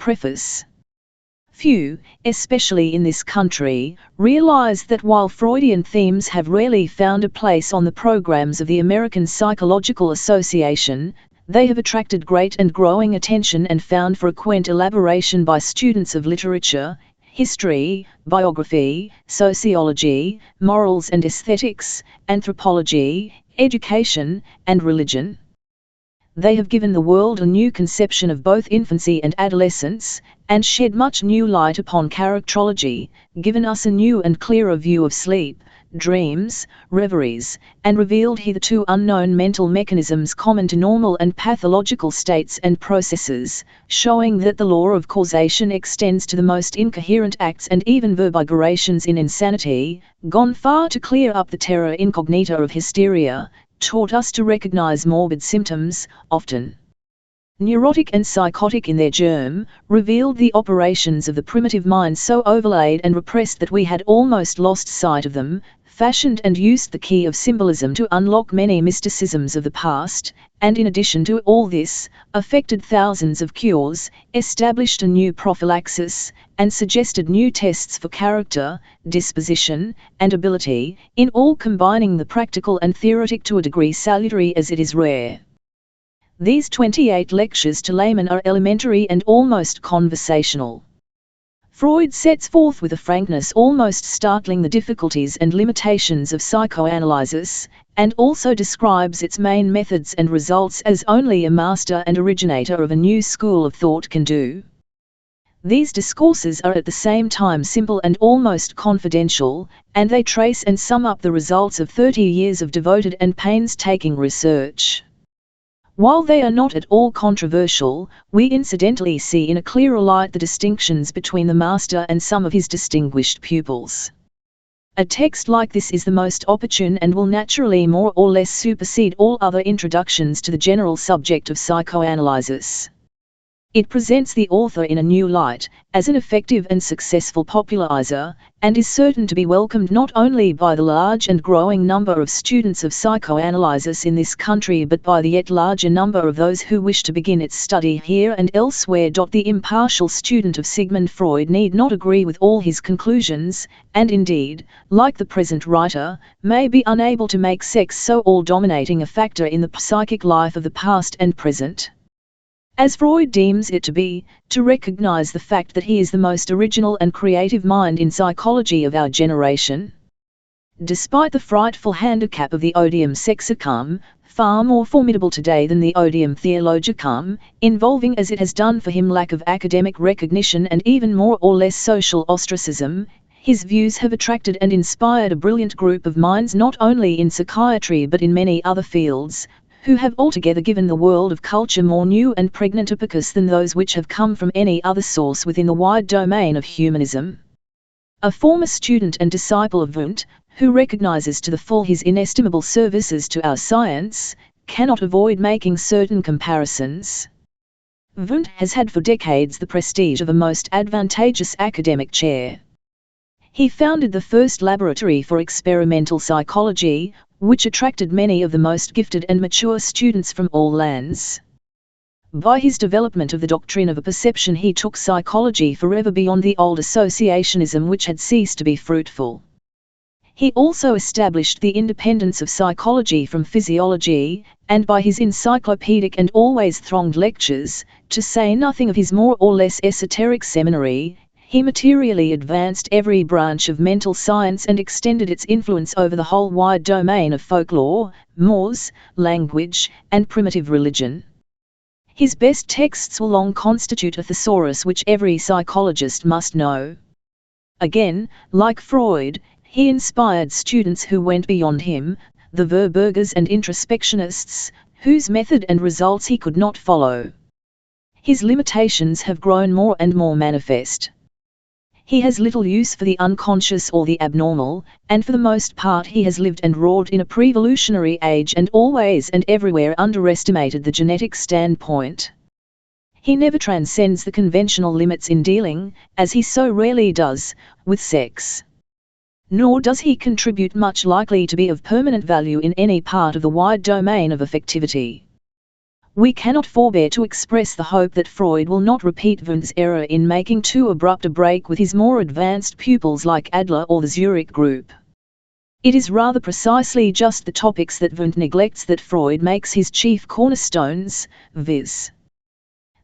Preface. Few, especially in this country, realize that while Freudian themes have rarely found a place on the programs of the American Psychological Association, they have attracted great and growing attention and found frequent elaboration by students of literature, history, biography, sociology, morals and aesthetics, anthropology, education, and religion. They have given the world a new conception of both infancy and adolescence, and shed much new light upon characterology, given us a new and clearer view of sleep, dreams, reveries, and revealed hitherto unknown mental mechanisms common to normal and pathological states and processes, showing that the law of causation extends to the most incoherent acts and even verbigerations in insanity, gone far to clear up the terra incognita of hysteria, taught us to recognize morbid symptoms, often neurotic and psychotic in their germ, revealed the operations of the primitive mind so overlaid and repressed that we had almost lost sight of them, fashioned and used the key of symbolism to unlock many mysticisms of the past, and in addition to all this, effected thousands of cures, established a new prophylaxis, and suggested new tests for character, disposition, and ability, in all combining the practical and theoretic to a degree salutary as it is rare. These 28 lectures to laymen are elementary and almost conversational. Freud sets forth with a frankness almost startling the difficulties and limitations of psychoanalysis, and also describes its main methods and results as only a master and originator of a new school of thought can do. These discourses are at the same time simple and almost confidential, and they trace and sum up the results of 30 years of devoted and painstaking research. While they are not at all controversial, we incidentally see in a clearer light the distinctions between the master and some of his distinguished pupils. A text like this is the most opportune and will naturally more or less supersede all other introductions to the general subject of psychoanalysis. It presents the author in a new light, as an effective and successful popularizer, and is certain to be welcomed not only by the large and growing number of students of psychoanalysis in this country but by the yet larger number of those who wish to begin its study here and elsewhere. The impartial student of Sigmund Freud need not agree with all his conclusions, and indeed, like the present writer, may be unable to make sex so all-dominating a factor in the psychic life of the past and present, as Freud deems it to be, to recognize the fact that he is the most original and creative mind in psychology of our generation. Despite the frightful handicap of the odium sexicum, far more formidable today than the odium theologicum, involving as it has done for him lack of academic recognition and even more or less social ostracism, his views have attracted and inspired a brilliant group of minds not only in psychiatry but in many other fields, who have altogether given the world of culture more new and pregnant epicus than those which have come from any other source within the wide domain of humanism. A former student and disciple of Wundt, who recognizes to the full his inestimable services to our science, cannot avoid making certain comparisons. Wundt has had for decades the prestige of a most advantageous academic chair. He founded the first laboratory for experimental psychology, which attracted many of the most gifted and mature students from all lands. By his development of the doctrine of a perception he took psychology forever beyond the old associationism which had ceased to be fruitful. He also established the independence of psychology from physiology, and by his encyclopedic and always thronged lectures, to say nothing of his more or less esoteric seminary, he materially advanced every branch of mental science and extended its influence over the whole wide domain of folklore, mores, language, and primitive religion. His best texts will long constitute a thesaurus which every psychologist must know. Again, like Freud, he inspired students who went beyond him, the Verbergers and introspectionists, whose method and results he could not follow. His limitations have grown more and more manifest. He has little use for the unconscious or the abnormal, and for the most part he has lived and wrought in a pre-evolutionary age and always and everywhere underestimated the genetic standpoint. He never transcends the conventional limits in dealing, as he so rarely does, with sex. Nor does he contribute much likely to be of permanent value in any part of the wide domain of affectivity. We cannot forbear to express the hope that Freud will not repeat Wundt's error in making too abrupt a break with his more advanced pupils like Adler or the Zurich group. It is rather precisely just the topics that Wundt neglects that Freud makes his chief cornerstones, viz.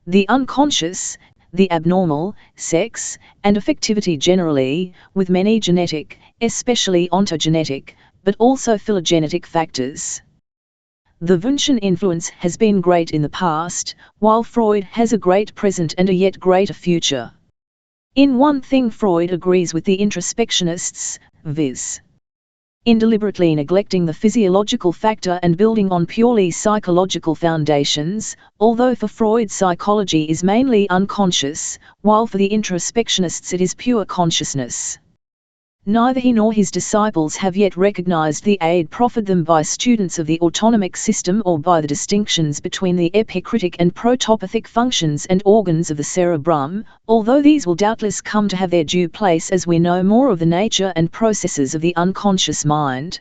the unconscious, the abnormal, sex, and affectivity generally, with many genetic, especially ontogenetic, but also phylogenetic factors. The Wundtian influence has been great in the past, while Freud has a great present and a yet greater future. In one thing Freud agrees with the introspectionists, viz. in deliberately neglecting the physiological factor and building on purely psychological foundations, although for Freud psychology is mainly unconscious, while for the introspectionists it is pure consciousness. Neither he nor his disciples have yet recognized the aid proffered them by students of the autonomic system or by the distinctions between the epicritic and protopathic functions and organs of the cerebrum, although these will doubtless come to have their due place as we know more of the nature and processes of the unconscious mind.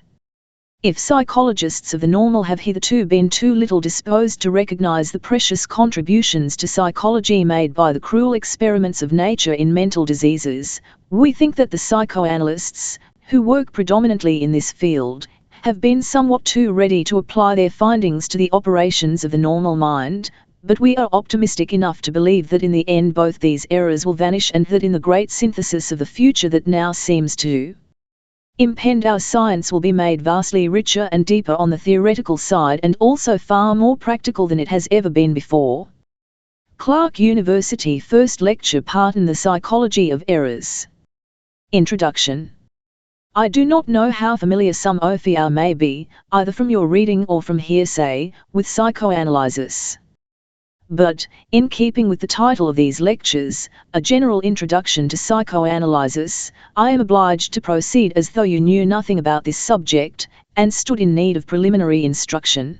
If psychologists of the normal have hitherto been too little disposed to recognize the precious contributions to psychology made by the cruel experiments of nature in mental diseases, we think that the psychoanalysts, who work predominantly in this field, have been somewhat too ready to apply their findings to the operations of the normal mind, but we are optimistic enough to believe that in the end both these errors will vanish and that in the great synthesis of the future that now seems to impend our science will be made vastly richer and deeper on the theoretical side and also far more practical than it has ever been before. Clark University First Lecture Part in the Psychology of Errors. Introduction. I do not know how familiar some of you may be, either from your reading or from hearsay, with psychoanalysis. But, in keeping with the title of these lectures, A General Introduction to Psychoanalysis, I am obliged to proceed as though you knew nothing about this subject, and stood in need of preliminary instruction.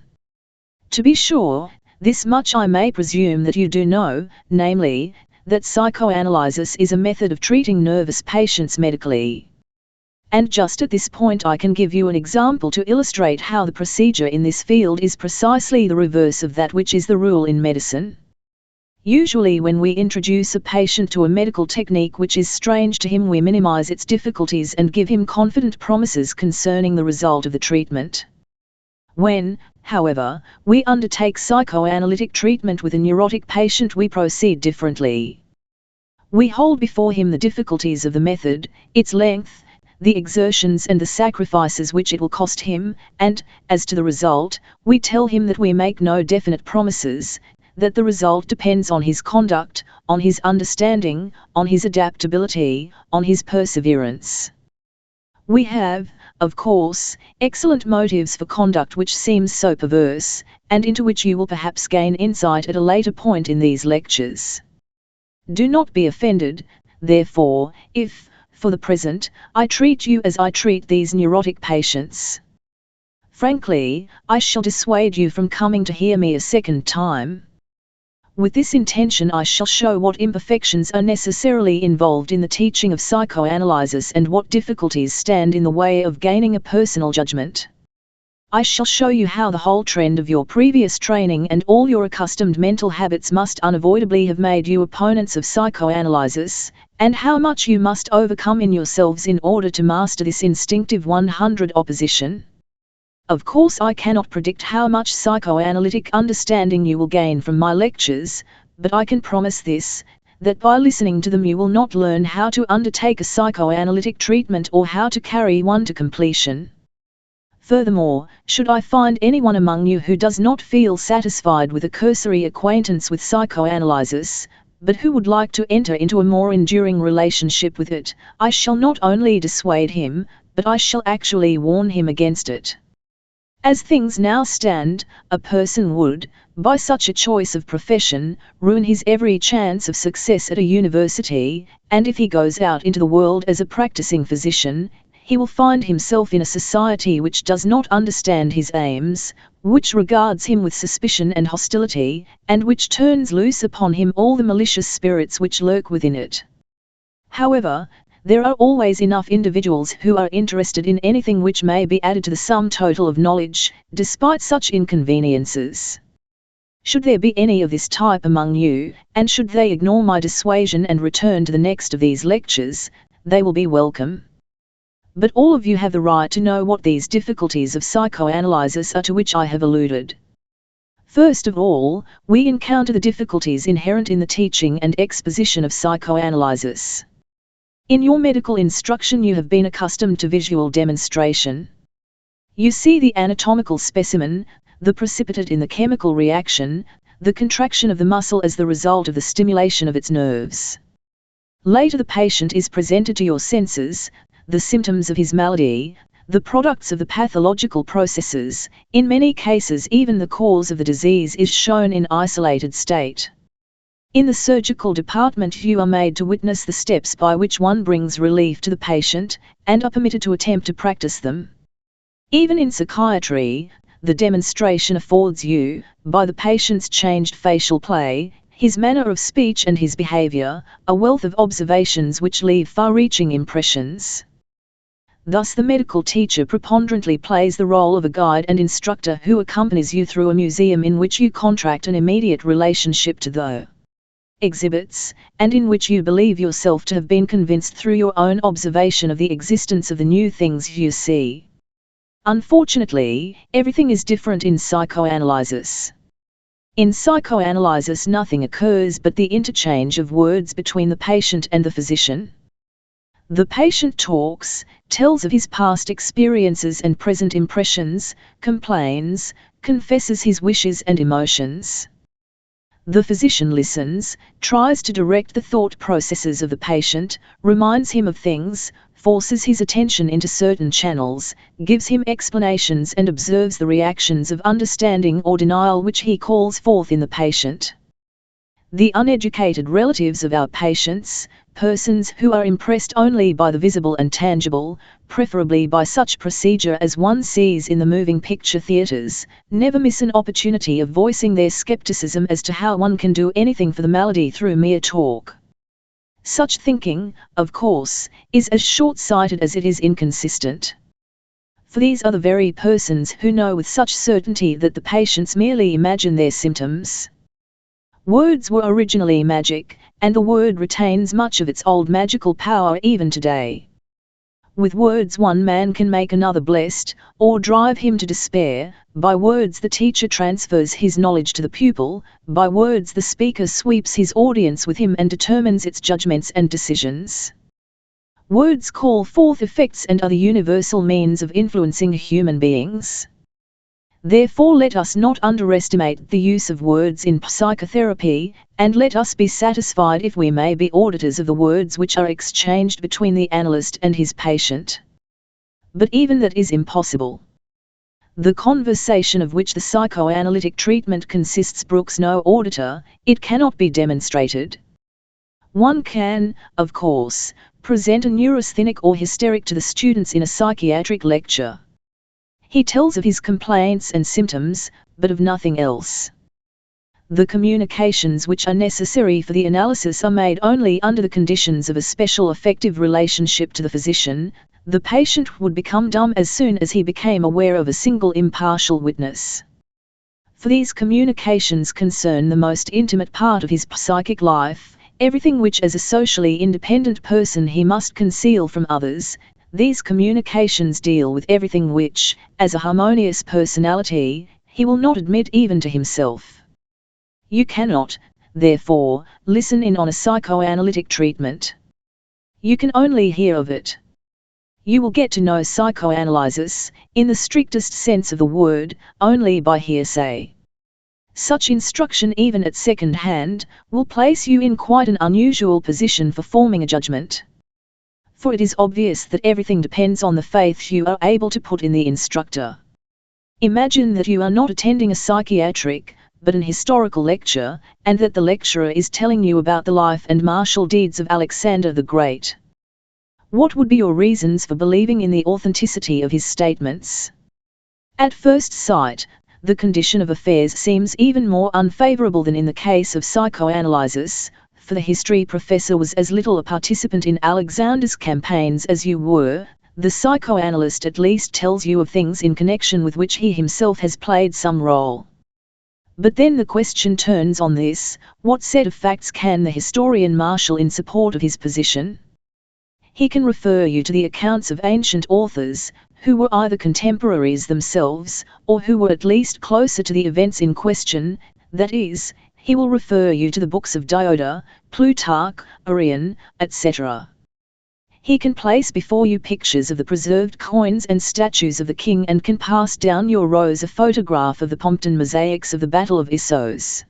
To be sure, this much I may presume that you do know, namely, that psychoanalysis is a method of treating nervous patients medically. And just at this point I can give you an example to illustrate how the procedure in this field is precisely the reverse of that which is the rule in medicine. Usually when we introduce a patient to a medical technique which is strange to him, we minimize its difficulties and give him confident promises concerning the result of the treatment. When, however, we undertake psychoanalytic treatment with a neurotic patient, we proceed differently. We hold before him the difficulties of the method, its length, the exertions and the sacrifices which it will cost him, and, as to the result, we tell him that we make no definite promises, that the result depends on his conduct, on his understanding, on his adaptability, on his perseverance. We have, of course, excellent motives for conduct which seems so perverse, and into which you will perhaps gain insight at a later point in these lectures. Do not be offended, therefore, if, for the present, I treat you as I treat these neurotic patients. Frankly, I shall dissuade you from coming to hear me a second time. With this intention I shall show what imperfections are necessarily involved in the teaching of psychoanalysis and what difficulties stand in the way of gaining a personal judgment. I shall show you how the whole trend of your previous training and all your accustomed mental habits must unavoidably have made you opponents of psychoanalysis, and how much you must overcome in yourselves in order to master this instinctive 100 opposition. Of course I cannot predict how much psychoanalytic understanding you will gain from my lectures, but I can promise this, that by listening to them you will not learn how to undertake a psychoanalytic treatment or how to carry one to completion. Furthermore, should I find anyone among you who does not feel satisfied with a cursory acquaintance with psychoanalysis, but who would like to enter into a more enduring relationship with it, I shall not only dissuade him, but I shall actually warn him against it. As things now stand, a person would, by such a choice of profession, ruin his every chance of success at a university, and if he goes out into the world as a practicing physician, he will find himself in a society which does not understand his aims, which regards him with suspicion and hostility, and which turns loose upon him all the malicious spirits which lurk within it. However, there are always enough individuals who are interested in anything which may be added to the sum total of knowledge, despite such inconveniences. Should there be any of this type among you, and should they ignore my dissuasion and return to the next of these lectures, they will be welcome. But all of you have the right to know what these difficulties of psychoanalysis are to which I have alluded. First of all, we encounter the difficulties inherent in the teaching and exposition of psychoanalysis. In your medical instruction you have been accustomed to visual demonstration. You see the anatomical specimen, the precipitate in the chemical reaction, the contraction of the muscle as the result of the stimulation of its nerves. Later the patient is presented to your senses, the symptoms of his malady, the products of the pathological processes, in many cases even the cause of the disease is shown in isolated state. In the surgical department you are made to witness the steps by which one brings relief to the patient, and are permitted to attempt to practice them. Even in psychiatry, the demonstration affords you, by the patient's changed facial play, his manner of speech and his behavior, a wealth of observations which leave far-reaching impressions. Thus the medical teacher preponderantly plays the role of a guide and instructor who accompanies you through a museum in which you contract an immediate relationship to the exhibits, and in which you believe yourself to have been convinced through your own observation of the existence of the new things you see. Unfortunately, everything is different in psychoanalysis. In psychoanalysis nothing occurs but the interchange of words between the patient and the physician. The patient talks, tells of his past experiences and present impressions, complains, confesses his wishes and emotions. The physician listens, tries to direct the thought processes of the patient, reminds him of things, forces his attention into certain channels, gives him explanations and observes the reactions of understanding or denial which he calls forth in the patient. The uneducated relatives of our patients, persons who are impressed only by the visible and tangible, preferably by such procedure as one sees in the moving picture theatres, never miss an opportunity of voicing their skepticism as to how one can do anything for the malady through mere talk. Such thinking, of course, is as short-sighted as it is inconsistent. For these are the very persons who know with such certainty that the patients merely imagine their symptoms. Words were originally magic, and the word retains much of its old magical power even today. With words one man can make another blessed, or drive him to despair. By words the teacher transfers his knowledge to the pupil, by words the speaker sweeps his audience with him and determines its judgments and decisions. Words call forth effects and are the universal means of influencing human beings. Therefore let us not underestimate the use of words in psychotherapy, and let us be satisfied if we may be auditors of the words which are exchanged between the analyst and his patient. But even that is impossible. The conversation of which the psychoanalytic treatment consists brooks no auditor, it cannot be demonstrated. One can, of course, present a neurasthenic or hysteric to the students in a psychiatric lecture. He tells of his complaints and symptoms, but of nothing else. The communications which are necessary for the analysis are made only under the conditions of a special affective relationship to the physician. The patient would become dumb as soon as he became aware of a single impartial witness. For these communications concern the most intimate part of his psychic life, everything which as a socially independent person he must conceal from others. These communications deal with everything which, as a harmonious personality, he will not admit even to himself. You cannot, therefore, listen in on a psychoanalytic treatment. You can only hear of it. You will get to know psychoanalysis, in the strictest sense of the word, only by hearsay. Such instruction even at second hand, will place you in quite an unusual position for forming a judgment. For it is obvious that everything depends on the faith you are able to put in the instructor. Imagine that you are not attending a psychiatric, but an historical lecture, and that the lecturer is telling you about the life and martial deeds of Alexander the Great. What would be your reasons for believing in the authenticity of his statements? At first sight, the condition of affairs seems even more unfavorable than in the case of psychoanalysis, for the history professor was as little a participant in Alexander's campaigns as you were. The psychoanalyst at least tells you of things in connection with which he himself has played some role. But then the question turns on this: what set of facts can the historian marshal in support of his position? He can refer you to the accounts of ancient authors, who were either contemporaries themselves, or who were at least closer to the events in question. That is, he will refer you to the books of Diodor, Plutarch, Arrian, etc. He can place before you pictures of the preserved coins and statues of the king, and can pass down your rows a photograph of the Pompton mosaics of the Battle of Issos.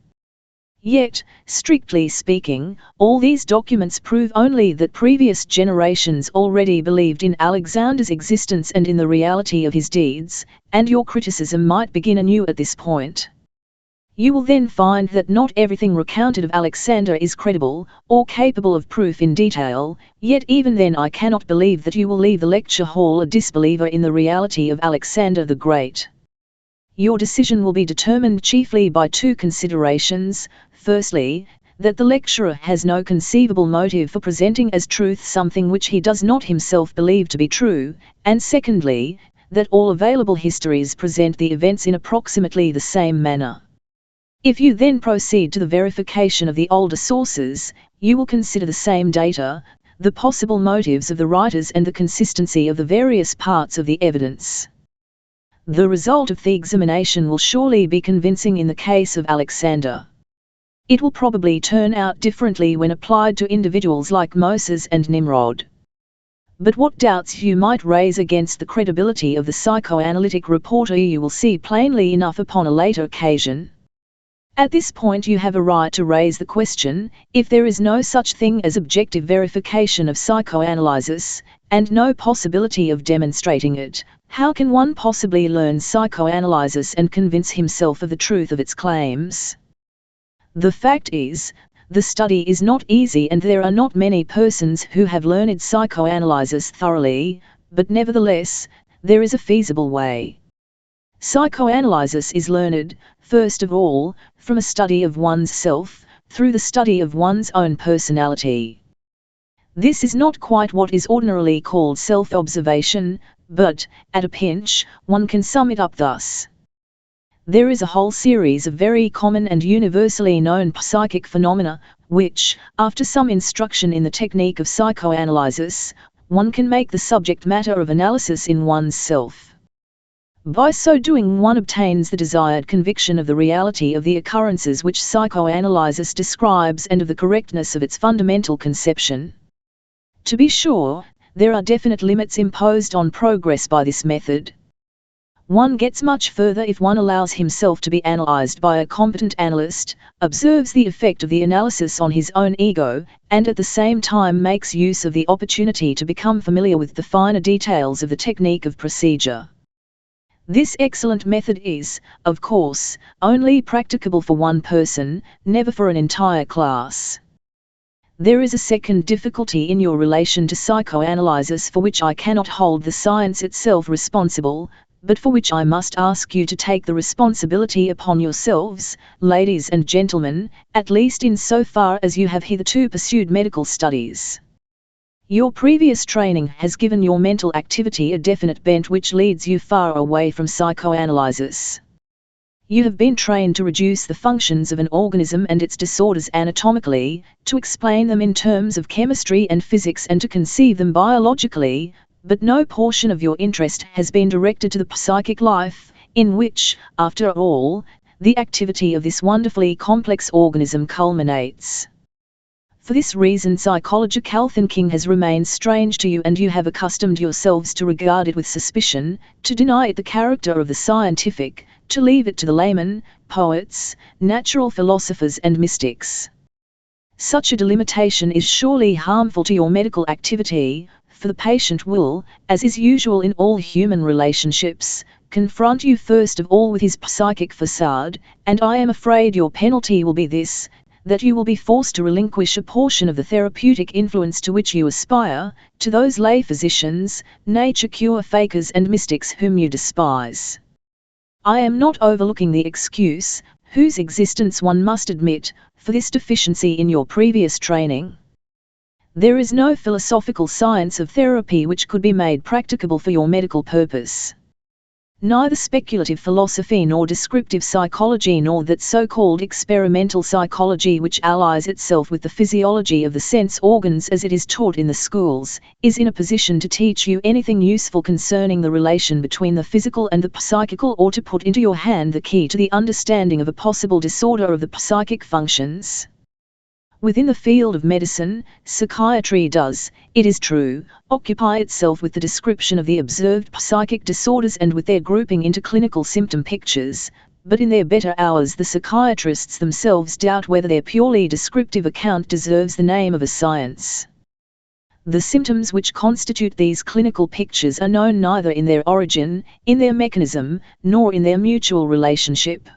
Yet, strictly speaking, all these documents prove only that previous generations already believed in Alexander's existence and in the reality of his deeds, and your criticism might begin anew at this point. You will then find that not everything recounted of Alexander is credible, or capable of proof in detail, yet even then I cannot believe that you will leave the lecture hall a disbeliever in the reality of Alexander the Great. Your decision will be determined chiefly by two considerations: firstly, that the lecturer has no conceivable motive for presenting as truth something which he does not himself believe to be true, and secondly, that all available histories present the events in approximately the same manner. If you then proceed to the verification of the older sources, you will consider the same data, the possible motives of the writers and the consistency of the various parts of the evidence. The result of the examination will surely be convincing in the case of Alexander. It will probably turn out differently when applied to individuals like Moses and Nimrod. But what doubts you might raise against the credibility of the psychoanalytic reporter you will see plainly enough upon a later occasion. At this point you have a right to raise the question: if there is no such thing as objective verification of psychoanalysis, and no possibility of demonstrating it, how can one possibly learn psychoanalysis and convince himself of the truth of its claims? The fact is, the study is not easy and there are not many persons who have learned psychoanalysis thoroughly, but nevertheless, there is a feasible way. Psychoanalysis is learned, first of all, from a study of one's self, through the study of one's own personality. This is not quite what is ordinarily called self-observation, but, at a pinch, one can sum it up thus. There is a whole series of very common and universally known psychic phenomena, which, after some instruction in the technique of psychoanalysis, one can make the subject matter of analysis in one's self. By so doing one obtains the desired conviction of the reality of the occurrences which psychoanalysis describes and of the correctness of its fundamental conception. To be sure, there are definite limits imposed on progress by this method. One gets much further if one allows himself to be analyzed by a competent analyst, observes the effect of the analysis on his own ego, and at the same time makes use of the opportunity to become familiar with the finer details of the technique of procedure. This excellent method is, of course, only practicable for one person, never for an entire class. There is a second difficulty in your relation to psychoanalysis for which I cannot hold the science itself responsible, but for which I must ask you to take the responsibility upon yourselves, ladies and gentlemen, at least in so far as you have hitherto pursued medical studies. Your previous training has given your mental activity a definite bent which leads you far away from psychoanalysis. You have been trained to reduce the functions of an organism and its disorders anatomically, to explain them in terms of chemistry and physics and to conceive them biologically, but no portion of your interest has been directed to the psychic life, in which, after all, the activity of this wonderfully complex organism culminates. For this reason psychological thinking has remained strange to you, and you have accustomed yourselves to regard it with suspicion, to deny it the character of the scientific, to leave it to the laymen, poets, natural philosophers and mystics. Such a delimitation is surely harmful to your medical activity, for the patient will, as is usual in all human relationships, confront you first of all with his psychic facade, and I am afraid your penalty will be this, that you will be forced to relinquish a portion of the therapeutic influence to which you aspire, to those lay physicians, nature cure fakers and mystics whom you despise. I am not overlooking the excuse, whose existence one must admit, for this deficiency in your previous training. There is no philosophical science of therapy which could be made practicable for your medical purpose. Neither speculative philosophy nor descriptive psychology nor that so-called experimental psychology which allies itself with the physiology of the sense organs as it is taught in the schools, is in a position to teach you anything useful concerning the relation between the physical and the psychical, or to put into your hand the key to the understanding of a possible disorder of the psychic functions. Within the field of medicine, psychiatry does, it is true, occupy itself with the description of the observed psychic disorders and with their grouping into clinical symptom pictures, but in their better hours the psychiatrists themselves doubt whether their purely descriptive account deserves the name of a science. The symptoms which constitute these clinical pictures are known neither in their origin, in their mechanism, nor in their mutual relationship.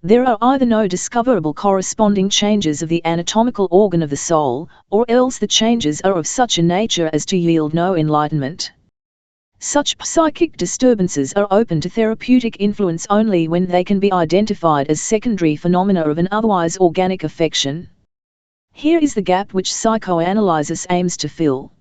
There are either no discoverable corresponding changes of the anatomical organ of the soul, or else the changes are of such a nature as to yield no enlightenment. Such psychic disturbances are open to therapeutic influence only when they can be identified as secondary phenomena of an otherwise organic affection. Here is the gap which psychoanalysis aims to fill.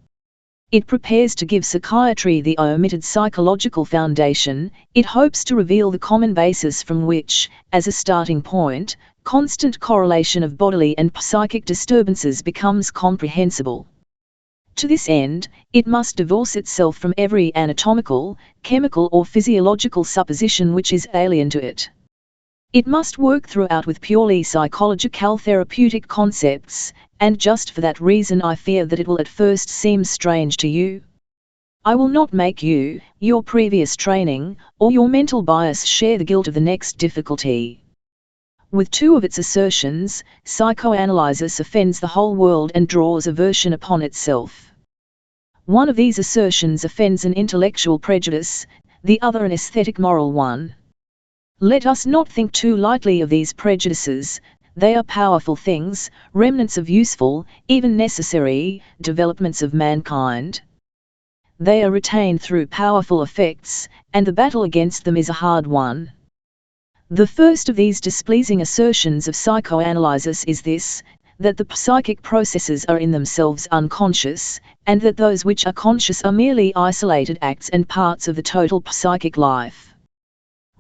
It prepares to give psychiatry the omitted psychological foundation. It hopes to reveal the common basis from which, as a starting point, constant correlation of bodily and psychic disturbances becomes comprehensible. To this end, it must divorce itself from every anatomical, chemical or physiological supposition which is alien to it. It must work throughout with purely psychological therapeutic concepts, and just for that reason I fear that it will at first seem strange to you. I will not make you, your previous training, or your mental bias share the guilt of the next difficulty. With two of its assertions, psychoanalysis offends the whole world and draws aversion upon itself. One of these assertions offends an intellectual prejudice, the other an aesthetic moral one. Let us not think too lightly of these prejudices. They are powerful things, remnants of useful, even necessary, developments of mankind. They are retained through powerful effects, and the battle against them is a hard one. The first of these displeasing assertions of psychoanalysis is this, that the psychic processes are in themselves unconscious, and that those which are conscious are merely isolated acts and parts of the total psychic life.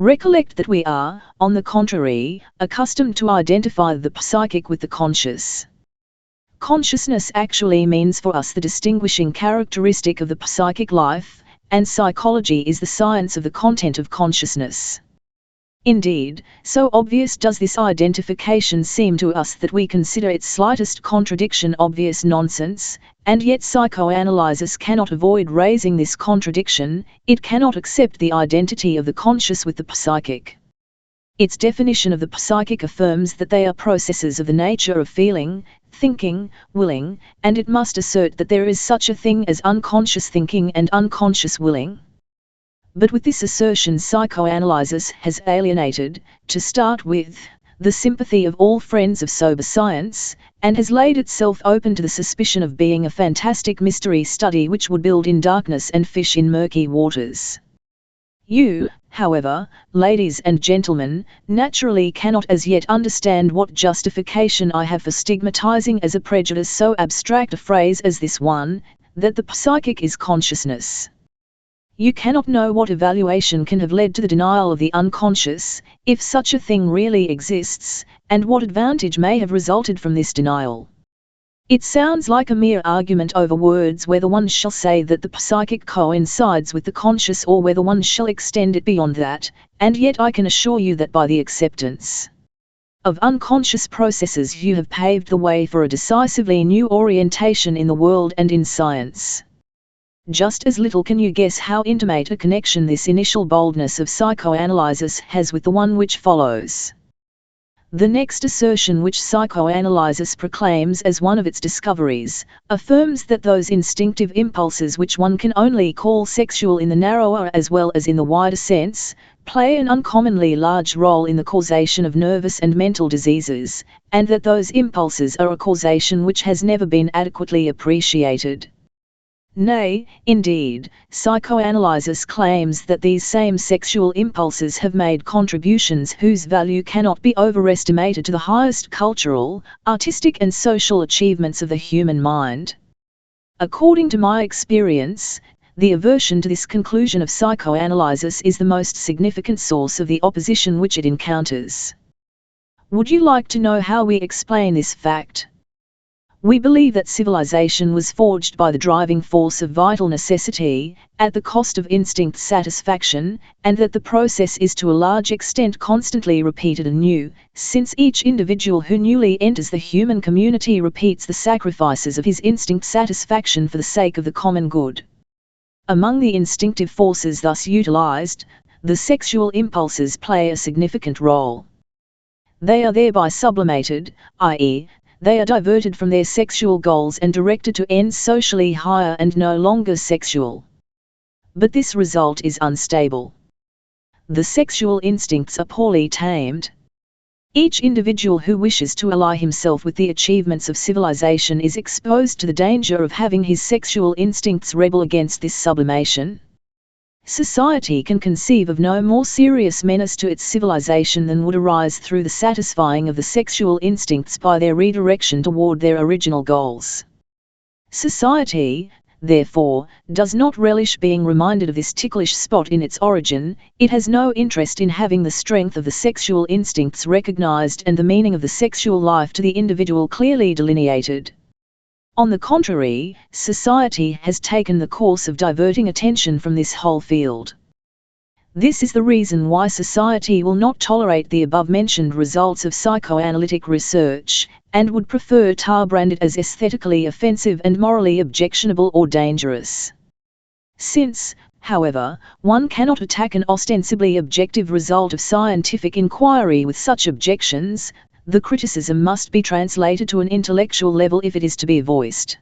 Recollect that we are, on the contrary, accustomed to identify the psychic with the conscious. Consciousness actually means for us the distinguishing characteristic of the psychic life, and psychology is the science of the content of consciousness. Indeed, so obvious does this identification seem to us that we consider its slightest contradiction obvious nonsense, and yet psychoanalysis cannot avoid raising this contradiction. It cannot accept the identity of the conscious with the psychic. Its definition of the psychic affirms that they are processes of the nature of feeling, thinking, willing, and it must assert that there is such a thing as unconscious thinking and unconscious willing. But with this assertion psychoanalysis has alienated, to start with, the sympathy of all friends of sober science, and has laid itself open to the suspicion of being a fantastic mystery study which would build in darkness and fish in murky waters. You, however, ladies and gentlemen, naturally cannot as yet understand what justification I have for stigmatizing as a prejudice so abstract a phrase as this one, that the psychic is consciousness. You cannot know what evaluation can have led to the denial of the unconscious, if such a thing really exists, and what advantage may have resulted from this denial. It sounds like a mere argument over words whether one shall say that the psychic coincides with the conscious or whether one shall extend it beyond that, and yet I can assure you that by the acceptance of unconscious processes you have paved the way for a decisively new orientation in the world and in science. Just as little can you guess how intimate a connection this initial boldness of psychoanalysis has with the one which follows. The next assertion which psychoanalysis proclaims as one of its discoveries, affirms that those instinctive impulses which one can only call sexual in the narrower as well as in the wider sense, play an uncommonly large role in the causation of nervous and mental diseases, and that those impulses are a causation which has never been adequately appreciated. Nay, indeed, psychoanalysis claims that these same sexual impulses have made contributions whose value cannot be overestimated to the highest cultural, artistic and social achievements of the human mind. According to my experience, The aversion to this conclusion of psychoanalysis is the most significant source of the opposition which it encounters. Would you like to know how we explain this fact? We believe that civilization was forged by the driving force of vital necessity, at the cost of instinct satisfaction, and that the process is to a large extent constantly repeated anew, since each individual who newly enters the human community repeats the sacrifices of his instinct satisfaction for the sake of the common good. Among the instinctive forces thus utilized, the sexual impulses play a significant role. They are thereby sublimated, i.e., they are diverted from their sexual goals and directed to ends socially higher and no longer sexual. But this result is unstable. The sexual instincts are poorly tamed. Each individual who wishes to ally himself with the achievements of civilization is exposed to the danger of having his sexual instincts rebel against this sublimation. Society can conceive of no more serious menace to its civilization than would arise through the satisfying of the sexual instincts by their redirection toward their original goals. Society, therefore, does not relish being reminded of this ticklish spot in its origin. It has no interest in having the strength of the sexual instincts recognized and the meaning of the sexual life to the individual clearly delineated. On the contrary, society has taken the course of diverting attention from this whole field. This is the reason why society will not tolerate the above-mentioned results of psychoanalytic research, and would prefer to brand it as aesthetically offensive and morally objectionable or dangerous. Since, however, one cannot attack an ostensibly objective result of scientific inquiry with such objections, the criticism must be translated to an intellectual level if it is to be voiced.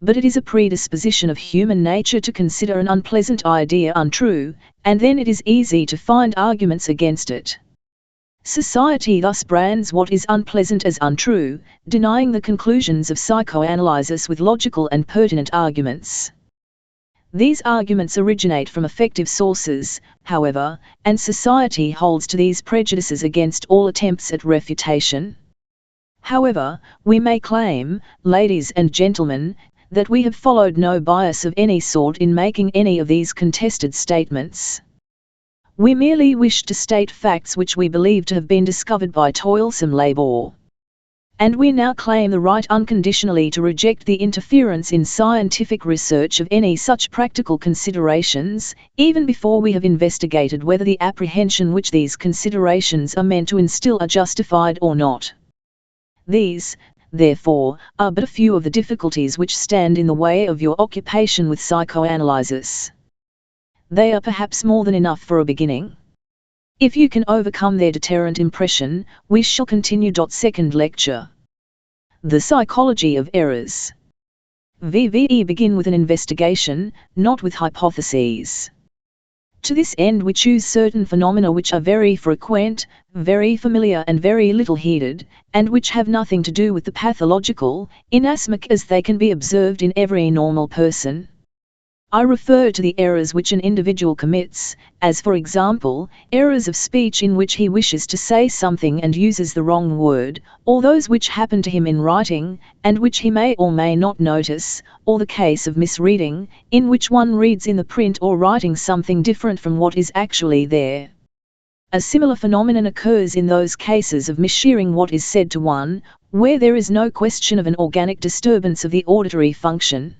But it is a predisposition of human nature to consider an unpleasant idea untrue, and then it is easy to find arguments against it. Society thus brands what is unpleasant as untrue, denying the conclusions of psychoanalysis with logical and pertinent arguments. These arguments originate from effective sources, however, and society holds to these prejudices against all attempts at refutation. However, we may claim, ladies and gentlemen, that we have followed no bias of any sort in making any of these contested statements. We merely wish to state facts which we believe to have been discovered by toilsome labor. And we now claim the right unconditionally to reject the interference in scientific research of any such practical considerations, even before we have investigated whether the apprehension which these considerations are meant to instill are justified or not. These, therefore, are but a few of the difficulties which stand in the way of your occupation with psychoanalysis. They are perhaps more than enough for a beginning. If you can overcome their deterrent impression, we shall continue. Second lecture. The psychology of errors. VVE begin with an investigation, not with hypotheses. To this end we choose certain phenomena which are very frequent, very familiar and very little heeded, and which have nothing to do with the pathological, inasmuch as they can be observed in every normal person. I refer to the errors which an individual commits, as for example, errors of speech in which he wishes to say something and uses the wrong word, or those which happen to him in writing, and which he may or may not notice, or the case of misreading, in which one reads in the print or writing something different from what is actually there. A similar phenomenon occurs in those cases of mishearing what is said to one, where there is no question of an organic disturbance of the auditory function.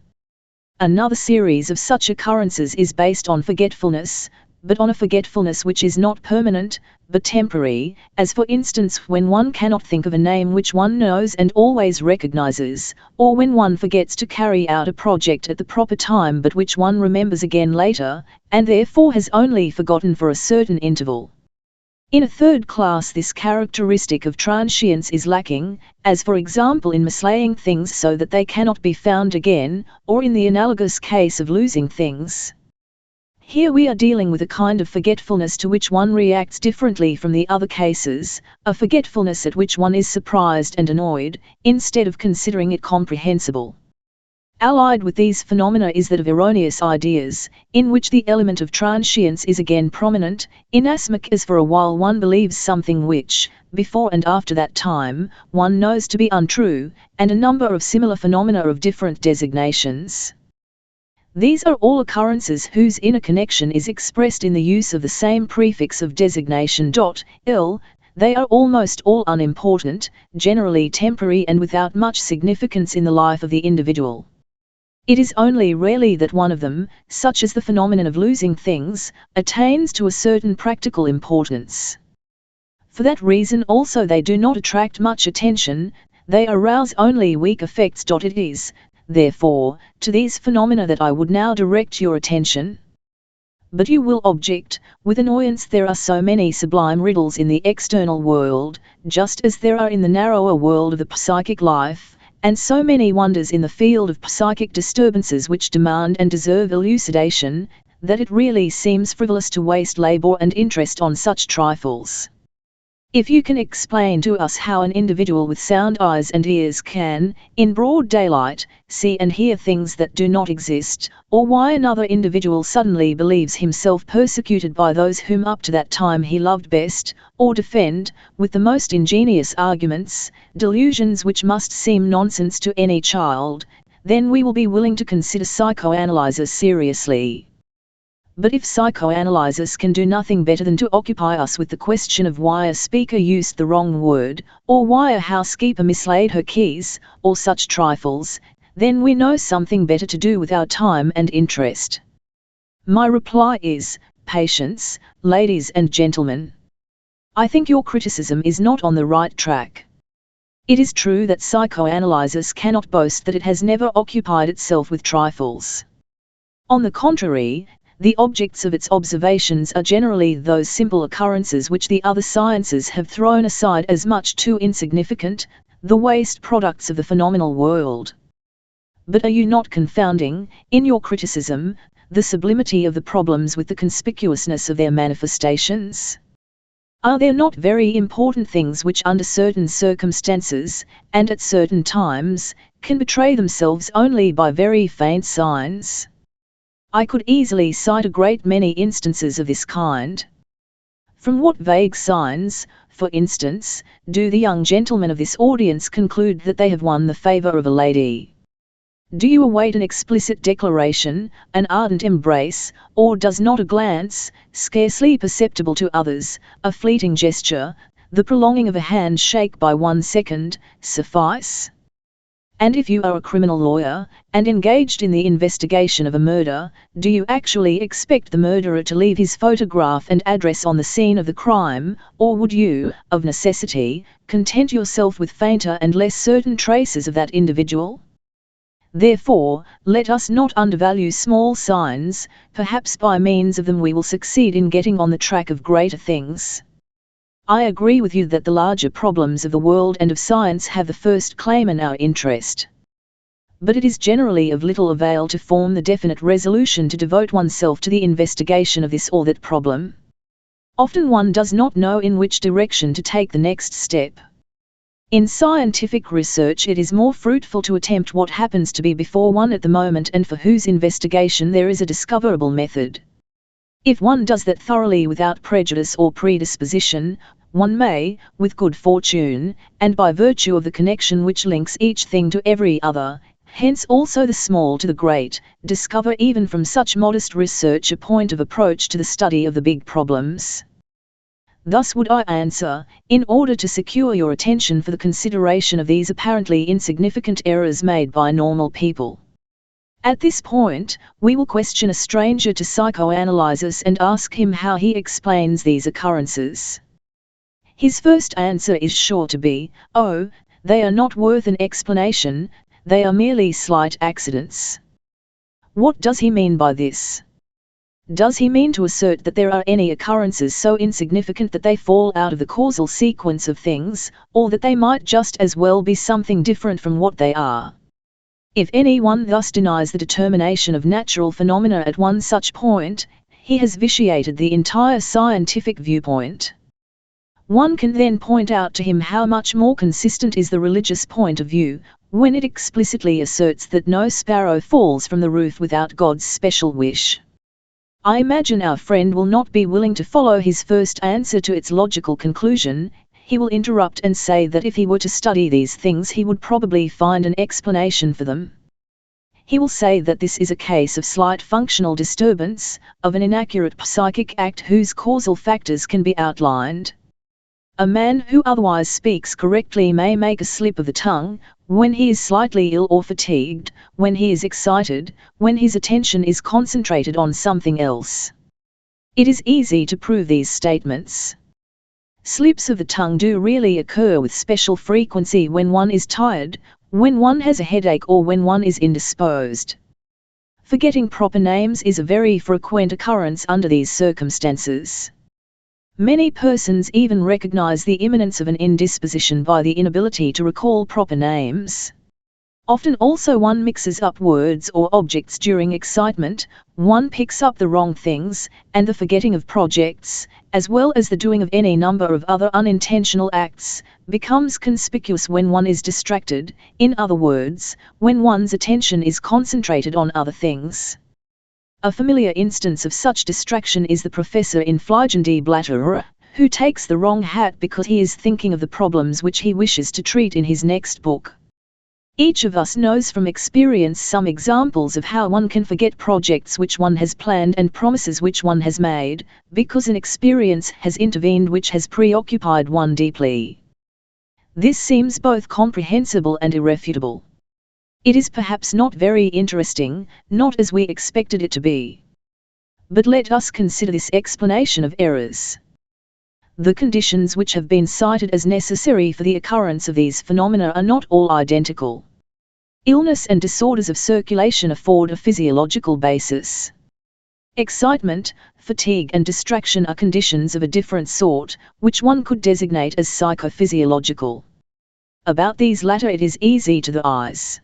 Another series of such occurrences is based on forgetfulness, but on a forgetfulness which is not permanent, but temporary, as for instance when one cannot think of a name which one knows and always recognizes, or when one forgets to carry out a project at the proper time but which one remembers again later, and therefore has only forgotten for a certain interval. In a third class this characteristic of transience is lacking, as for example in mislaying things so that they cannot be found again, or in the analogous case of losing things. Here we are dealing with a kind of forgetfulness to which one reacts differently from the other cases, a forgetfulness at which one is surprised and annoyed, instead of considering it comprehensible. Allied with these phenomena is that of erroneous ideas, in which the element of transience is again prominent, inasmuch as for a while one believes something which, before and after that time, one knows to be untrue, and a number of similar phenomena of different designations. These are all occurrences whose inner connection is expressed in the use of the same prefix of designation .il. They are almost all unimportant, generally temporary and without much significance in the life of the individual. It is only rarely that one of them, such as the phenomenon of losing things, attains to a certain practical importance. For that reason also they do not attract much attention, they arouse only weak effects. It is, therefore, to these phenomena that I would now direct your attention. But you will object, with annoyance, there are so many sublime riddles in the external world, just as there are in the narrower world of the psychic life, and so many wonders in the field of psychic disturbances which demand and deserve elucidation, that it really seems frivolous to waste labor and interest on such trifles. If you can explain to us how an individual with sound eyes and ears can, in broad daylight, see and hear things that do not exist, or why another individual suddenly believes himself persecuted by those whom up to that time he loved best, or defend, with the most ingenious arguments, delusions which must seem nonsense to any child, then we will be willing to consider psychoanalysis seriously. But if psychoanalysis can do nothing better than to occupy us with the question of why a speaker used the wrong word, or why a housekeeper mislaid her keys, or such trifles, then we know something better to do with our time and interest. My reply is, patience, ladies and gentlemen. I think your criticism is not on the right track. It is true that psychoanalysis cannot boast that it has never occupied itself with trifles. On the contrary, the objects of its observations are generally those simple occurrences which the other sciences have thrown aside as much too insignificant, the waste products of the phenomenal world. But are you not confounding, in your criticism, the sublimity of the problems with the conspicuousness of their manifestations? Are there not very important things which under certain circumstances, and at certain times, can betray themselves only by very faint signs? I could easily cite a great many instances of this kind. From what vague signs, for instance, do the young gentlemen of this audience conclude that they have won the favor of a lady? Do you await an explicit declaration, an ardent embrace, or does not a glance, scarcely perceptible to others, a fleeting gesture, the prolonging of a handshake by 1 second, suffice? And if you are a criminal lawyer, and engaged in the investigation of a murder, do you actually expect the murderer to leave his photograph and address on the scene of the crime, or would you, of necessity, content yourself with fainter and less certain traces of that individual? Therefore, let us not undervalue small signs, perhaps by means of them we will succeed in getting on the track of greater things. I agree with you that the larger problems of the world and of science have the first claim in our interest. But it is generally of little avail to form the definite resolution to devote oneself to the investigation of this or that problem. Often one does not know in which direction to take the next step. In scientific research it is more fruitful to attempt what happens to be before one at the moment and for whose investigation there is a discoverable method. If one does that thoroughly without prejudice or predisposition, one may, with good fortune, and by virtue of the connection which links each thing to every other, hence also the small to the great, discover even from such modest research a point of approach to the study of the big problems. Thus would I answer, in order to secure your attention for the consideration of these apparently insignificant errors made by normal people. At this point, we will question a stranger to psychoanalysis and ask him how he explains these occurrences. His first answer is sure to be, "Oh, they are not worth an explanation, they are merely slight accidents." What does he mean by this? Does he mean to assert that there are any occurrences so insignificant that they fall out of the causal sequence of things, or that they might just as well be something different from what they are? If anyone thus denies the determination of natural phenomena at one such point, he has vitiated the entire scientific viewpoint. One can then point out to him how much more consistent is the religious point of view, when it explicitly asserts that no sparrow falls from the roof without God's special wish. I imagine our friend will not be willing to follow his first answer to its logical conclusion. He will interrupt and say that if he were to study these things he would probably find an explanation for them. He will say that this is a case of slight functional disturbance, of an inaccurate psychic act whose causal factors can be outlined. A man who otherwise speaks correctly may make a slip of the tongue, when he is slightly ill or fatigued, when he is excited, when his attention is concentrated on something else. It is easy to prove these statements. Slips of the tongue do really occur with special frequency when one is tired, when one has a headache, or when one is indisposed. Forgetting proper names is a very frequent occurrence under these circumstances. Many persons even recognize the imminence of an indisposition by the inability to recall proper names. Often also one mixes up words or objects during excitement, one picks up the wrong things, and the forgetting of projects, as well as the doing of any number of other unintentional acts, becomes conspicuous when one is distracted, in other words, when one's attention is concentrated on other things. A familiar instance of such distraction is the professor in Fliegen die Blätter, who takes the wrong hat because he is thinking of the problems which he wishes to treat in his next book. Each of us knows from experience some examples of how one can forget projects which one has planned and promises which one has made, because an experience has intervened which has preoccupied one deeply. This seems both comprehensible and irrefutable. It is perhaps not very interesting, not as we expected it to be. But let us consider this explanation of errors. The conditions which have been cited as necessary for the occurrence of these phenomena are not all identical. Illness and disorders of circulation afford a physiological basis. Excitement, fatigue and distraction are conditions of a different sort, which one could designate as psychophysiological. About these latter it is easy to the eyes.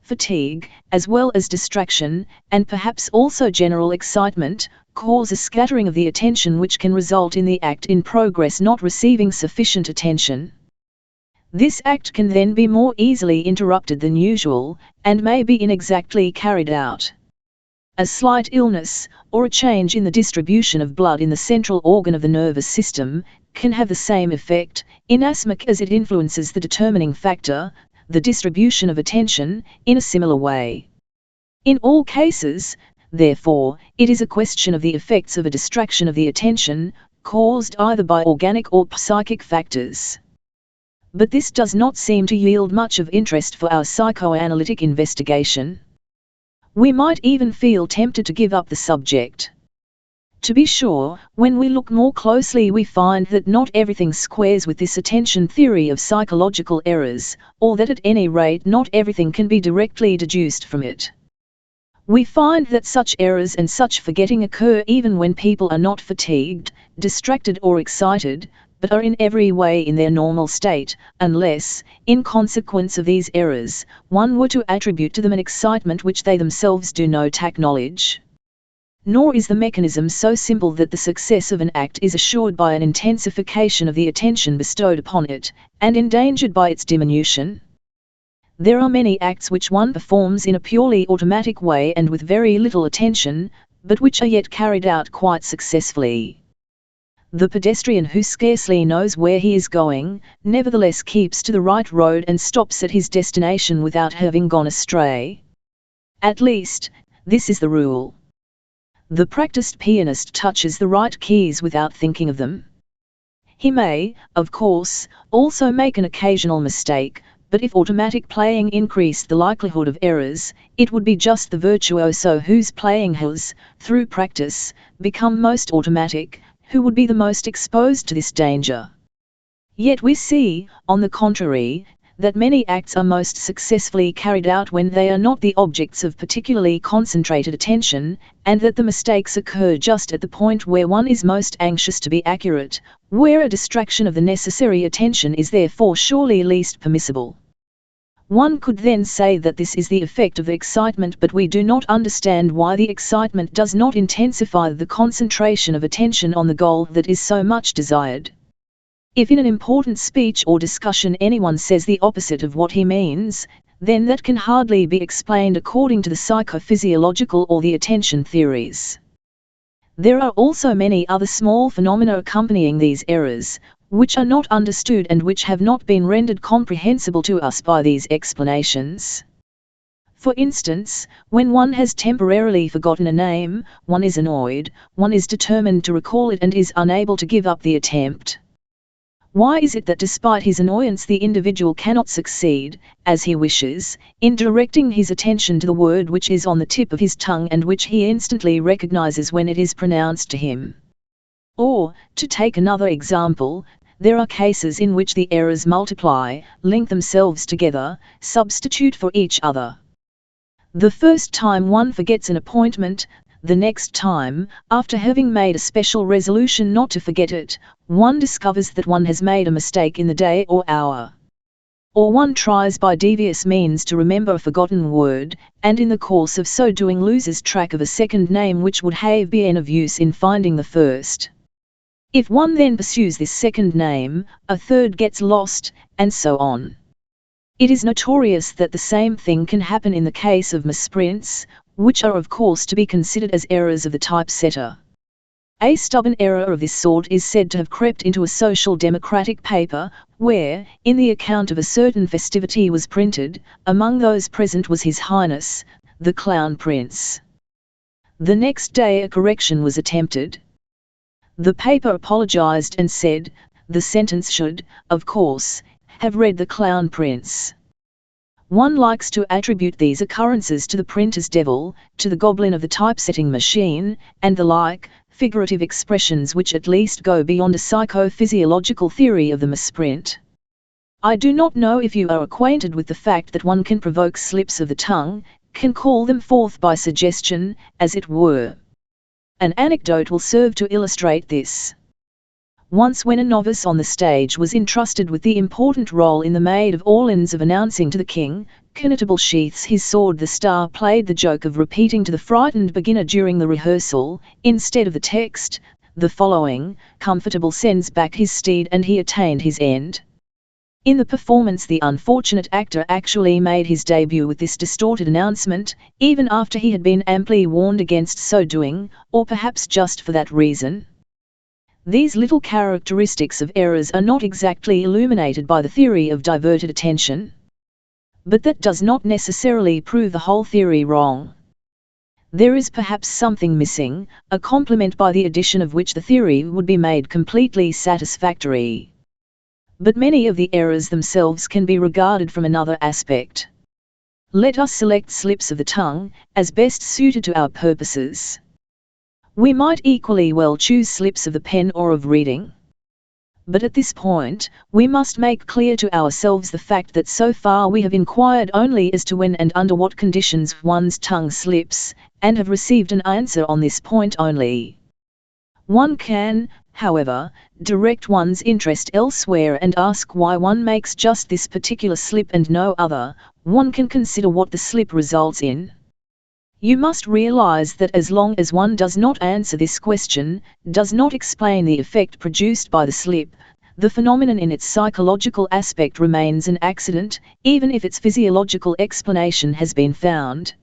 Fatigue, as well as distraction, and perhaps also general excitement, cause a scattering of the attention which can result in the act in progress not receiving sufficient attention. This act can then be more easily interrupted than usual, and may be inexactly carried out. A slight illness, or a change in the distribution of blood in the central organ of the nervous system, can have the same effect, inasmuch as it influences the determining factor, the distribution of attention, in a similar way. In all cases, therefore, it is a question of the effects of a distraction of the attention, caused either by organic or psychic factors. But this does not seem to yield much of interest for our psychoanalytic investigation. We might even feel tempted to give up the subject. To be sure, when we look more closely we find that not everything squares with this attention theory of psychological errors, or that at any rate not everything can be directly deduced from it. We find that such errors and such forgetting occur even when people are not fatigued, distracted or excited, but are in every way in their normal state, unless, in consequence of these errors, one were to attribute to them an excitement which they themselves do not acknowledge. Nor is the mechanism so simple that the success of an act is assured by an intensification of the attention bestowed upon it, and endangered by its diminution. There are many acts which one performs in a purely automatic way and with very little attention, but which are yet carried out quite successfully. The pedestrian who scarcely knows where he is going, nevertheless keeps to the right road and stops at his destination without having gone astray. At least, this is the rule. The practiced pianist touches the right keys without thinking of them. He may, of course, also make an occasional mistake, but if automatic playing increased the likelihood of errors, it would be just the virtuoso whose playing has, through practice, become most automatic, who would be the most exposed to this danger. Yet we see, on the contrary, that many acts are most successfully carried out when they are not the objects of particularly concentrated attention, and that the mistakes occur just at the point where one is most anxious to be accurate, where a distraction of the necessary attention is therefore surely least permissible. One could then say that this is the effect of the excitement, but we do not understand why the excitement does not intensify the concentration of attention on the goal that is so much desired. If in an important speech or discussion anyone says the opposite of what he means, then that can hardly be explained according to the psychophysiological or the attention theories. There are also many other small phenomena accompanying these errors, which are not understood and which have not been rendered comprehensible to us by these explanations. For instance, when one has temporarily forgotten a name, one is annoyed, one is determined to recall it and is unable to give up the attempt. Why is it that despite his annoyance the individual cannot succeed, as he wishes, in directing his attention to the word which is on the tip of his tongue and which he instantly recognizes when it is pronounced to him? Or, to take another example, there are cases in which the errors multiply, link themselves together, substitute for each other. The first time one forgets an appointment, the next time, after having made a special resolution not to forget it, one discovers that one has made a mistake in the day or hour. Or one tries by devious means to remember a forgotten word, and in the course of so doing loses track of a second name which would have been of use in finding the first. If one then pursues this second name, a third gets lost, and so on. It is notorious that the same thing can happen in the case of misprints, which are of course to be considered as errors of the typesetter. A stubborn error of this sort is said to have crept into a social democratic paper, where, in the account of a certain festivity was printed, among those present was His Highness, the Clown Prince. The next day a correction was attempted. The paper apologized and said, the sentence should, of course, have read the Clown Prince. One likes to attribute these occurrences to the printer's devil, to the goblin of the typesetting machine, and the like, figurative expressions which at least go beyond a psychophysiological theory of the misprint. I do not know if you are acquainted with the fact that one can provoke slips of the tongue, can call them forth by suggestion, as it were. An anecdote will serve to illustrate this. Once when a novice on the stage was entrusted with the important role in the Maid of Orleans of announcing to the king, Constable sheaths his sword, the star played the joke of repeating to the frightened beginner during the rehearsal, instead of the text, the following, comfortable sends back his steed and he attained his end. In the performance the unfortunate actor actually made his debut with this distorted announcement, even after he had been amply warned against so doing, or perhaps just for that reason. These little characteristics of errors are not exactly illuminated by the theory of diverted attention. But that does not necessarily prove the whole theory wrong. There is perhaps something missing, a complement by the addition of which the theory would be made completely satisfactory. But many of the errors themselves can be regarded from another aspect. Let us select slips of the tongue, as best suited to our purposes. We might equally well choose slips of the pen or of reading. But at this point, we must make clear to ourselves the fact that so far we have inquired only as to when and under what conditions one's tongue slips, and have received an answer on this point only. One can, however, direct one's interest elsewhere and ask why one makes just this particular slip and no other. One can consider what the slip results in. You must realize that as long as one does not answer this question, does not explain the effect produced by the slip, the phenomenon in its psychological aspect remains an accident, even if its physiological explanation has been found.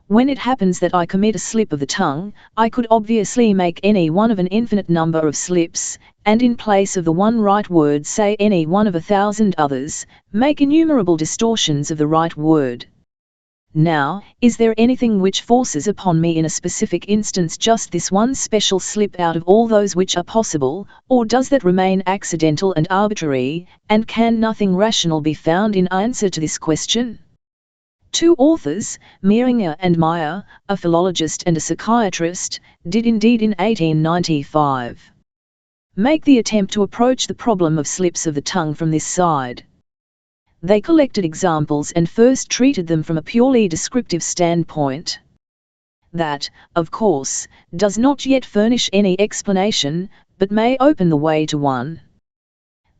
When it happens that I commit a slip of the tongue, I could obviously make any one of an infinite number of slips, and in place of the one right word say any one of 1,000 others, make innumerable distortions of the right word. Now, is there anything which forces upon me in a specific instance just this one special slip out of all those which are possible, or does that remain accidental and arbitrary, and can nothing rational be found in answer to this question? Two authors, Mehringer and Meyer, a philologist and a psychiatrist, did indeed in 1895 make the attempt to approach the problem of slips of the tongue from this side. They collected examples and first treated them from a purely descriptive standpoint. That, of course, does not yet furnish any explanation, but may open the way to one.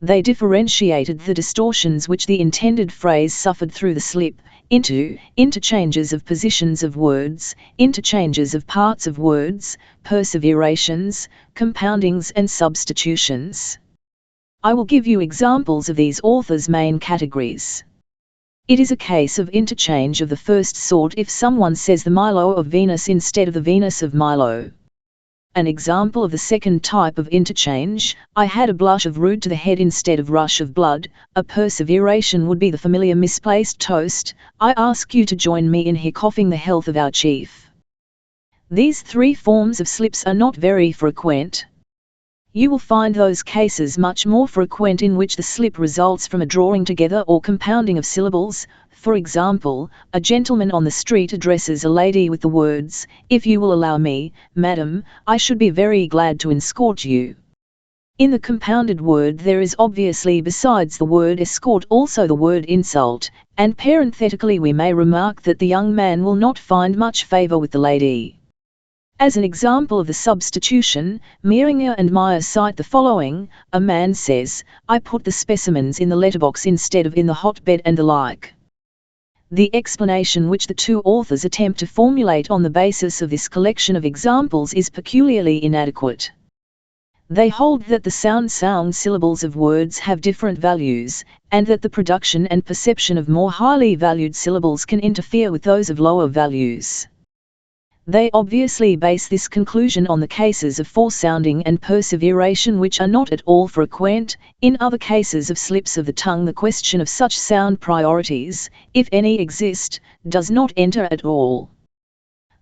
They differentiated the distortions which the intended phrase suffered through the slip, into interchanges of positions of words, interchanges of parts of words, perseverations, compoundings and substitutions. I will give you examples of these authors' main categories. It is a case of interchange of the first sort if someone says the Milo of Venus instead of the Venus of Milo. An example of the second type of interchange: I had a blush of rude to the head instead of rush of blood. A perseveration would be the familiar misplaced toast: I ask you to join me in hiccoughing the health of our chief. These three forms of slips are not very frequent. You will find those cases much more frequent in which the slip results from a drawing together or compounding of syllables. For example, a gentleman on the street addresses a lady with the words, "If you will allow me, madam, I should be very glad to escort you." In the compounded word there is obviously besides the word escort also the word insult, and parenthetically we may remark that the young man will not find much favor with the lady. As an example of the substitution, Mieringer and Meyer cite the following: a man says, "I put the specimens in the letterbox instead of in the hotbed," and the like. The explanation which the two authors attempt to formulate on the basis of this collection of examples is peculiarly inadequate. They hold that the sound syllables of words have different values, and that the production and perception of more highly valued syllables can interfere with those of lower values. They obviously base this conclusion on the cases of foresounding and perseveration, which are not at all frequent. In other cases of slips of the tongue, the question of such sound priorities, if any exist, does not enter at all.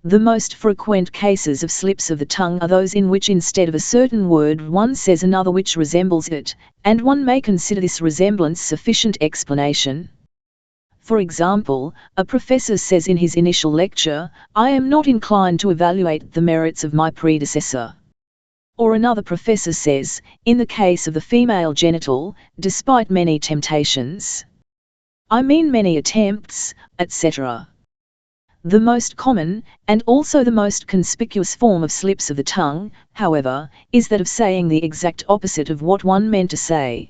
The most frequent cases of slips of the tongue are those in which instead of a certain word one says another which resembles it, and one may consider this resemblance sufficient explanation. For example, a professor says in his initial lecture, "I am not inclined to evaluate the merits of my predecessor." Or another professor says, in the case of the female genital, "Despite many temptations, I mean many attempts," etc. The most common, and also the most conspicuous form of slips of the tongue, however, is that of saying the exact opposite of what one meant to say.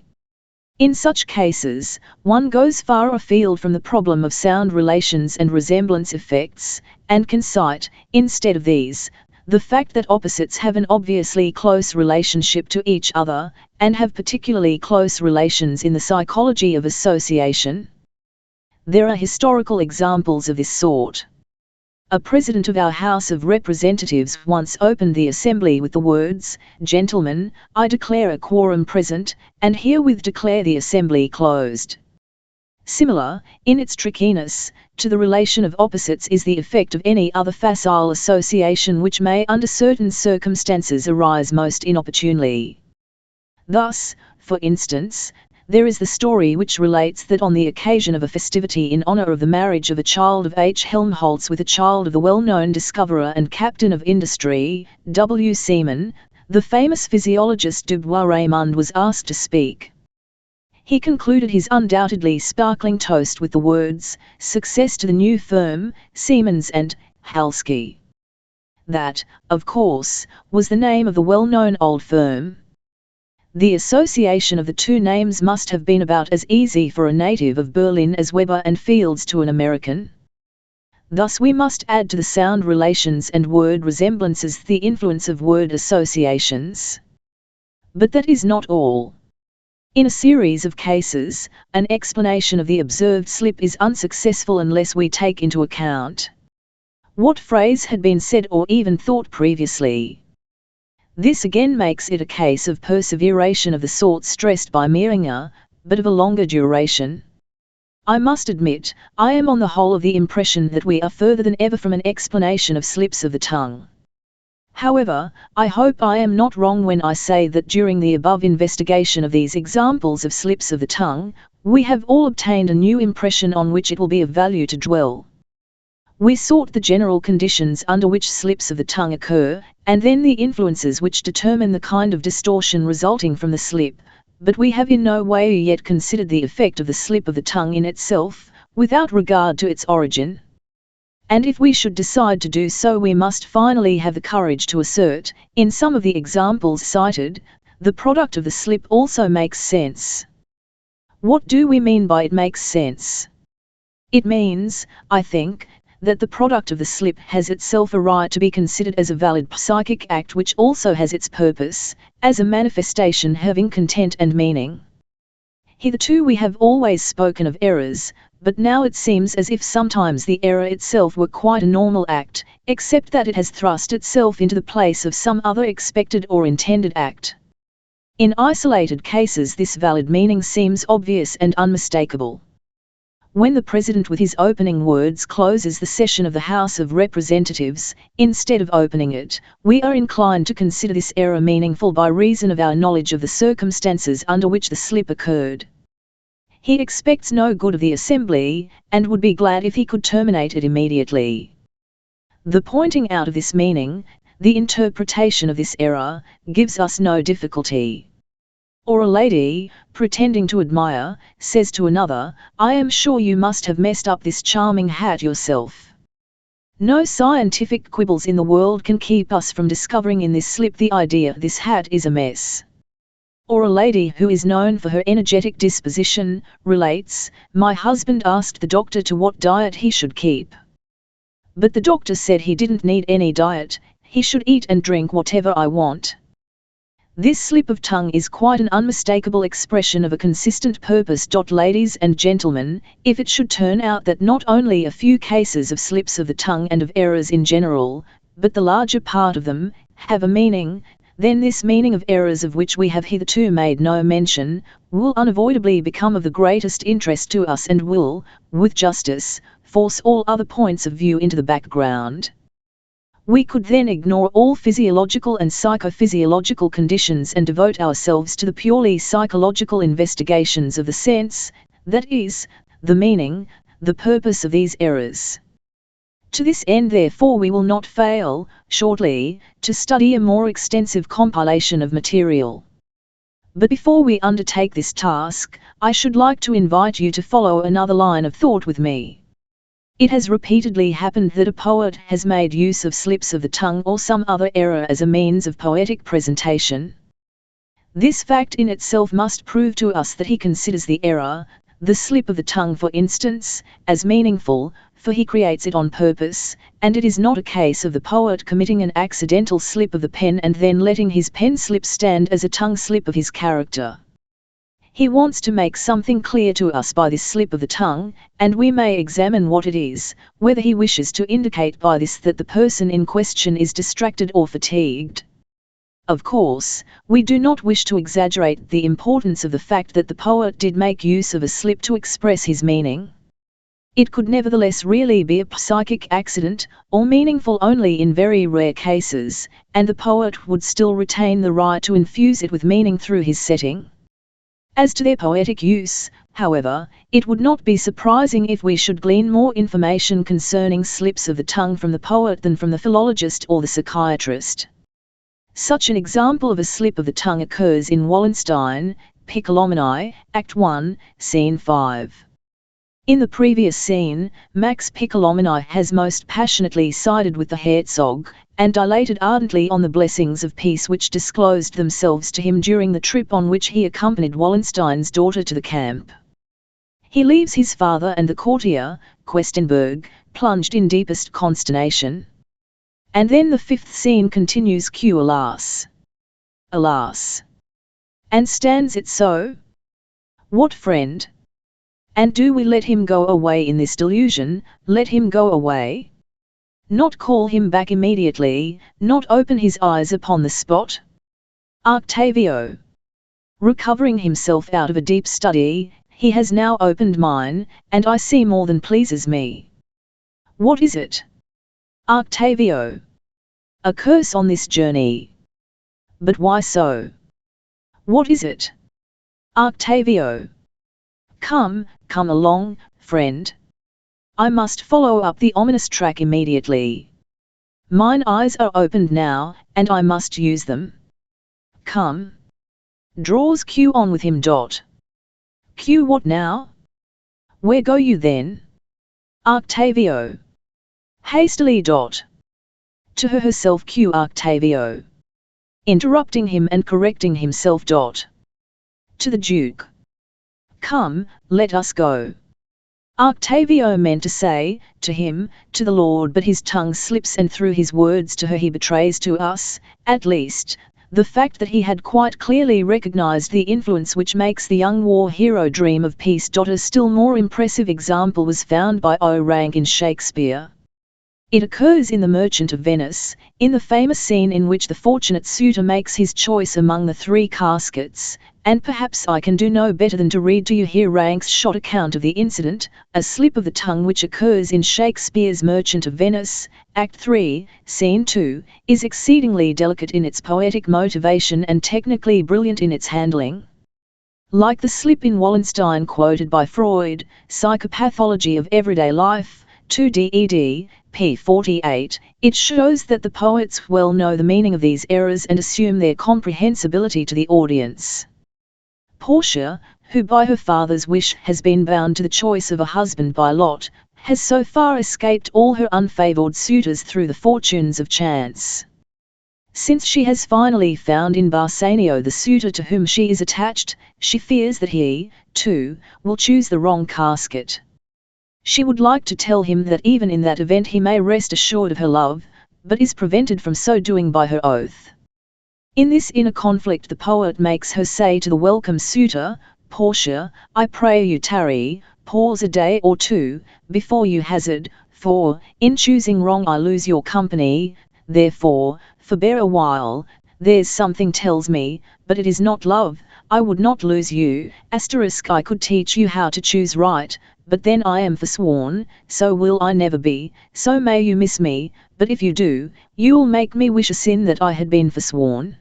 In such cases, one goes far afield from the problem of sound relations and resemblance effects, and can cite, instead of these, the fact that opposites have an obviously close relationship to each other, and have particularly close relations in the psychology of association. There are historical examples of this sort. A president of our House of Representatives once opened the assembly with the words, "Gentlemen, I declare a quorum present, and herewith declare the assembly closed." Similar, in its trickiness, to the relation of opposites is the effect of any other facile association which may under certain circumstances arise most inopportunely. Thus, for instance, there is the story which relates that on the occasion of a festivity in honor of the marriage of a child of H. Helmholtz with a child of the well-known discoverer and captain of industry, W. Seaman, the famous physiologist Dubois Raymond was asked to speak. He concluded his undoubtedly sparkling toast with the words, "Success to the new firm, Siemens and Halski." That, of course, was the name of the well-known old firm. The association of the two names must have been about as easy for a native of Berlin as Weber and Fields to an American. Thus we must add to the sound relations and word resemblances the influence of word associations. But that is not all. In a series of cases, an explanation of the observed slip is unsuccessful unless we take into account what phrase had been said or even thought previously. This again makes it a case of perseveration of the sort stressed by Mieringer, but of a longer duration. I must admit, I am on the whole of the impression that we are further than ever from an explanation of slips of the tongue. However, I hope I am not wrong when I say that during the above investigation of these examples of slips of the tongue, we have all obtained a new impression on which it will be of value to dwell. We sought the general conditions under which slips of the tongue occur, and then the influences which determine the kind of distortion resulting from the slip, but we have in no way yet considered the effect of the slip of the tongue in itself, without regard to its origin. And if we should decide to do so, we must finally have the courage to assert, in some of the examples cited, the product of the slip also makes sense. What do we mean by it makes sense? It means, I think, that the product of the slip has itself a right to be considered as a valid psychic act which also has its purpose, as a manifestation having content and meaning. Hitherto we have always spoken of errors, but now it seems as if sometimes the error itself were quite a normal act, except that it has thrust itself into the place of some other expected or intended act. In isolated cases this valid meaning seems obvious and unmistakable. When the President with his opening words closes the session of the House of Representatives, instead of opening it, we are inclined to consider this error meaningful by reason of our knowledge of the circumstances under which the slip occurred. He expects no good of the Assembly, and would be glad if he could terminate it immediately. The pointing out of this meaning, the interpretation of this error, gives us no difficulty. Or a lady, pretending to admire, says to another, "I am sure you must have messed up this charming hat yourself." No scientific quibbles in the world can keep us from discovering in this slip the idea this hat is a mess. Or a lady who is known for her energetic disposition, relates, "My husband asked the doctor to what diet he should keep. But the doctor said he didn't need any diet, he should eat and drink whatever I want." This slip of tongue is quite an unmistakable expression of a consistent purpose. Ladies and gentlemen, if it should turn out that not only a few cases of slips of the tongue and of errors in general, but the larger part of them, have a meaning, then this meaning of errors of which we have hitherto made no mention, will unavoidably become of the greatest interest to us and will, with justice, force all other points of view into the background. We could then ignore all physiological and psychophysiological conditions and devote ourselves to the purely psychological investigations of the sense, that is, the meaning, the purpose of these errors. To this end therefore we will not fail, shortly, to study a more extensive compilation of material. But before we undertake this task, I should like to invite you to follow another line of thought with me. It has repeatedly happened that a poet has made use of slips of the tongue or some other error as a means of poetic presentation. This fact in itself must prove to us that he considers the error, the slip of the tongue for instance, as meaningful, for he creates it on purpose, and it is not a case of the poet committing an accidental slip of the pen and then letting his pen slip stand as a tongue slip of his character. He wants to make something clear to us by this slip of the tongue, and we may examine what it is, whether he wishes to indicate by this that the person in question is distracted or fatigued. Of course, we do not wish to exaggerate the importance of the fact that the poet did make use of a slip to express his meaning. It could nevertheless really be a psychic accident, or meaningful only in very rare cases, and the poet would still retain the right to infuse it with meaning through his setting. As to their poetic use, however, it would not be surprising if we should glean more information concerning slips of the tongue from the poet than from the philologist or the psychiatrist. Such an example of a slip of the tongue occurs in Wallenstein, Piccolomini, Act 1, Scene 5. In the previous scene, Max Piccolomini has most passionately sided with the Herzog, and dilated ardently on the blessings of peace which disclosed themselves to him during the trip on which he accompanied Wallenstein's daughter to the camp. He leaves his father and the courtier, Questenberg, plunged in deepest consternation. And then the fifth scene continues. Q. Alas! Alas! And stands it so? What friend? And do we let him go away in this delusion, let him go away? Not call him back immediately, not open his eyes upon the spot? Octavio. Recovering himself out of a deep study, he has now opened mine, and I see more than pleases me. What is it? Octavio. A curse on this journey. But why so? What is it? Octavio. Come, come along, friend. I must follow up the ominous track immediately. Mine eyes are opened now, and I must use them. Come. Draws Q on with him. Q. What now? Where go you then? Octavio. Hastily. To her herself. Q. Octavio. Interrupting him and correcting himself. To the Duke. Come, let us go. Octavio meant to say, to him, to the Lord, but his tongue slips and through his words to her he betrays to us, at least, The fact that he had quite clearly recognized the influence which makes the young war hero dream of peace. A still more impressive example was found by O. Rank in Shakespeare. It occurs in The Merchant of Venice, in the famous scene in which the fortunate suitor makes his choice among the 3 caskets, and perhaps I can do no better than to read to you here Rank's short account of the incident, a slip of the tongue which occurs in Shakespeare's Merchant of Venice, Act 3, Scene 2, is exceedingly delicate in its poetic motivation and technically brilliant in its handling. Like the slip in Wallenstein quoted by Freud, Psychopathology of Everyday Life, 2 p. 48, it shows that the poets well know the meaning of these errors and assume their comprehensibility to the audience. Portia, who by her father's wish has been bound to the choice of a husband by lot, has so far escaped all her unfavored suitors through the fortunes of chance. Since she has finally found in Bassanio the suitor to whom she is attached, she fears that he, too, will choose the wrong casket. She would like to tell him that even in that event he may rest assured of her love, but is prevented from so doing by her oath. In this inner conflict the poet makes her say to the welcome suitor, Portia, I pray you tarry, pause a day or 2, before you hazard, for, in choosing wrong I lose your company, therefore, forbear a while, there's something tells me, but it is not love, I would not lose you, I could teach you how to choose right, but then I am forsworn, so will I never be, so may you miss me, but if you do, you'll make me wish a sin that I had been forsworn.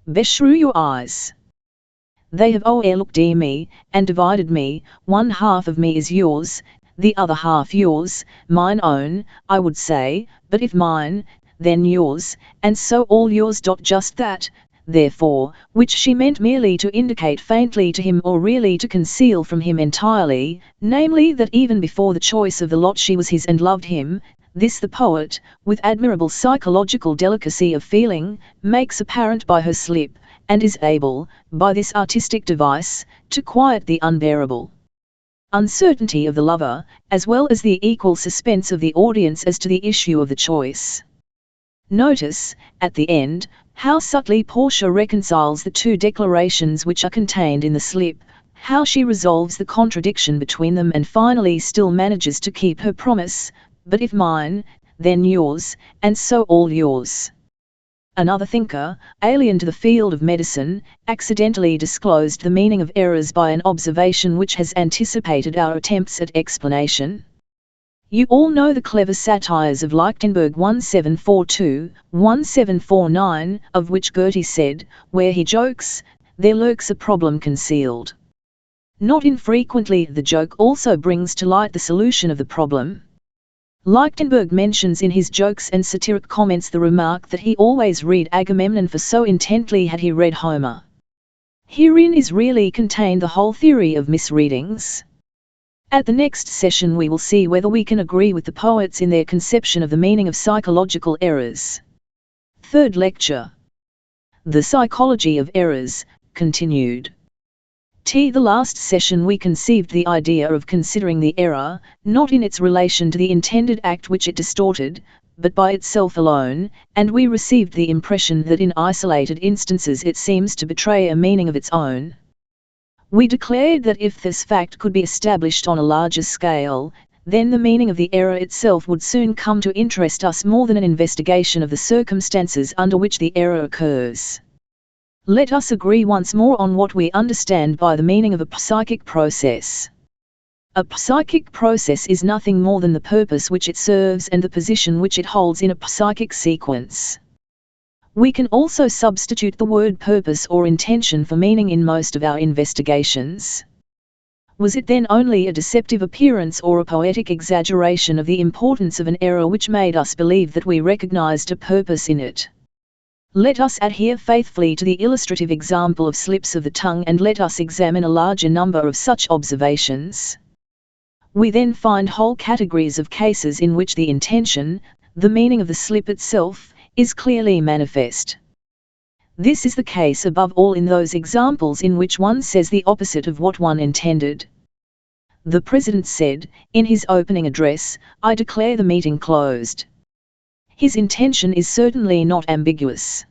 Beshrew your eyes. They have o'erlooked me, and divided me, one half of me is yours, the other half yours, mine own, I would say, but if mine, then yours, and so all yours. Just that, therefore, which she meant merely to indicate faintly to him or really to conceal from him entirely, namely that even before the choice of the lot she was his and loved him, this the poet, with admirable psychological delicacy of feeling, makes apparent by her slip, and is able, by this artistic device, to quiet the unbearable uncertainty of the lover, as well as the equal suspense of the audience as to the issue of the choice. Notice, at the end, how subtly Portia reconciles the 2 declarations which are contained in the slip, how she resolves the contradiction between them and finally still manages to keep her promise, but if mine, then yours, and so all yours. Another thinker, alien to the field of medicine, accidentally disclosed the meaning of errors by an observation which has anticipated our attempts at explanation. You all know the clever satires of Lichtenberg 1742, 1749, of which Goethe said, where he jokes, there lurks a problem concealed. Not infrequently the joke also brings to light the solution of the problem. Lichtenberg mentions in his jokes and satiric comments the remark that he always read Agamemnon, for so intently had he read Homer. Herein is really contained the whole theory of misreadings. At the next session we will see whether we can agree with the poets in their conception of the meaning of psychological errors. Third lecture. The Psychology of Errors, continued. The last session we conceived the idea of considering the error, not in its relation to the intended act which it distorted, but by itself alone, and we received the impression that in isolated instances it seems to betray a meaning of its own. We declared that if this fact could be established on a larger scale, then the meaning of the error itself would soon come to interest us more than an investigation of the circumstances under which the error occurs. Let us agree once more on what we understand by the meaning of a psychic process. A psychic process is nothing more than the purpose which it serves and the position which it holds in a psychic sequence. We can also substitute the word purpose or intention for meaning in most of our investigations. Was it then only a deceptive appearance or a poetic exaggeration of the importance of an error which made us believe that we recognized a purpose in it? Let us adhere faithfully to the illustrative example of slips of the tongue and let us examine a larger number of such observations. We then find whole categories of cases in which the intention, the meaning of the slip itself, is clearly manifest. This is the case above all in those examples in which one says the opposite of what one intended. The President said, in his opening address, "I declare the meeting closed." His intention is certainly not ambiguous.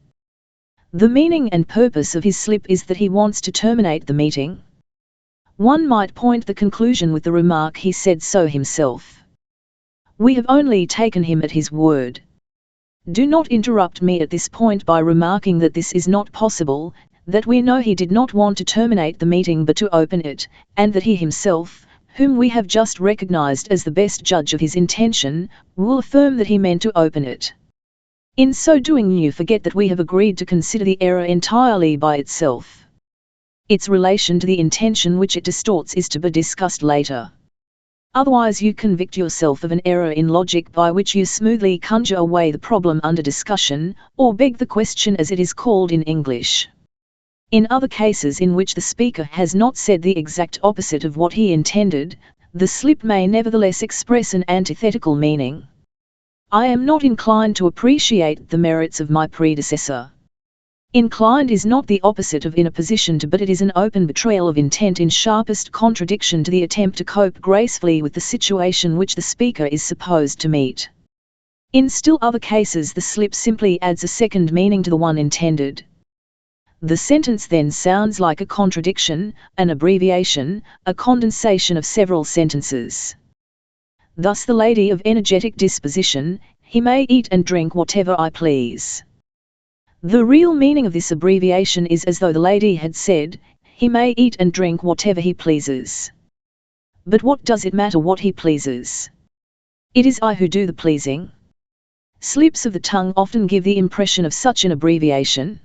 The meaning and purpose of his slip is that he wants to terminate the meeting. One might point the conclusion with the remark, he said so himself. We have only taken him at his word. Do not interrupt me at this point by remarking that this is not possible, that we know he did not want to terminate the meeting but to open it, and that he himself, whom we have just recognized as the best judge of his intention, will affirm that he meant to open it. In so doing you forget that we have agreed to consider the error entirely by itself. Its relation to the intention which it distorts is to be discussed later. Otherwise you convict yourself of an error in logic by which you smoothly conjure away the problem under discussion, or beg the question as it is called in English. In other cases in which the speaker has not said the exact opposite of what he intended, the slip may nevertheless express an antithetical meaning. I am not inclined to appreciate the merits of my predecessor. Inclined is not the opposite of in a position to, but it is an open betrayal of intent in sharpest contradiction to the attempt to cope gracefully with the situation which the speaker is supposed to meet. In still other cases the slip simply adds a second meaning to the one intended. The sentence then sounds like a contradiction, an abbreviation, a condensation of several sentences. Thus the lady of energetic disposition, he may eat and drink whatever I please. The real meaning of this abbreviation is as though the lady had said, he may eat and drink whatever he pleases. But what does it matter what he pleases? It is I who do the pleasing. Slips of the tongue often give the impression of such an abbreviation.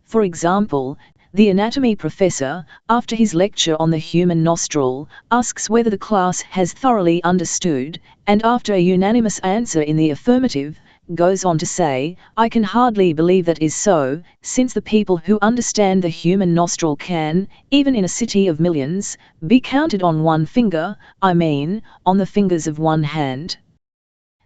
For example, the anatomy professor, after his lecture on the human nostril, asks whether the class has thoroughly understood, and after a unanimous answer in the affirmative, goes on to say, I can hardly believe that is so, since the people who understand the human nostril can, even in a city of millions, be counted on one finger, I mean, on the fingers of one hand.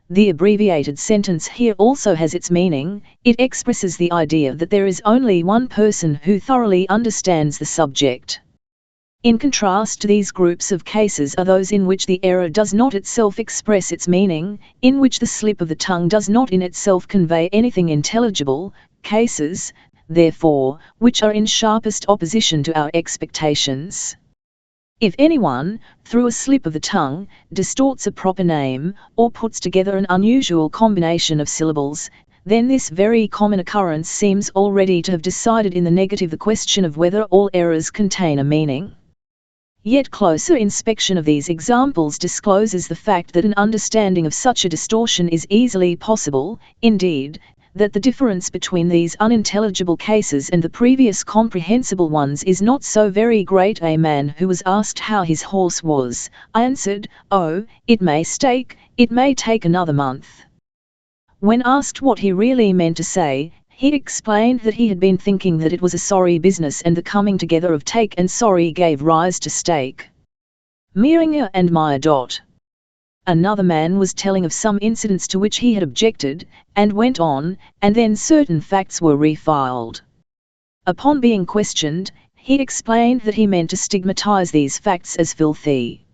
The abbreviated sentence here also has its meaning. It expresses the idea that there is only one person who thoroughly understands the subject. In contrast to these groups of cases are those in which the error does not itself express its meaning, in which the slip of the tongue does not in itself convey anything intelligible, cases, therefore, which are in sharpest opposition to our expectations. If anyone, through a slip of the tongue, distorts a proper name, or puts together an unusual combination of syllables, then this very common occurrence seems already to have decided in the negative the question of whether all errors contain a meaning. Yet closer inspection of these examples discloses the fact that an understanding of such a distortion is easily possible, indeed, that the difference between these unintelligible cases and the previous comprehensible ones is not so very great. A man who was asked how his horse was, answered, "Oh, it may stake, it may take another month." When asked what he really meant to say, he explained that he had been thinking that it was a sorry business and the coming together of take and sorry gave rise to stake. Miringer and Meyer. Another man was telling of some incidents to which he had objected, and went on, and then certain facts were refiled. Upon being questioned, he explained that he meant to stigmatize these facts as filthy.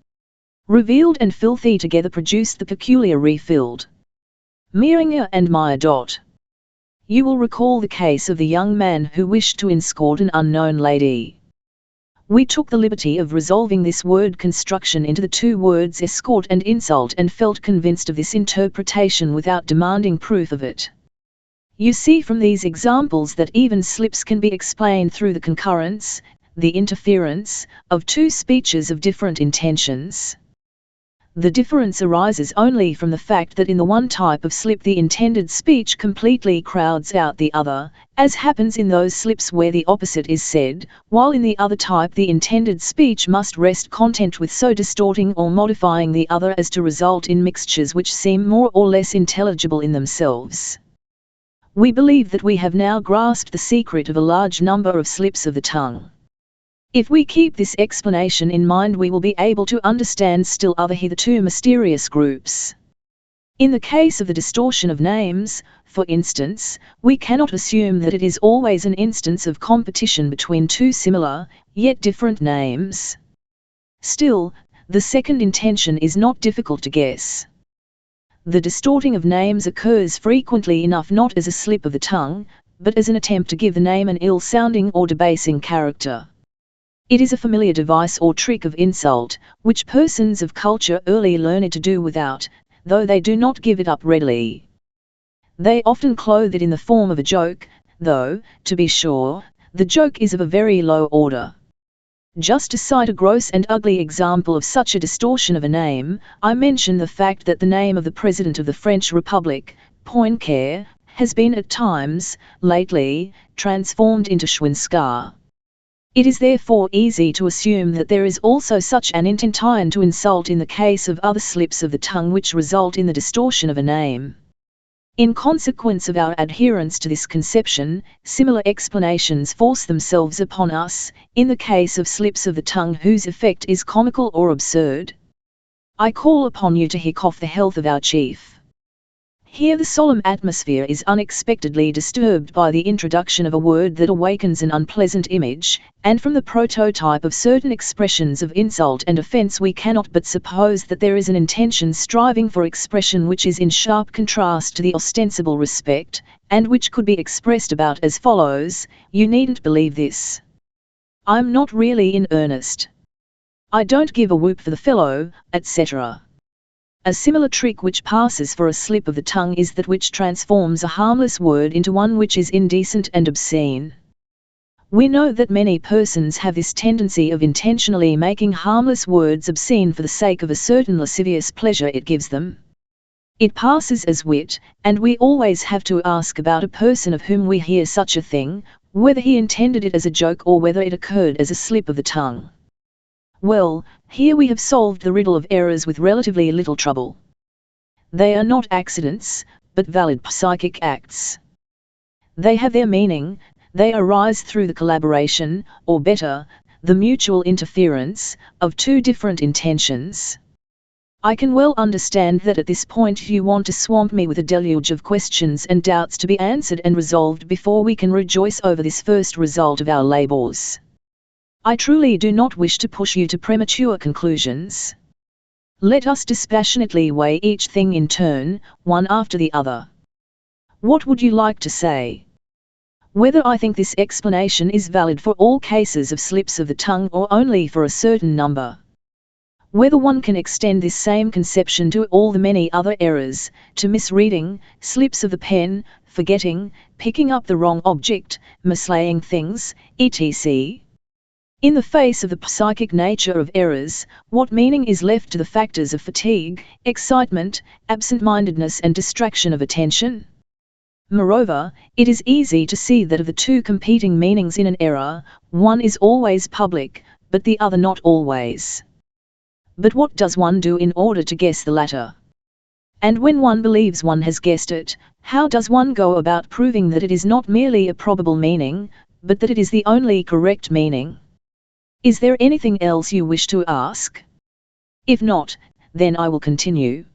Revealed and filthy together produced the peculiar refilled. Miringer and Meyer. You will recall the case of the young man who wished to escort an unknown lady. We took the liberty of resolving this word construction into the two words escort and insult and felt convinced of this interpretation without demanding proof of it. You see from these examples that even slips can be explained through the concurrence, the interference, of two speeches of different intentions. The difference arises only from the fact that in the one type of slip the intended speech completely crowds out the other, as happens in those slips where the opposite is said, while in the other type the intended speech must rest content with so distorting or modifying the other as to result in mixtures which seem more or less intelligible in themselves. We believe that we have now grasped the secret of a large number of slips of the tongue. If we keep this explanation in mind we will be able to understand still other hitherto mysterious groups. In the case of the distortion of names, for instance, we cannot assume that it is always an instance of competition between two similar, yet different names. Still, the second intention is not difficult to guess. The distorting of names occurs frequently enough not as a slip of the tongue, but as an attempt to give the name an ill-sounding or debasing character. It is a familiar device or trick of insult, which persons of culture early learn to do without, though they do not give it up readily. They often clothe it in the form of a joke, though, to be sure, the joke is of a very low order. Just to cite a gross and ugly example of such a distortion of a name, I mention the fact that the name of the President of the French Republic, Poincaré, has been at times, lately, transformed into Schweinskar. It is therefore easy to assume that there is also such an intent to insult in the case of other slips of the tongue which result in the distortion of a name. In consequence of our adherence to this conception, similar explanations force themselves upon us, in the case of slips of the tongue whose effect is comical or absurd. I call upon you to hiccough the health of our chief. Here the solemn atmosphere is unexpectedly disturbed by the introduction of a word that awakens an unpleasant image, and from the prototype of certain expressions of insult and offence we cannot but suppose that there is an intention striving for expression which is in sharp contrast to the ostensible respect, and which could be expressed about as follows: "You needn't believe this. I'm not really in earnest. I don't give a whoop for the fellow," etc. A similar trick which passes for a slip of the tongue is that which transforms a harmless word into one which is indecent and obscene. We know that many persons have this tendency of intentionally making harmless words obscene for the sake of a certain lascivious pleasure it gives them. It passes as wit, and we always have to ask about a person of whom we hear such a thing, whether he intended it as a joke or whether it occurred as a slip of the tongue. Well, here we have solved the riddle of errors with relatively little trouble. They are not accidents, but valid psychic acts. They have their meaning, they arise through the collaboration, or better, the mutual interference, of two different intentions. I can well understand that at this point you want to swamp me with a deluge of questions and doubts to be answered and resolved before we can rejoice over this first result of our labours. I truly do not wish to push you to premature conclusions. Let us dispassionately weigh each thing in turn, one after the other. What would you like to say? Whether I think this explanation is valid for all cases of slips of the tongue or only for a certain number? Whether one can extend this same conception to all the many other errors, to misreading, slips of the pen, forgetting, picking up the wrong object, mislaying things, etc.? In the face of the psychic nature of errors, what meaning is left to the factors of fatigue, excitement, absent-mindedness and distraction of attention? Moreover, it is easy to see that of the two competing meanings in an error, one is always public, but the other not always. But what does one do in order to guess the latter? And when one believes one has guessed it, how does one go about proving that it is not merely a probable meaning, but that it is the only correct meaning? Is there anything else you wish to ask? If not, then I will continue.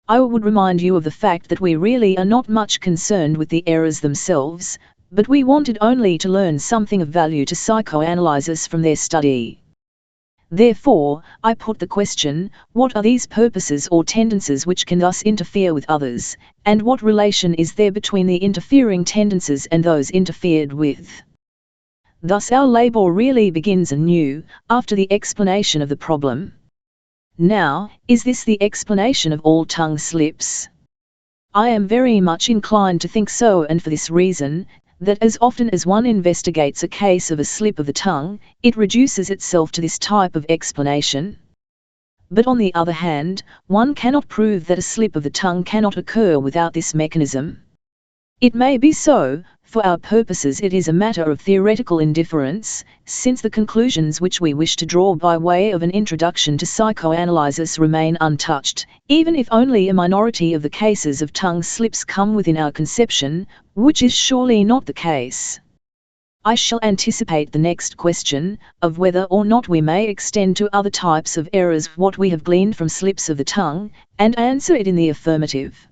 I would remind you of the fact that we really are not much concerned with the errors themselves, but we wanted only to learn something of value to psychoanalysis from their study. Therefore, I put the question, what are these purposes or tendencies which can thus interfere with others, and what relation is there between the interfering tendencies and those interfered with? Thus our labour really begins anew, after the explanation of the problem. Now, is this the explanation of all tongue slips? I am very much inclined to think so, and for this reason, that as often as one investigates a case of a slip of the tongue, it reduces itself to this type of explanation. But on the other hand, one cannot prove that a slip of the tongue cannot occur without this mechanism. It may be so. For our purposes it is a matter of theoretical indifference, since the conclusions which we wish to draw by way of an introduction to psychoanalysis remain untouched, even if only a minority of the cases of tongue slips come within our conception, which is surely not the case. I shall anticipate the next question, of whether or not we may extend to other types of errors what we have gleaned from slips of the tongue, and answer it in the affirmative.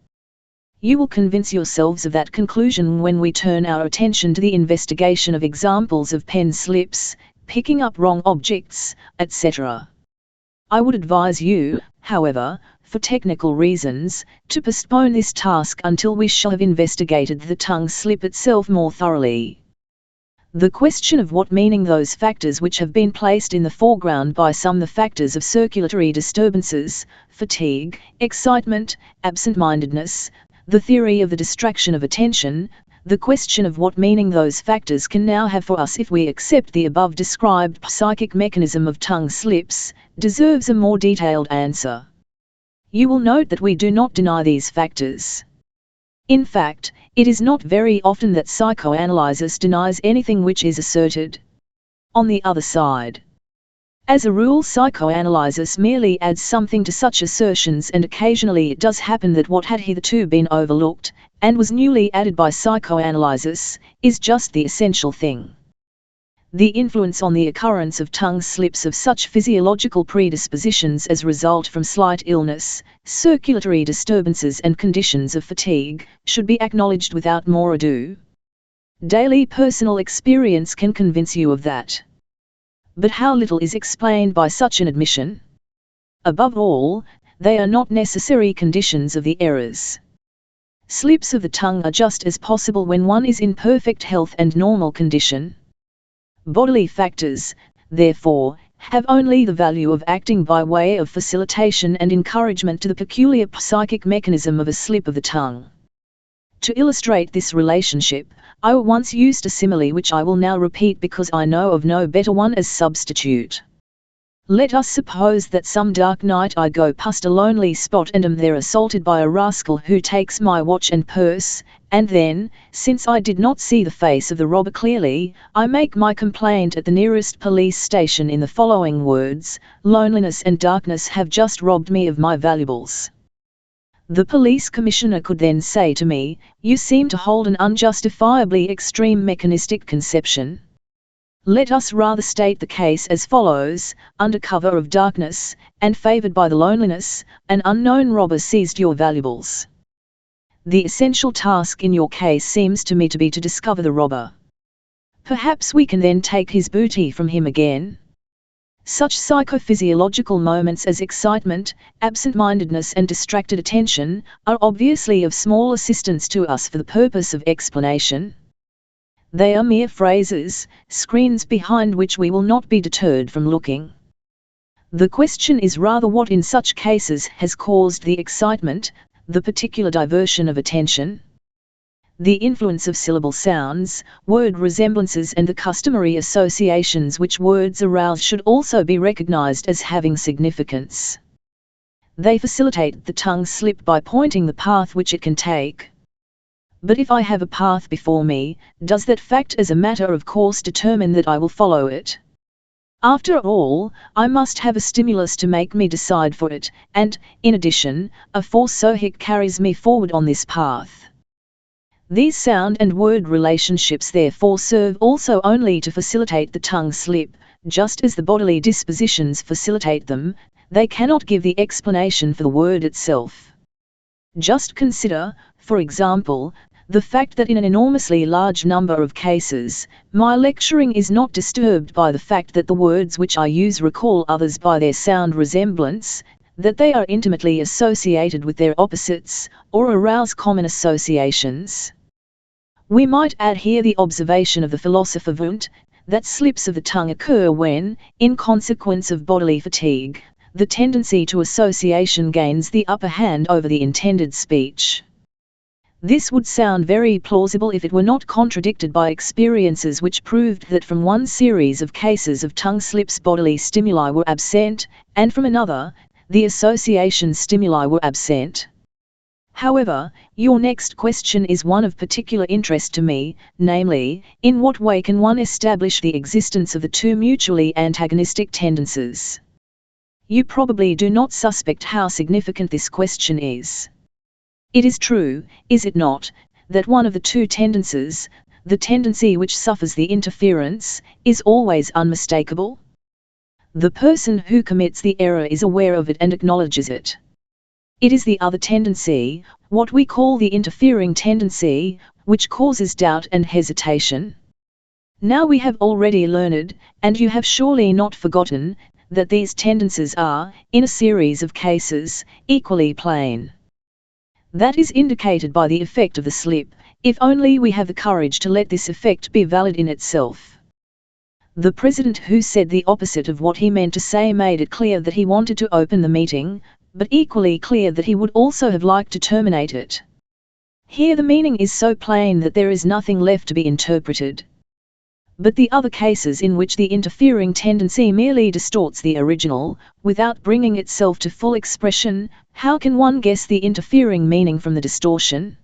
You will convince yourselves of that conclusion when we turn our attention to the investigation of examples of pen slips, picking up wrong objects, etc. I would advise you, however, for technical reasons, to postpone this task until we shall have investigated the tongue slip itself more thoroughly. The question of what meaning those factors which have been placed in the foreground by some the factors of circulatory disturbances, fatigue, excitement, absent-mindedness, the theory of the distraction of attention, the question of what meaning those factors can now have for us if we accept the above described psychic mechanism of tongue slips, deserves a more detailed answer. You will note that we do not deny these factors. In fact, it is not very often that psychoanalysis denies anything which is asserted. On the other side, as a rule, psychoanalysis merely adds something to such assertions, and occasionally it does happen that what had hitherto been overlooked, and was newly added by psychoanalysis, is just the essential thing. The influence on the occurrence of tongue slips of such physiological predispositions as result from slight illness, circulatory disturbances and conditions of fatigue, should be acknowledged without more ado. Daily personal experience can convince you of that. But how little is explained by such an admission? Above all, they are not necessary conditions of the errors. Slips of the tongue are just as possible when one is in perfect health and normal condition. Bodily factors, therefore, have only the value of acting by way of facilitation and encouragement to the peculiar psychic mechanism of a slip of the tongue. To illustrate this relationship, I once used a simile which I will now repeat because I know of no better one as substitute. Let us suppose that some dark night I go past a lonely spot and am there assaulted by a rascal who takes my watch and purse, and then, since I did not see the face of the robber clearly, I make my complaint at the nearest police station in the following words: "Loneliness and darkness have just robbed me of my valuables." The police commissioner could then say to me, "You seem to hold an unjustifiably extreme mechanistic conception. Let us rather state the case as follows: under cover of darkness, and favoured by the loneliness, an unknown robber seized your valuables. The essential task in your case seems to me to be to discover the robber. Perhaps we can then take his booty from him again." Such psychophysiological moments as excitement, absent-mindedness and distracted attention are obviously of small assistance to us for the purpose of explanation. They are mere phrases, screens behind which we will not be deterred from looking. The question is rather what in such cases has caused the excitement, the particular diversion of attention. The influence of syllable sounds, word resemblances and the customary associations which words arouse should also be recognized as having significance. They facilitate the tongue slip by pointing the path which it can take. But if I have a path before me, does that fact as a matter of course determine that I will follow it? After all, I must have a stimulus to make me decide for it, and, in addition, a force so it carries me forward on this path. These sound and word relationships therefore serve also only to facilitate the tongue slip, just as the bodily dispositions facilitate them. They cannot give the explanation for the word itself. Just consider, for example, the fact that in an enormously large number of cases, my lecturing is not disturbed by the fact that the words which I use recall others by their sound resemblance, that they are intimately associated with their opposites, or arouse common associations. We might add here the observation of the philosopher Wundt, that slips of the tongue occur when, in consequence of bodily fatigue, the tendency to association gains the upper hand over the intended speech. This would sound very plausible if it were not contradicted by experiences which proved that from one series of cases of tongue slips bodily stimuli were absent, and from another, the association stimuli were absent. However, your next question is one of particular interest to me, namely, in what way can one establish the existence of the two mutually antagonistic tendencies? You probably do not suspect how significant this question is. It is true, is it not, that one of the two tendencies, the tendency which suffers the interference, is always unmistakable? The person who commits the error is aware of it and acknowledges it. It is the other tendency, what we call the interfering tendency, which causes doubt and hesitation. Now we have already learned, and you have surely not forgotten, that these tendencies are, in a series of cases, equally plain. That is indicated by the effect of the slip, if only we have the courage to let this effect be valid in itself. The president who said the opposite of what he meant to say made it clear that he wanted to open the meeting, but equally clear that he would also have liked to terminate it. Here the meaning is so plain that there is nothing left to be interpreted. But the other cases in which the interfering tendency merely distorts the original, without bringing itself to full expression, how can one guess the interfering meaning from the distortion?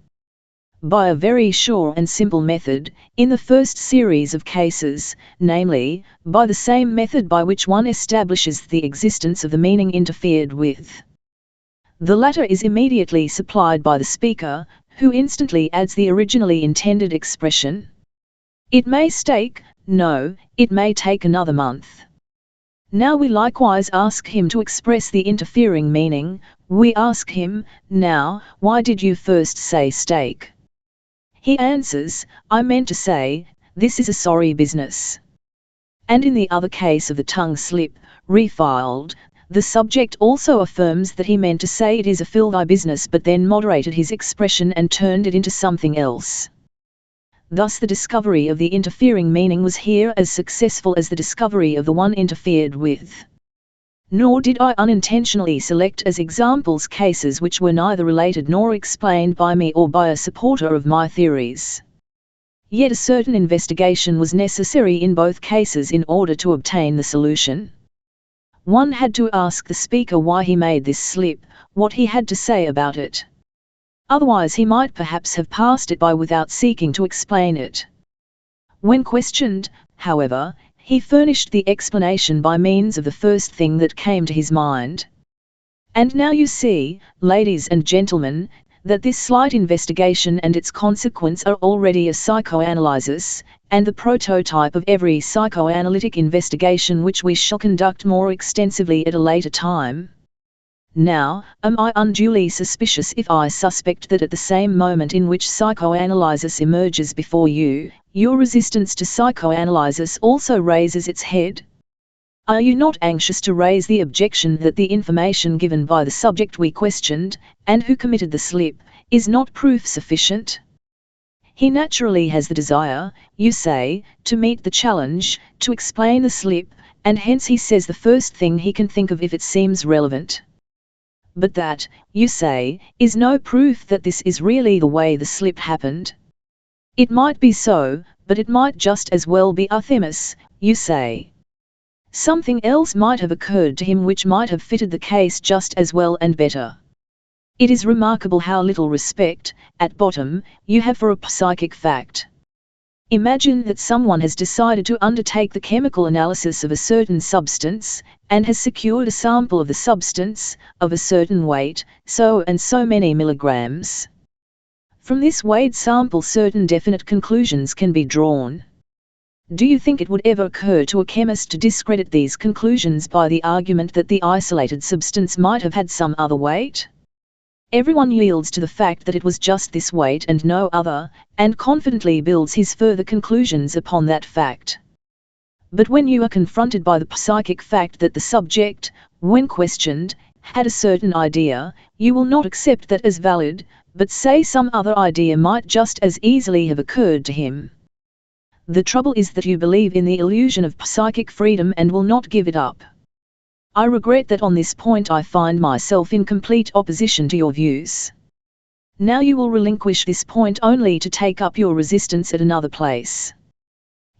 By a very sure and simple method, in the first series of cases, namely, by the same method by which one establishes the existence of the meaning interfered with. The latter is immediately supplied by the speaker, who instantly adds the originally intended expression. It may take, no, it may take another month. Now we likewise ask him to express the interfering meaning. We ask him, now, why did you first say steak? He answers, I meant to say, this is a sorry business. And in the other case of the tongue slip, refiled, the subject also affirms that he meant to say it is a filthy business but then moderated his expression and turned it into something else. Thus the discovery of the interfering meaning was here as successful as the discovery of the one interfered with. Nor did I unintentionally select as examples cases which were neither related nor explained by me or by a supporter of my theories. Yet a certain investigation was necessary in both cases in order to obtain the solution. One had to ask the speaker why he made this slip, what he had to say about it. Otherwise he might perhaps have passed it by without seeking to explain it. When questioned, however, he furnished the explanation by means of the first thing that came to his mind. And now you see, ladies and gentlemen, that this slight investigation and its consequence are already a psychoanalysis, and the prototype of every psychoanalytic investigation which we shall conduct more extensively at a later time. Now, am I unduly suspicious if I suspect that at the same moment in which psychoanalysis emerges before you, your resistance to psychoanalysis also raises its head? Are you not anxious to raise the objection that the information given by the subject we questioned, and who committed the slip, is not proof sufficient? He naturally has the desire, you say, to meet the challenge, to explain the slip, and hence he says the first thing he can think of if it seems relevant. But that, you say, is no proof that this is really the way the slip happened. It might be so, but it might just as well be Artemis, you say. Something else might have occurred to him which might have fitted the case just as well and better. It is remarkable how little respect, at bottom, you have for a psychic fact. Imagine that someone has decided to undertake the chemical analysis of a certain substance, and has secured a sample of the substance, of a certain weight, so and so many milligrams. From this weighed sample certain definite conclusions can be drawn. Do you think it would ever occur to a chemist to discredit these conclusions by the argument that the isolated substance might have had some other weight? Everyone yields to the fact that it was just this weight and no other, and confidently builds his further conclusions upon that fact. But when you are confronted by the psychic fact that the subject, when questioned, had a certain idea, you will not accept that as valid, but say some other idea might just as easily have occurred to him. The trouble is that you believe in the illusion of psychic freedom and will not give it up. I regret that on this point I find myself in complete opposition to your views. Now you will relinquish this point only to take up your resistance at another place.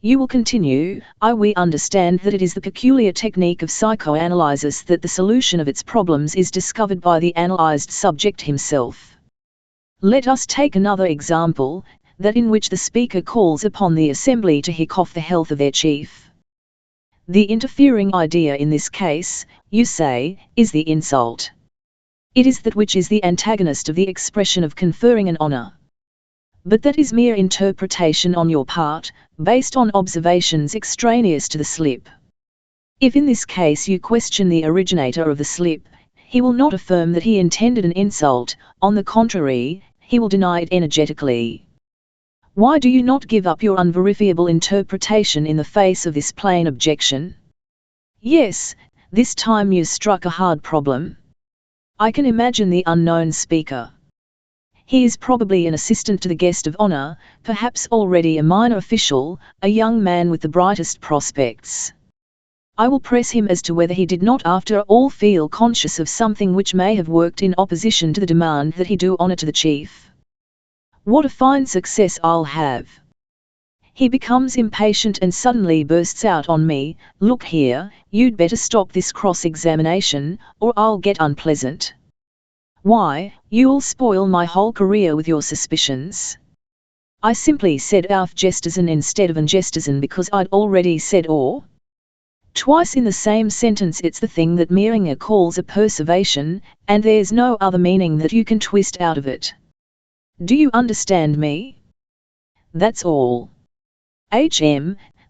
You will continue, we understand that it is the peculiar technique of psychoanalysis that the solution of its problems is discovered by the analyzed subject himself. Let us take another example, that in which the speaker calls upon the assembly to hick off the health of their chief. The interfering idea in this case, you say, is the insult. It is that which is the antagonist of the expression of conferring an honor. But that is mere interpretation on your part, based on observations extraneous to the slip. If in this case you question the originator of the slip, he will not affirm that he intended an insult, on the contrary, he will deny it energetically. Why do you not give up your unverifiable interpretation in the face of this plain objection? Yes, this time you struck a hard problem. I can imagine the unknown speaker. He is probably an assistant to the guest of honor, perhaps already a minor official, a young man with the brightest prospects. I will press him as to whether he did not after all feel conscious of something which may have worked in opposition to the demand that he do honor to the chief. What a fine success I'll have! He becomes impatient and suddenly bursts out on me, "Look here, you'd better stop this cross-examination, or I'll get unpleasant. Why, you'll spoil my whole career with your suspicions." I simply said "auf gestesen" instead of "an gestesen" because I'd already said "or." Twice in the same sentence. It's the thing that Mehringer calls a perseveration, and there's no other meaning that you can twist out of it. Do you understand me? That's all.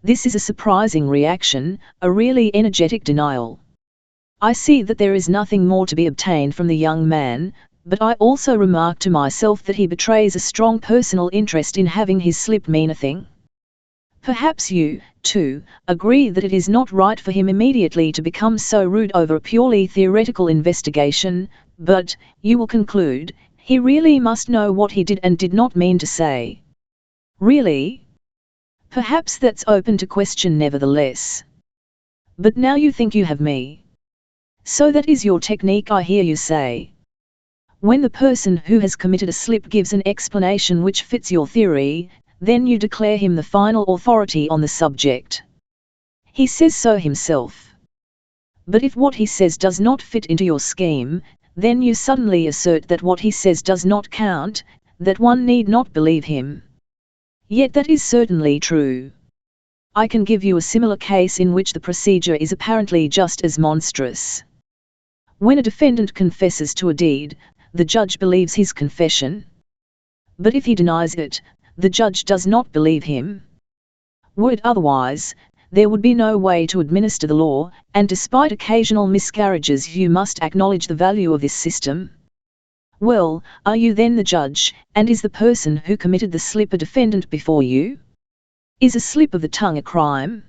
This is a surprising reaction, a really energetic denial. I see that there is nothing more to be obtained from the young man, but I also remark to myself that he betrays a strong personal interest in having his slip mean a thing. Perhaps you, too, agree that it is not right for him immediately to become so rude over a purely theoretical investigation, but, you will conclude, he really must know what he did and did not mean to say. Really? Perhaps that's open to question nevertheless. But now you think you have me. So that is your technique, I hear you say. When the person who has committed a slip gives an explanation which fits your theory, then you declare him the final authority on the subject. He says so himself. But if what he says does not fit into your scheme, then you suddenly assert that what he says does not count, that one need not believe him. Yet that is certainly true. I can give you a similar case in which the procedure is apparently just as monstrous. When a defendant confesses to a deed, the judge believes his confession. But if he denies it, the judge does not believe him. Were it otherwise, there would be no way to administer the law, and despite occasional miscarriages you must acknowledge the value of this system. Well, are you then the judge, and is the person who committed the slip a defendant before you? Is a slip of the tongue a crime?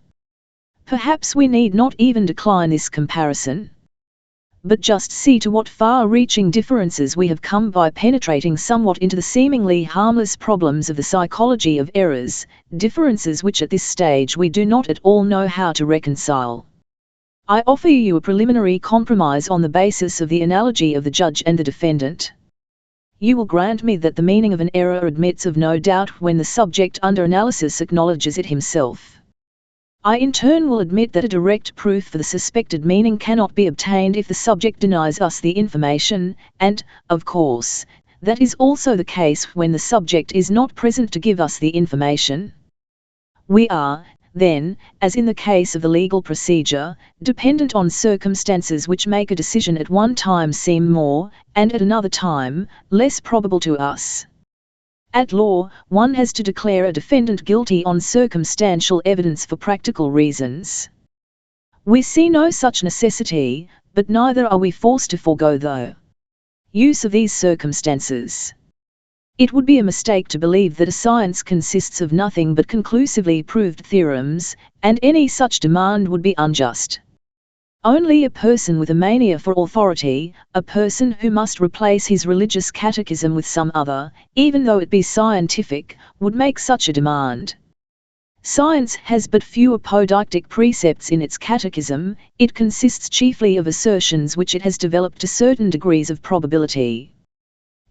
Perhaps we need not even decline this comparison. But just see to what far-reaching differences we have come by penetrating somewhat into the seemingly harmless problems of the psychology of errors, differences which at this stage we do not at all know how to reconcile. I offer you a preliminary compromise on the basis of the analogy of the judge and the defendant. You will grant me that the meaning of an error admits of no doubt when the subject under analysis acknowledges it himself. I in turn will admit that a direct proof for the suspected meaning cannot be obtained if the subject denies us the information, and, of course, that is also the case when the subject is not present to give us the information. We are, then, as in the case of the legal procedure, dependent on circumstances which make a decision at one time seem more, and at another time, less probable to us. At law, one has to declare a defendant guilty on circumstantial evidence for practical reasons. We see no such necessity, but neither are we forced to forego the use of these circumstances. It would be a mistake to believe that a science consists of nothing but conclusively proved theorems, and any such demand would be unjust. Only a person with a mania for authority, a person who must replace his religious catechism with some other, even though it be scientific, would make such a demand. Science has but few apodictic precepts in its catechism, it consists chiefly of assertions which it has developed to certain degrees of probability.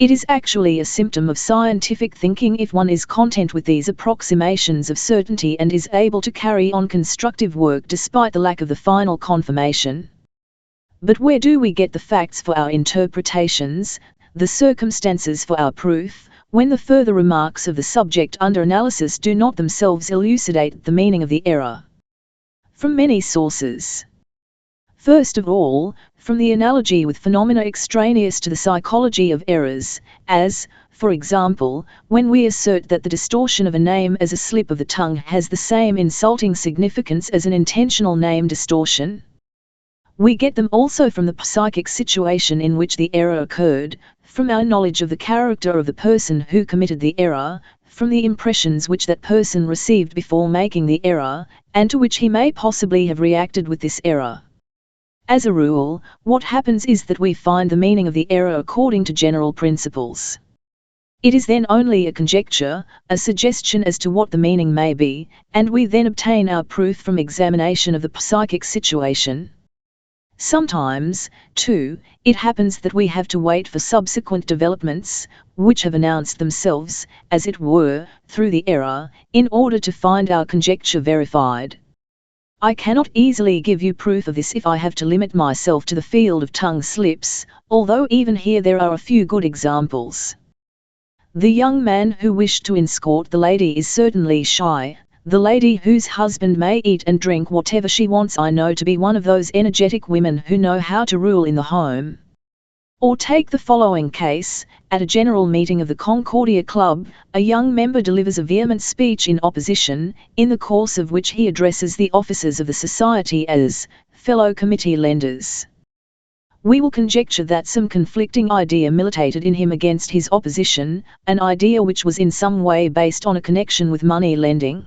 It is actually a symptom of scientific thinking if one is content with these approximations of certainty and is able to carry on constructive work despite the lack of the final confirmation. But where do we get the facts for our interpretations, the circumstances for our proof, when the further remarks of the subject under analysis do not themselves elucidate the meaning of the error? From many sources. First of all, from the analogy with phenomena extraneous to the psychology of errors, as, for example, when we assert that the distortion of a name as a slip of the tongue has the same insulting significance as an intentional name distortion. We get them also from the psychic situation in which the error occurred, from our knowledge of the character of the person who committed the error, from the impressions which that person received before making the error, and to which he may possibly have reacted with this error. As a rule, what happens is that we find the meaning of the error according to general principles. It is then only a conjecture, a suggestion as to what the meaning may be, and we then obtain our proof from examination of the psychic situation. Sometimes, too, it happens that we have to wait for subsequent developments, which have announced themselves, as it were, through the error, in order to find our conjecture verified. I cannot easily give you proof of this if I have to limit myself to the field of tongue slips, although even here there are a few good examples. The young man who wished to escort the lady is certainly shy. The lady whose husband may eat and drink whatever she wants I know to be one of those energetic women who know how to rule in the home. Or take the following case: at a general meeting of the Concordia Club, a young member delivers a vehement speech in opposition, in the course of which he addresses the officers of the society as fellow committee lenders. We will conjecture that some conflicting idea militated in him against his opposition, an idea which was in some way based on a connection with money lending.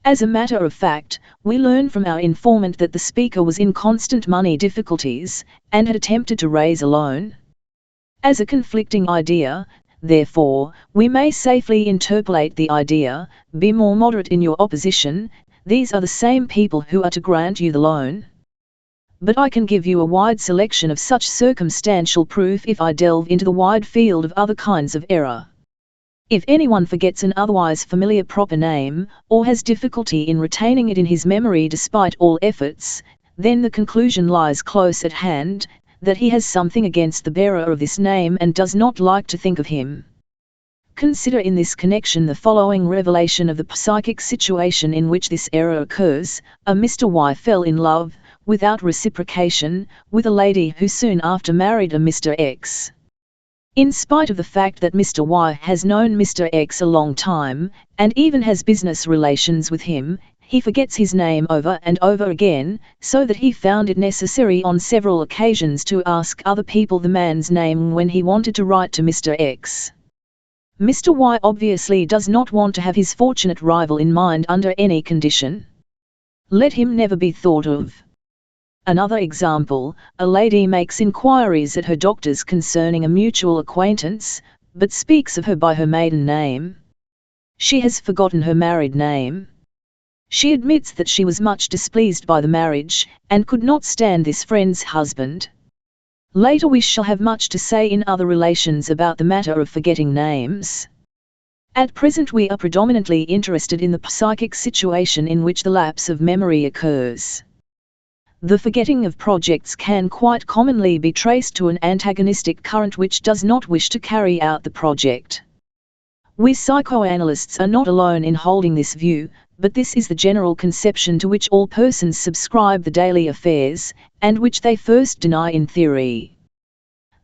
As a matter of fact, we learn from our informant that the speaker was in constant money difficulties, and had attempted to raise a loan. As a conflicting idea, therefore, we may safely interpolate the idea: be more moderate in your opposition, these are the same people who are to grant you the loan. But I can give you a wide selection of such circumstantial proof if I delve into the wide field of other kinds of error. If anyone forgets an otherwise familiar proper name, or has difficulty in retaining it in his memory despite all efforts, then the conclusion lies close at hand, that he has something against the bearer of this name and does not like to think of him. Consider in this connection the following revelation of the psychic situation in which this error occurs. A Mr. Y fell in love, without reciprocation, with a lady who soon after married a Mr. X. In spite of the fact that Mr. Y has known Mr. X a long time, and even has business relations with him, he forgets his name over and over again, so that he found it necessary on several occasions to ask other people the man's name when he wanted to write to Mr. X. Mr. Y obviously does not want to have his fortunate rival in mind under any condition. Let him never be thought of. Another example: a lady makes inquiries at her doctor's concerning a mutual acquaintance, but speaks of her by her maiden name. She has forgotten her married name. She admits that she was much displeased by the marriage, and could not stand this friend's husband. Later we shall have much to say in other relations about the matter of forgetting names. At present we are predominantly interested in the psychic situation in which the lapse of memory occurs. The forgetting of projects can quite commonly be traced to an antagonistic current which does not wish to carry out the project. We psychoanalysts are not alone in holding this view, but this is the general conception to which all persons subscribe the daily affairs, and which they first deny in theory.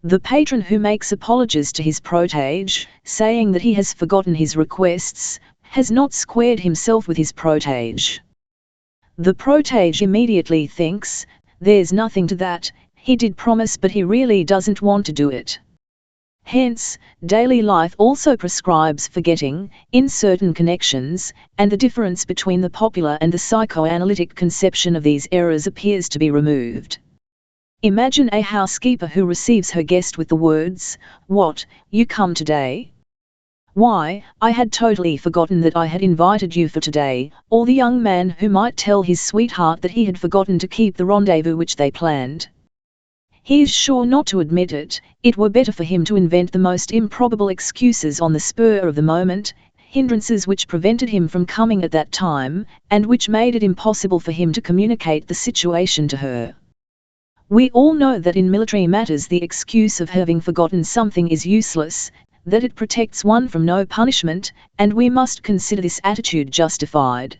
The patron who makes apologies to his protege, saying that he has forgotten his requests, has not squared himself with his protege. The protege immediately thinks, there's nothing to that, he did promise but he really doesn't want to do it. Hence, daily life also prescribes forgetting, in certain connections, and the difference between the popular and the psychoanalytic conception of these errors appears to be removed. Imagine a housekeeper who receives her guest with the words, "What, you come today? Why, I had totally forgotten that I had invited you for today," or the young man who might tell his sweetheart that he had forgotten to keep the rendezvous which they planned. He is sure not to admit it. It were better for him to invent the most improbable excuses on the spur of the moment, hindrances which prevented him from coming at that time, and which made it impossible for him to communicate the situation to her. We all know that in military matters the excuse of having forgotten something is useless, that it protects one from no punishment, and we must consider this attitude justified.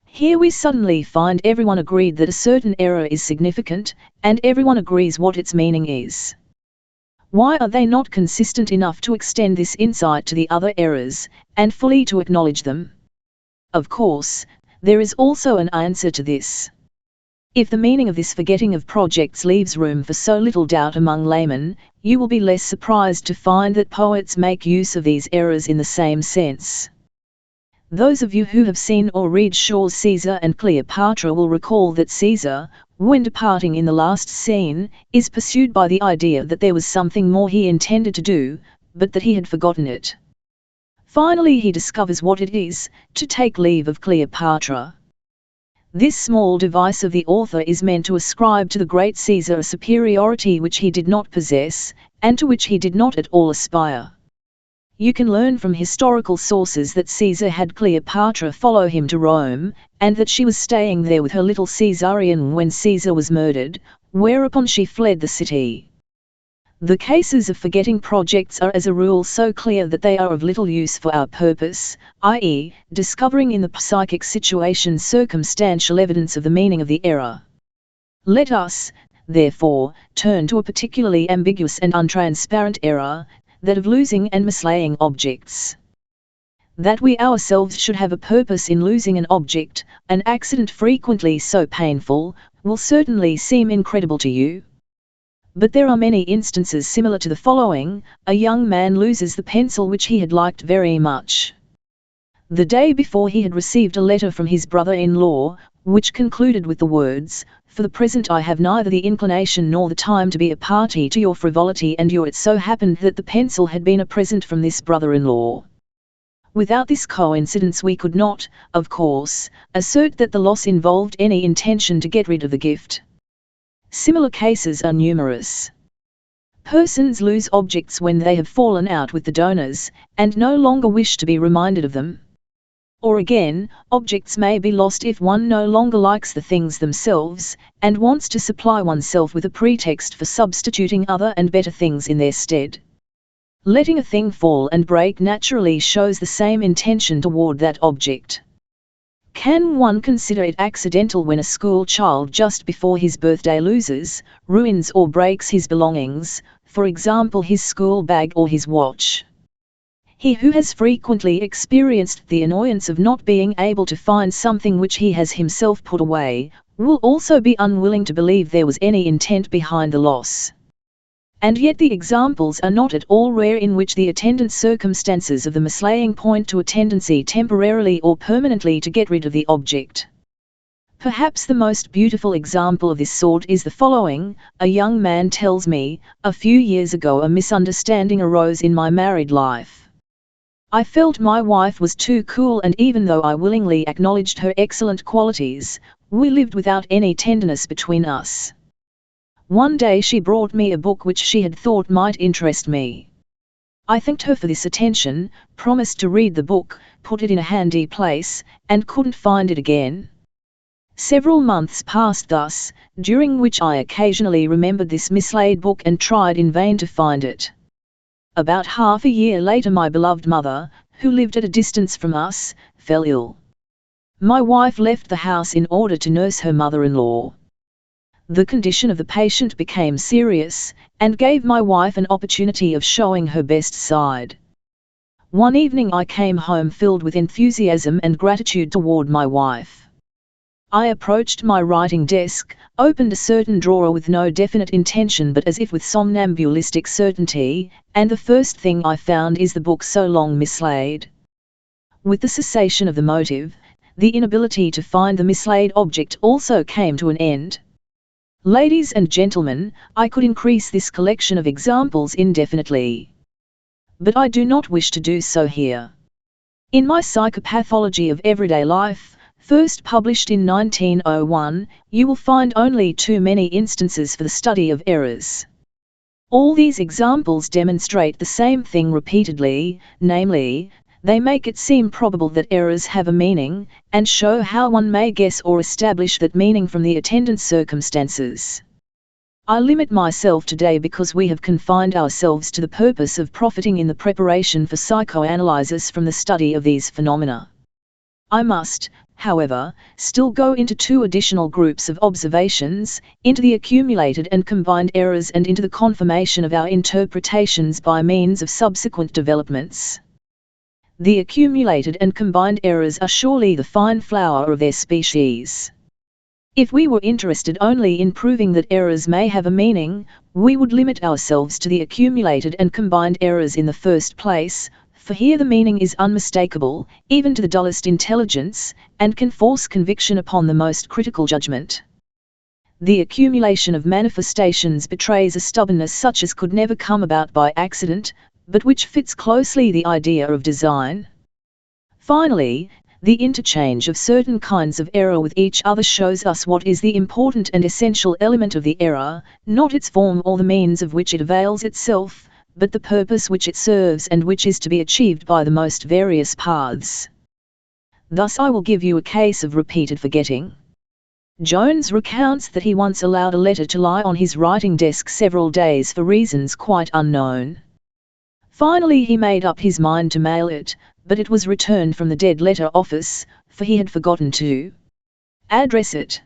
Here we suddenly find everyone agreed that a certain error is significant, and everyone agrees what its meaning is. Why are they not consistent enough to extend this insight to the other errors, and fully to acknowledge them? Of course, there is also an answer to this. If the meaning of this forgetting of projects leaves room for so little doubt among laymen, you will be less surprised to find that poets make use of these errors in the same sense. Those of you who have seen or read Shaw's Caesar and Cleopatra will recall that Caesar, when departing in the last scene, is pursued by the idea that there was something more he intended to do, but that he had forgotten it. Finally he discovers what it is, to take leave of Cleopatra. This small device of the author is meant to ascribe to the great Caesar a superiority which he did not possess, and to which he did not at all aspire. You can learn from historical sources that Caesar had Cleopatra follow him to Rome, and that she was staying there with her little Caesarion when Caesar was murdered, whereupon she fled the city. The cases of forgetting projects are as a rule so clear that they are of little use for our purpose, i.e., discovering in the psychic situation circumstantial evidence of the meaning of the error. Let us, therefore, turn to a particularly ambiguous and untransparent error, that of losing and mislaying objects. That we ourselves should have a purpose in losing an object, an accident frequently so painful, will certainly seem incredible to you. But there are many instances similar to the following. A young man loses the pencil which he had liked very much. The day before he had received a letter from his brother-in-law, which concluded with the words, "For the present I have neither the inclination nor the time to be a party to your frivolity and your." It so happened that the pencil had been a present from this brother-in-law. Without this coincidence we could not, of course, assert that the loss involved any intention to get rid of the gift. Similar cases are numerous. Persons lose objects when they have fallen out with the donors, and no longer wish to be reminded of them. Or again, objects may be lost if one no longer likes the things themselves, and wants to supply oneself with a pretext for substituting other and better things in their stead. Letting a thing fall and break naturally shows the same intention toward that object. Can one consider it accidental when a school child just before his birthday loses, ruins or breaks his belongings, for example his school bag or his watch? He who has frequently experienced the annoyance of not being able to find something which he has himself put away, will also be unwilling to believe there was any intent behind the loss. And yet the examples are not at all rare in which the attendant circumstances of the mislaying point to a tendency temporarily or permanently to get rid of the object. Perhaps the most beautiful example of this sort is the following. A young man tells me, "A few years ago a misunderstanding arose in my married life. I felt my wife was too cool, and even though I willingly acknowledged her excellent qualities, we lived without any tenderness between us. One day she brought me a book which she had thought might interest me. I thanked her for this attention, promised to read the book, put it in a handy place, and couldn't find it again. Several months passed thus, during which I occasionally remembered this mislaid book and tried in vain to find it. About half a year later my beloved mother, who lived at a distance from us, fell ill. My wife left the house in order to nurse her mother-in-law. The condition of the patient became serious, and gave my wife an opportunity of showing her best side. One evening I came home filled with enthusiasm and gratitude toward my wife. I approached my writing desk, opened a certain drawer with no definite intention but as if with somnambulistic certainty, and the first thing I found is the book so long mislaid. With the cessation of the motive, the inability to find the mislaid object also came to an end. Ladies and gentlemen, I could increase this collection of examples indefinitely. But I do not wish to do so here. In my Psychopathology of Everyday Life, first published in 1901, you will find only too many instances for the study of errors. All these examples demonstrate the same thing repeatedly, namely, they make it seem probable that errors have a meaning, and show how one may guess or establish that meaning from the attendant circumstances. I limit myself today because we have confined ourselves to the purpose of profiting in the preparation for psychoanalysis from the study of these phenomena. I must, however, still go into two additional groups of observations, into the accumulated and combined errors and into the confirmation of our interpretations by means of subsequent developments. The accumulated and combined errors are surely the fine flower of their species. If we were interested only in proving that errors may have a meaning, we would limit ourselves to the accumulated and combined errors in the first place, for here the meaning is unmistakable, even to the dullest intelligence, and can force conviction upon the most critical judgment. The accumulation of manifestations betrays a stubbornness such as could never come about by accident, but which fits closely the idea of design. Finally, the interchange of certain kinds of error with each other shows us what is the important and essential element of the error, not its form or the means of which it avails itself, but the purpose which it serves and which is to be achieved by the most various paths. Thus I will give you a case of repeated forgetting. Jones recounts that he once allowed a letter to lie on his writing desk several days for reasons quite unknown. Finally he made up his mind to mail it, but it was returned from the dead letter office, for he had forgotten to address it.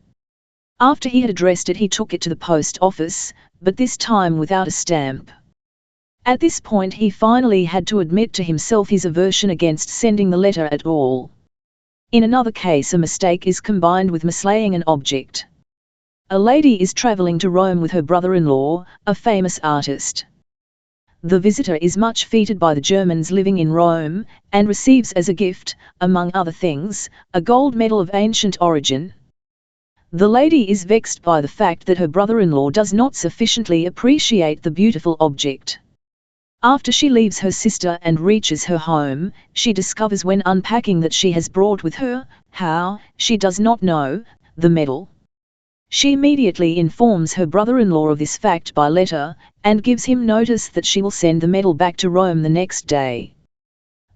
After he had addressed it he took it to the post office, but this time without a stamp. At this point he finally had to admit to himself his aversion against sending the letter at all. In another case a mistake is combined with mislaying an object. A lady is traveling to Rome with her brother-in-law, a famous artist. The visitor is much feted by the Germans living in Rome, and receives as a gift, among other things, a gold medal of ancient origin. The lady is vexed by the fact that her brother-in-law does not sufficiently appreciate the beautiful object. After she leaves her sister and reaches her home, she discovers when unpacking that she has brought with her, how, she does not know, the medal. She immediately informs her brother-in-law of this fact by letter, and gives him notice that she will send the medal back to Rome the next day.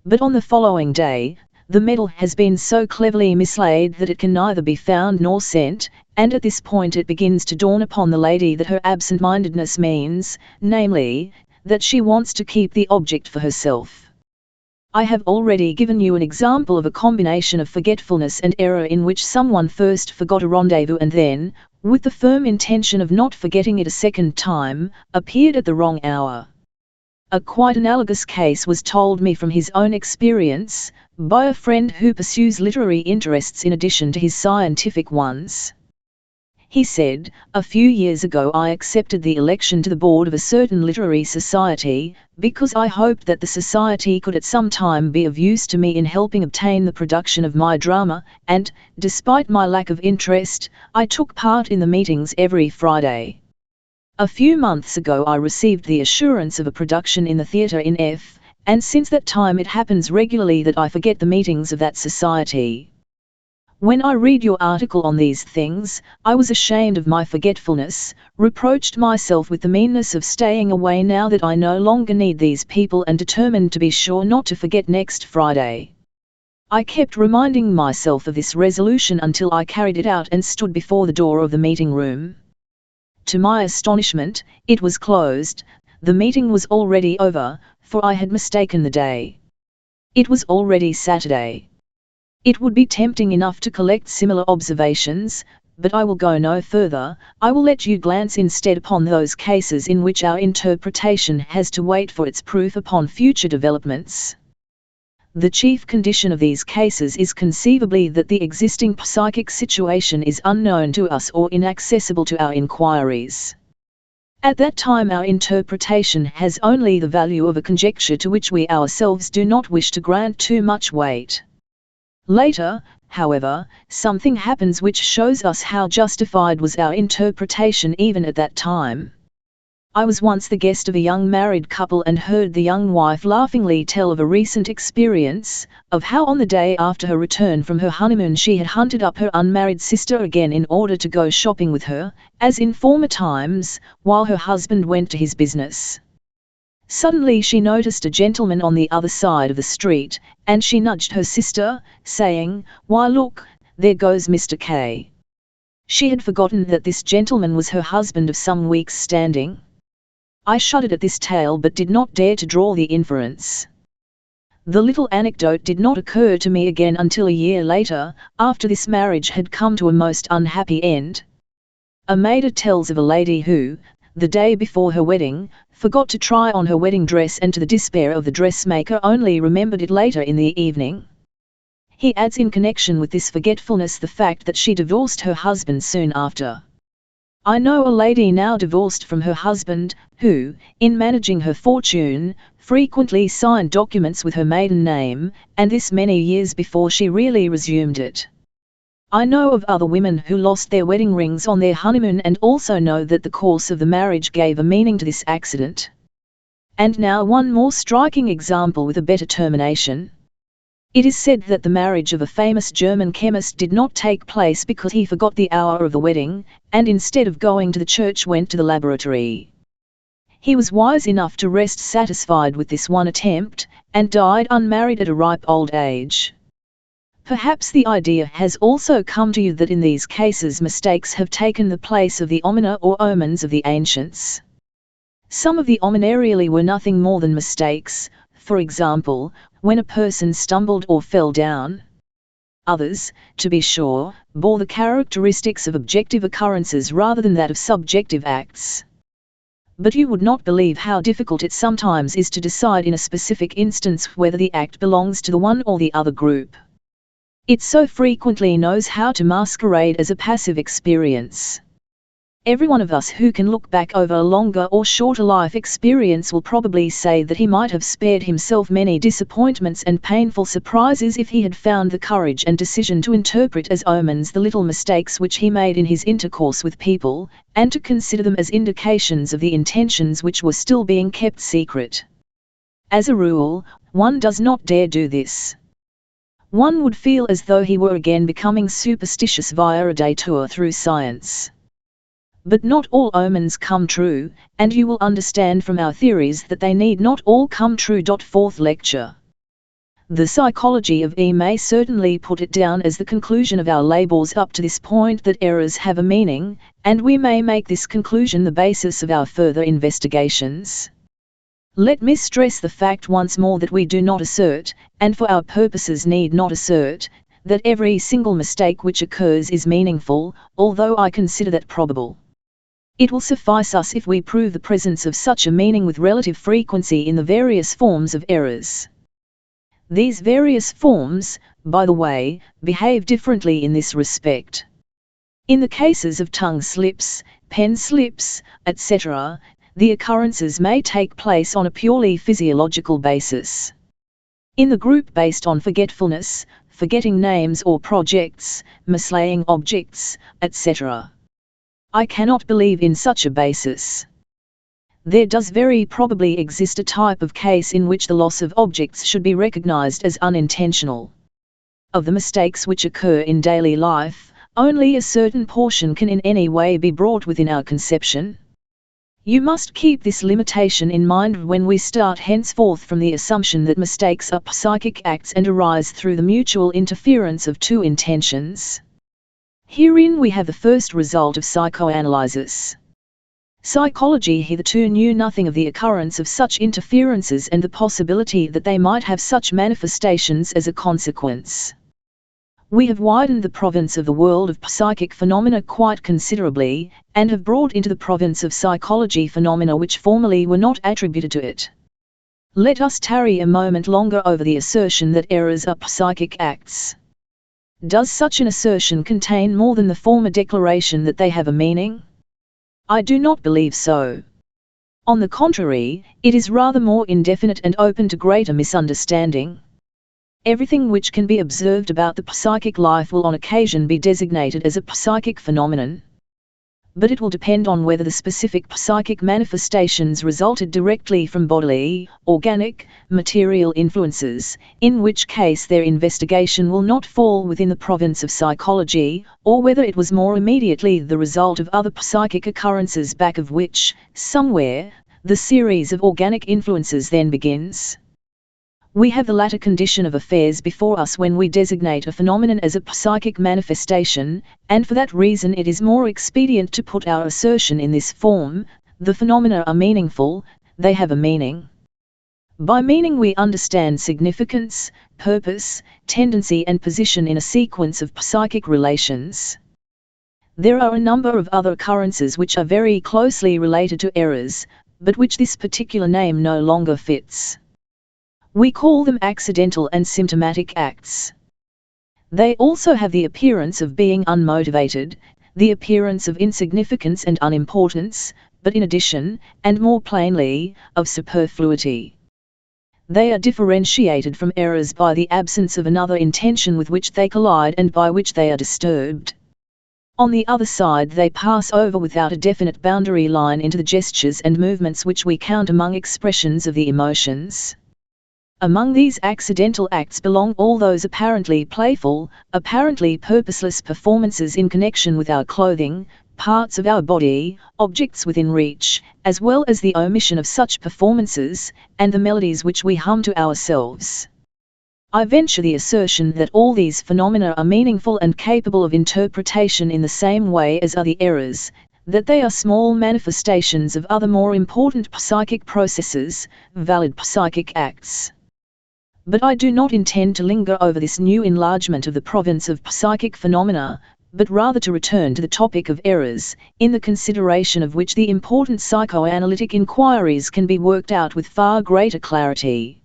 But on the following day, the medal has been so cleverly mislaid that it can neither be found nor sent, and at this point it begins to dawn upon the lady that her absent-mindedness means, namely, that she wants to keep the object for herself. I have already given you an example of a combination of forgetfulness and error in which someone first forgot a rendezvous and then, with the firm intention of not forgetting it a second time, appeared at the wrong hour. A quite analogous case was told me from his own experience, by a friend who pursues literary interests in addition to his scientific ones. He said, "A few years ago I accepted the election to the board of a certain literary society, because I hoped that the society could at some time be of use to me in helping obtain the production of my drama, and, despite my lack of interest, I took part in the meetings every Friday. A few months ago I received the assurance of a production in the theatre in F, and since that time it happens regularly that I forget the meetings of that society. When I read your article on these things, I was ashamed of my forgetfulness, reproached myself with the meanness of staying away now that I no longer need these people and determined to be sure not to forget next Friday. I kept reminding myself of this resolution until I carried it out and stood before the door of the meeting room. To my astonishment, it was closed, the meeting was already over, for I had mistaken the day. It was already Saturday. It would be tempting enough to collect similar observations, but I will go no further. I will let you glance instead upon those cases in which our interpretation has to wait for its proof upon future developments. The chief condition of these cases is conceivably that the existing psychic situation is unknown to us or inaccessible to our inquiries. At that time our interpretation has only the value of a conjecture to which we ourselves do not wish to grant too much weight. Later, however, something happens which shows us how justified was our interpretation even at that time. I was once the guest of a young married couple and heard the young wife laughingly tell of a recent experience, of how on the day after her return from her honeymoon she had hunted up her unmarried sister again in order to go shopping with her, as in former times, while her husband went to his business. Suddenly she noticed a gentleman on the other side of the street, and she nudged her sister, saying, "Why look, there goes Mr. K." She had forgotten that this gentleman was her husband of some weeks' standing. I shuddered at this tale but did not dare to draw the inference. The little anecdote did not occur to me again until a year later, after this marriage had come to a most unhappy end. A maiden tells of a lady who, the day before her wedding, forgot to try on her wedding dress and to the despair of the dressmaker only remembered it later in the evening. He adds in connection with this forgetfulness the fact that she divorced her husband soon after. I know a lady now divorced from her husband, who, in managing her fortune, frequently signed documents with her maiden name, and this many years before she really resumed it. I know of other women who lost their wedding rings on their honeymoon and also know that the course of the marriage gave a meaning to this accident. And now one more striking example with a better termination. It is said that the marriage of a famous German chemist did not take place because he forgot the hour of the wedding, and instead of going to the church went to the laboratory. He was wise enough to rest satisfied with this one attempt, and died unmarried at a ripe old age. Perhaps the idea has also come to you that in these cases mistakes have taken the place of the omina or omens of the ancients. Some of the omina really were nothing more than mistakes, for example, when a person stumbled or fell down. Others, to be sure, bore the characteristics of objective occurrences rather than that of subjective acts. But you would not believe how difficult it sometimes is to decide in a specific instance whether the act belongs to the one or the other group. It so frequently knows how to masquerade as a passive experience. Every one of us who can look back over a longer or shorter life experience will probably say that he might have spared himself many disappointments and painful surprises if he had found the courage and decision to interpret as omens the little mistakes which he made in his intercourse with people, and to consider them as indications of the intentions which were still being kept secret. As a rule, one does not dare do this. One would feel as though he were again becoming superstitious via a detour through science. But not all omens come true, and you will understand from our theories that they need not all come true. Fourth lecture. The psychology of E may certainly put it down as the conclusion of our labels up to this point that errors have a meaning, and we may make this conclusion the basis of our further investigations. Let me stress the fact once more that we do not assert, and for our purposes need not assert, that every single mistake which occurs is meaningful, although I consider that probable. It will suffice us if we prove the presence of such a meaning with relative frequency in the various forms of errors. These various forms, by the way, behave differently in this respect. In the cases of tongue slips, pen slips, etc., the occurrences may take place on a purely physiological basis. In the group based on forgetfulness, forgetting names or projects, mislaying objects, etc. I cannot believe in such a basis. There does very probably exist a type of case in which the loss of objects should be recognized as unintentional. Of the mistakes which occur in daily life, only a certain portion can in any way be brought within our conception. You must keep this limitation in mind when we start henceforth from the assumption that mistakes are psychic acts and arise through the mutual interference of two intentions. Herein we have the first result of psychoanalysis. Psychology hitherto knew nothing of the occurrence of such interferences and the possibility that they might have such manifestations as a consequence. We have widened the province of the world of psychic phenomena quite considerably, and have brought into the province of psychology phenomena which formerly were not attributed to it. Let us tarry a moment longer over the assertion that errors are psychic acts. Does such an assertion contain more than the former declaration that they have a meaning? I do not believe so. On the contrary, it is rather more indefinite and open to greater misunderstanding. Everything which can be observed about the psychic life will on occasion be designated as a psychic phenomenon. But it will depend on whether the specific psychic manifestations resulted directly from bodily, organic, material influences, in which case their investigation will not fall within the province of psychology, or whether it was more immediately the result of other psychic occurrences back of which, somewhere, the series of organic influences then begins. We have the latter condition of affairs before us when we designate a phenomenon as a psychic manifestation, and for that reason it is more expedient to put our assertion in this form: the phenomena are meaningful, they have a meaning. By meaning we understand significance, purpose, tendency and position in a sequence of psychic relations. There are a number of other occurrences which are very closely related to errors, but which this particular name no longer fits. We call them accidental and symptomatic acts. They also have the appearance of being unmotivated, the appearance of insignificance and unimportance, but in addition, and more plainly, of superfluity. They are differentiated from errors by the absence of another intention with which they collide and by which they are disturbed. On the other side, they pass over without a definite boundary line into the gestures and movements which we count among expressions of the emotions. Among these accidental acts belong all those apparently playful, apparently purposeless performances in connection with our clothing, parts of our body, objects within reach, as well as the omission of such performances, and the melodies which we hum to ourselves. I venture the assertion that all these phenomena are meaningful and capable of interpretation in the same way as are the errors, that they are small manifestations of other more important psychic processes, valid psychic acts. But I do not intend to linger over this new enlargement of the province of psychic phenomena, but rather to return to the topic of errors, in the consideration of which the important psychoanalytic inquiries can be worked out with far greater clarity.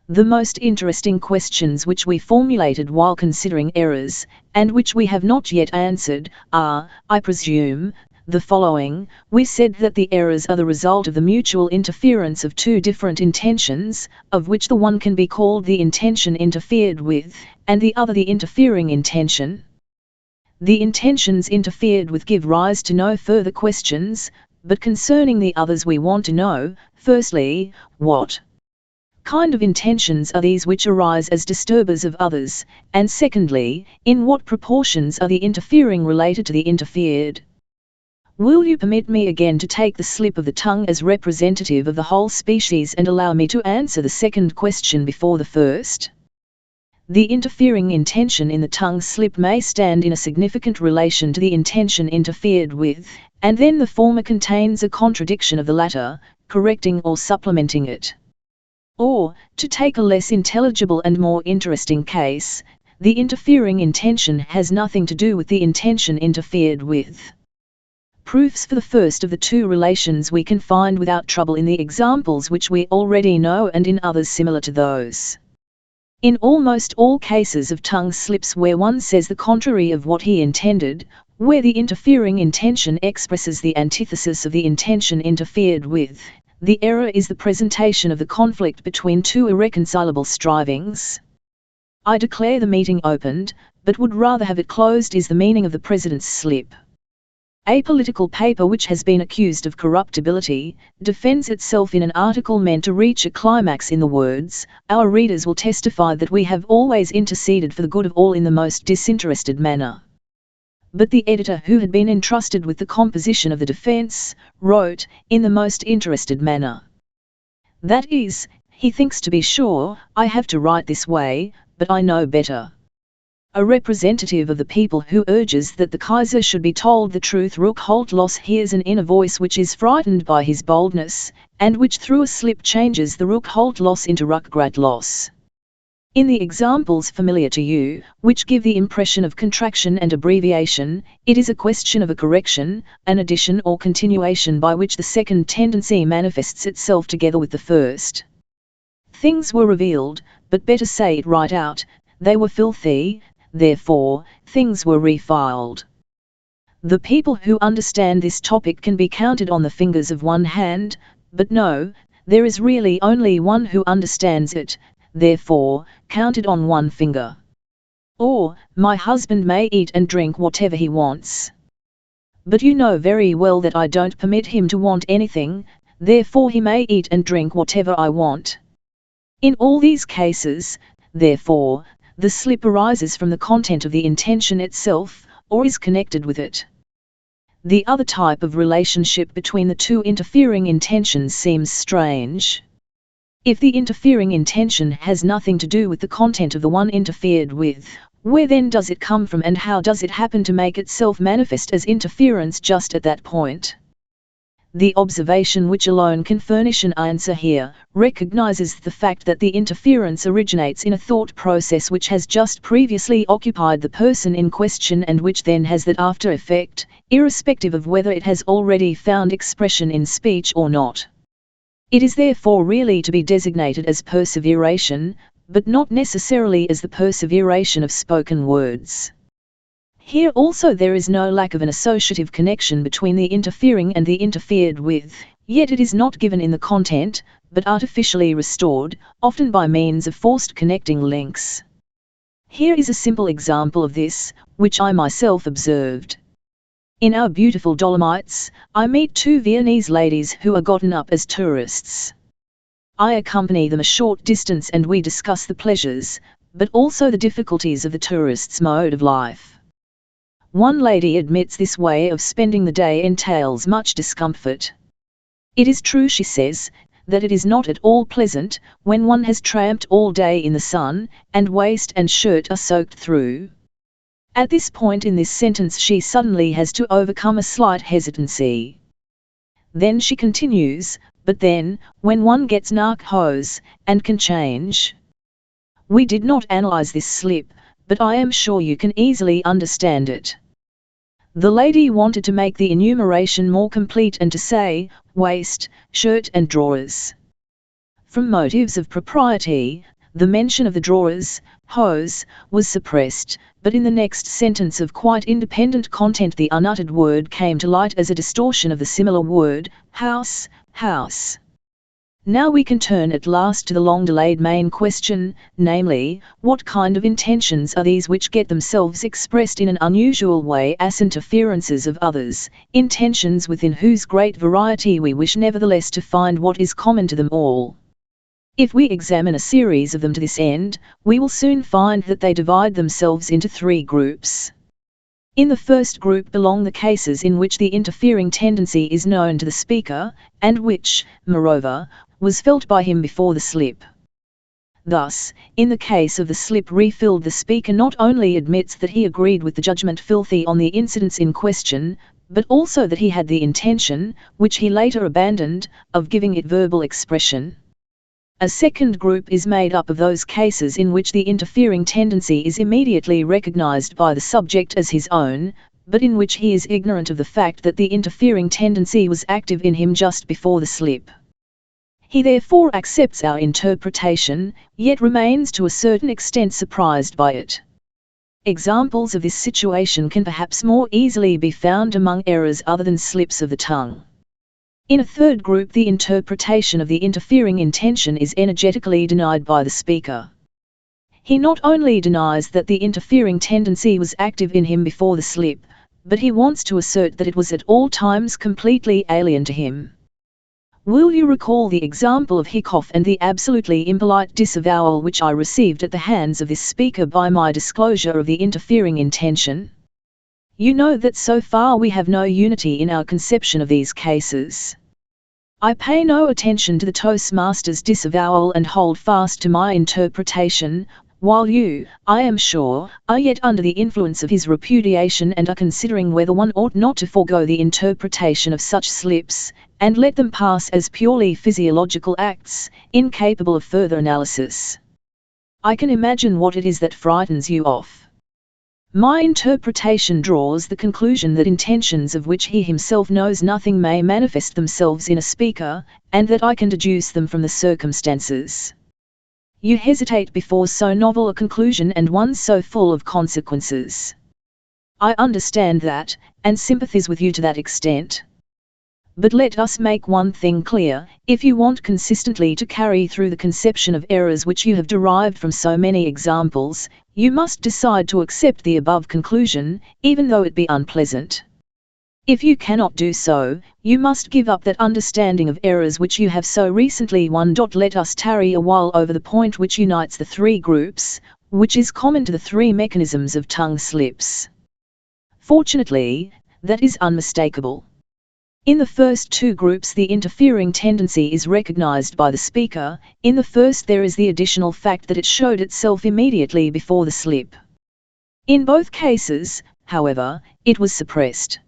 The most interesting questions which we formulated while considering errors, and which we have not yet answered, are, I presume, the following. We said that the errors are the result of the mutual interference of two different intentions, of which the one can be called the intention interfered with, and the other the interfering intention. The intentions interfered with give rise to no further questions, but concerning the others we want to know, firstly, what kind of intentions are these which arise as disturbers of others, and secondly, in what proportions are the interfering related to the interfered. Will you permit me again to take the slip of the tongue as representative of the whole species and allow me to answer the second question before the first? The interfering intention in the tongue slip may stand in a significant relation to the intention interfered with, and then the former contains a contradiction of the latter, correcting or supplementing it. Or, to take a less intelligible and more interesting case, the interfering intention has nothing to do with the intention interfered with. Proofs for the first of the two relations we can find without trouble in the examples which we already know and in others similar to those. In almost all cases of tongue slips where one says the contrary of what he intended, where the interfering intention expresses the antithesis of the intention interfered with, the error is the presentation of the conflict between two irreconcilable strivings. I declare the meeting opened, but would rather have it closed is the meaning of the President's slip. A political paper which has been accused of corruptibility, defends itself in an article meant to reach a climax in the words, "Our readers will testify that we have always interceded for the good of all in the most disinterested manner." But the editor, who had been entrusted with the composition of the defense, wrote, "in the most interested manner." That is, he thinks to be sure, I have to write this way, but I know better. A representative of the people who urges that the Kaiser should be told the truth Ruckholtlos hears an inner voice which is frightened by his boldness, and which through a slip changes the Ruckholtlos into Ruckgratlos. In the examples familiar to you, which give the impression of contraction and abbreviation, it is a question of a correction, an addition or continuation by which the second tendency manifests itself together with the first. Things were revealed, but better say it right out, they were filthy, therefore, things were refiled. The people who understand this topic can be counted on the fingers of one hand, but no, there is really only one who understands it, therefore, counted on one finger. Or, my husband may eat and drink whatever he wants. But you know very well that I don't permit him to want anything, therefore he may eat and drink whatever I want. In all these cases, therefore, the slip arises from the content of the intention itself, or is connected with it. The other type of relationship between the two interfering intentions seems strange. If the interfering intention has nothing to do with the content of the one interfered with, where then does it come from and how does it happen to make itself manifest as interference just at that point? The observation which alone can furnish an answer here, recognizes the fact that the interference originates in a thought process which has just previously occupied the person in question and which then has that after effect, irrespective of whether it has already found expression in speech or not. It is therefore really to be designated as perseveration, but not necessarily as the perseveration of spoken words. Here also there is no lack of an associative connection between the interfering and the interfered with, yet it is not given in the content, but artificially restored, often by means of forced connecting links. Here is a simple example of this, which I myself observed. In our beautiful Dolomites, I meet two Viennese ladies who are gotten up as tourists. I accompany them a short distance and we discuss the pleasures, but also the difficulties of the tourist's mode of life. One lady admits this way of spending the day entails much discomfort. It is true, she says, that it is not at all pleasant when one has tramped all day in the sun, and waist and shirt are soaked through. At this point in this sentence she suddenly has to overcome a slight hesitancy. Then she continues, but then, when one gets narcos, and can change. We did not analyze this slip, but I am sure you can easily understand it. The lady wanted to make the enumeration more complete and to say, waist, shirt and drawers. From motives of propriety, the mention of the drawers, hose, was suppressed, but in the next sentence of quite independent content the unuttered word came to light as a distortion of the similar word, house, house. Now we can turn at last to the long-delayed main question, namely, what kind of intentions are these which get themselves expressed in an unusual way as interferences of others, intentions within whose great variety we wish nevertheless to find what is common to them all. If we examine a series of them to this end, we will soon find that they divide themselves into three groups. In the first group belong the cases in which the interfering tendency is known to the speaker, and which, moreover, was felt by him before the slip. Thus, in the case of the slip refilled, the speaker not only admits that he agreed with the judgment filthy on the incidents in question, but also that he had the intention, which he later abandoned, of giving it verbal expression. A second group is made up of those cases in which the interfering tendency is immediately recognized by the subject as his own, but in which he is ignorant of the fact that the interfering tendency was active in him just before the slip. He therefore accepts our interpretation, yet remains to a certain extent surprised by it. Examples of this situation can perhaps more easily be found among errors other than slips of the tongue. In a third group, the interpretation of the interfering intention is energetically denied by the speaker. He not only denies that the interfering tendency was active in him before the slip, but he wants to assert that it was at all times completely alien to him. Will you recall the example of Hickoff and the absolutely impolite disavowal which I received at the hands of this speaker by my disclosure of the interfering intention? You know that so far we have no unity in our conception of these cases. I pay no attention to the Toastmaster's disavowal and hold fast to my interpretation, while you, I am sure, are yet under the influence of his repudiation and are considering whether one ought not to forego the interpretation of such slips, and let them pass as purely physiological acts, incapable of further analysis. I can imagine what it is that frightens you off. My interpretation draws the conclusion that intentions of which he himself knows nothing may manifest themselves in a speaker, and that I can deduce them from the circumstances. You hesitate before so novel a conclusion and one so full of consequences. I understand that, and sympathize with you to that extent. But let us make one thing clear: if you want consistently to carry through the conception of errors which you have derived from so many examples, you must decide to accept the above conclusion, even though it be unpleasant. If you cannot do so, you must give up that understanding of errors which you have so recently won. Let us tarry a while over the point which unites the three groups, which is common to the three mechanisms of tongue slips. Fortunately, that is unmistakable. In the first two groups the interfering tendency is recognized by the speaker. In the first there is the additional fact that it showed itself immediately before the slip. In both cases, however, it was suppressed.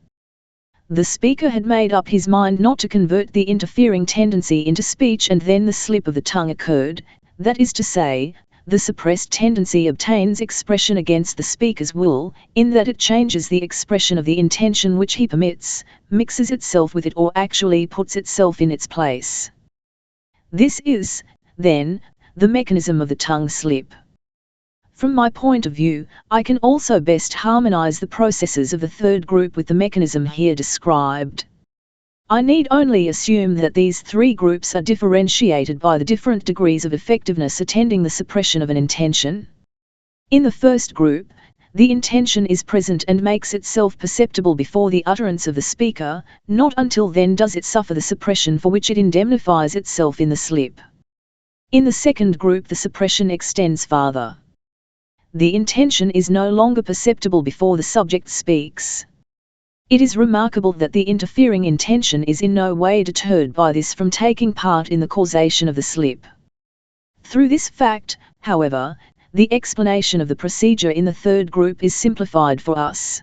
The speaker had made up his mind not to convert the interfering tendency into speech, and then the slip of the tongue occurred, that is to say, the suppressed tendency obtains expression against the speaker's will, in that it changes the expression of the intention which he permits, mixes itself with it, or actually puts itself in its place. This is, then, the mechanism of the tongue slip. From my point of view, I can also best harmonize the processes of the third group with the mechanism here described. I need only assume that these three groups are differentiated by the different degrees of effectiveness attending the suppression of an intention. In the first group, the intention is present and makes itself perceptible before the utterance of the speaker, not until then does it suffer the suppression for which it indemnifies itself in the slip. In the second group, the suppression extends farther. The intention is no longer perceptible before the subject speaks. It is remarkable that the interfering intention is in no way deterred by this from taking part in the causation of the slip. Through this fact, however, the explanation of the procedure in the third group is simplified for us.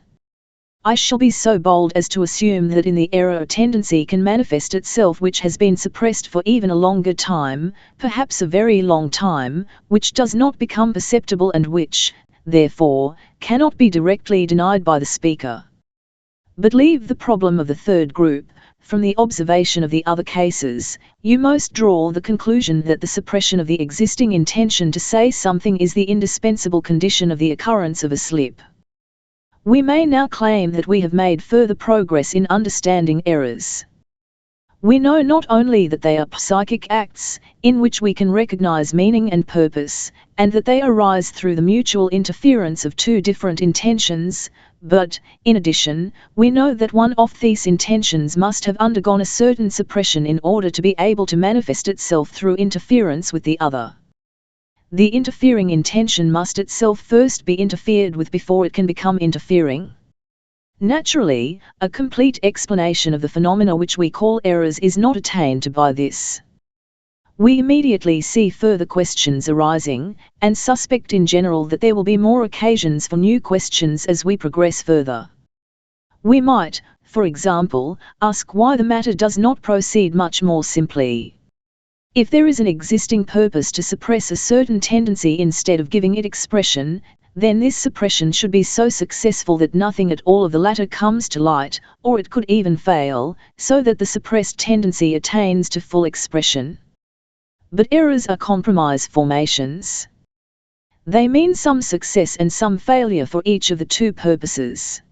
I shall be so bold as to assume that in the error a tendency can manifest itself which has been suppressed for even a longer time, perhaps a very long time, which does not become perceptible and which, therefore, cannot be directly denied by the speaker. But leave the problem of the third group. From the observation of the other cases, you most draw the conclusion that the suppression of the existing intention to say something is the indispensable condition of the occurrence of a slip. We may now claim that we have made further progress in understanding errors. We know not only that they are psychic acts, in which we can recognize meaning and purpose, and that they arise through the mutual interference of two different intentions, but, in addition, we know that one of these intentions must have undergone a certain suppression in order to be able to manifest itself through interference with the other. The interfering intention must itself first be interfered with before it can become interfering. Naturally, a complete explanation of the phenomena which we call errors is not attained by this. We immediately see further questions arising, and suspect in general that there will be more occasions for new questions as we progress further. We might, for example, ask why the matter does not proceed much more simply. If there is an existing purpose to suppress a certain tendency instead of giving it expression, then this suppression should be so successful that nothing at all of the latter comes to light, or it could even fail, so that the suppressed tendency attains to full expression. But errors are compromise formations. They mean some success and some failure for each of the two purposes.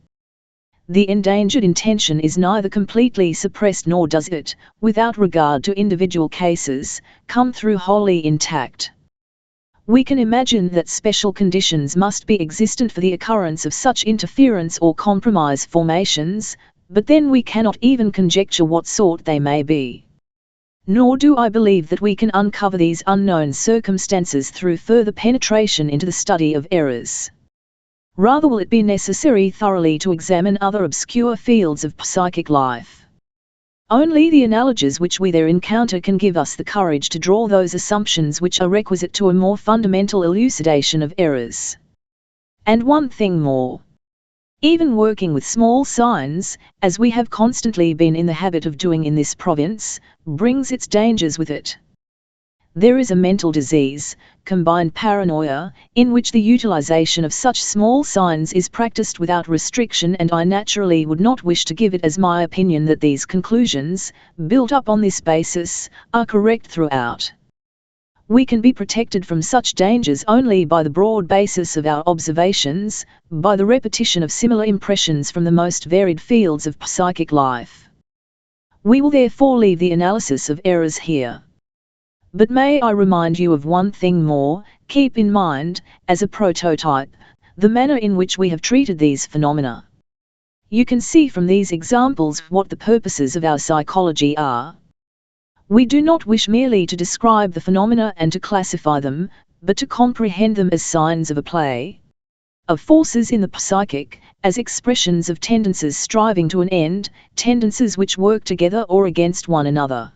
The endangered intention is neither completely suppressed nor does it, without regard to individual cases, come through wholly intact. We can imagine that special conditions must be existent for the occurrence of such interference or compromise formations, but then we cannot even conjecture what sort they may be. Nor do I believe that we can uncover these unknown circumstances through further penetration into the study of errors. Rather will it be necessary thoroughly to examine other obscure fields of psychic life. Only the analogies which we there encounter can give us the courage to draw those assumptions which are requisite to a more fundamental elucidation of errors. And one thing more. Even working with small signs, as we have constantly been in the habit of doing in this province, brings its dangers with it. There is a mental disease, combined paranoia, in which the utilization of such small signs is practiced without restriction, and I naturally would not wish to give it as my opinion that these conclusions, built up on this basis, are correct throughout. We can be protected from such dangers only by the broad basis of our observations, by the repetition of similar impressions from the most varied fields of psychic life. We will therefore leave the analysis of errors here. But may I remind you of one thing more: keep in mind, as a prototype, the manner in which we have treated these phenomena. You can see from these examples what the purposes of our psychology are. We do not wish merely to describe the phenomena and to classify them, but to comprehend them as signs of a play of forces in the psychic, as expressions of tendencies striving to an end, tendencies which work together or against one another.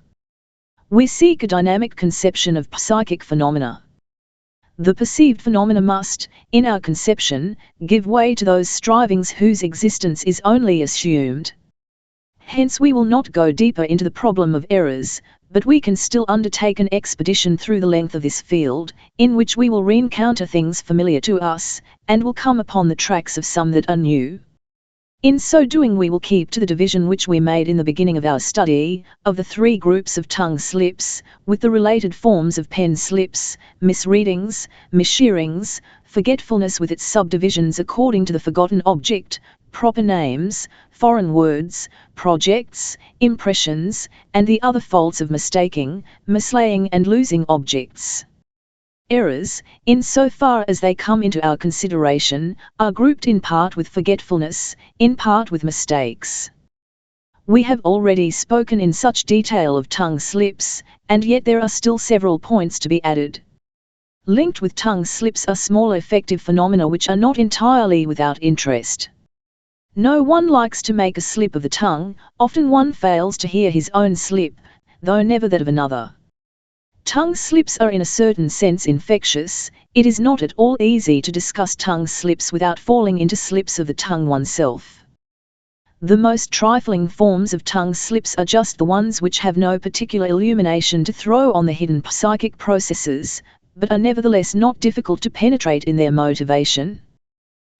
We seek a dynamic conception of psychic phenomena. The perceived phenomena must, in our conception, give way to those strivings whose existence is only assumed. Hence we will not go deeper into the problem of errors, but we can still undertake an expedition through the length of this field, in which we will re-encounter things familiar to us, and will come upon the tracks of some that are new. In so doing we will keep to the division which we made in the beginning of our study, of the three groups of tongue slips, with the related forms of pen slips, misreadings, misshearings, forgetfulness with its subdivisions according to the forgotten object, proper names, foreign words, projects, impressions, and the other faults of mistaking, mislaying and losing objects. Errors, in so far as they come into our consideration, are grouped in part with forgetfulness, in part with mistakes. We have already spoken in such detail of tongue slips, and yet there are still several points to be added. Linked with tongue slips are small effective phenomena which are not entirely without interest. No one likes to make a slip of the tongue, often one fails to hear his own slip, though never that of another. Tongue slips are in a certain sense infectious. It is not at all easy to discuss tongue slips without falling into slips of the tongue oneself. The most trifling forms of tongue slips are just the ones which have no particular illumination to throw on the hidden psychic processes, but are nevertheless not difficult to penetrate in their motivation.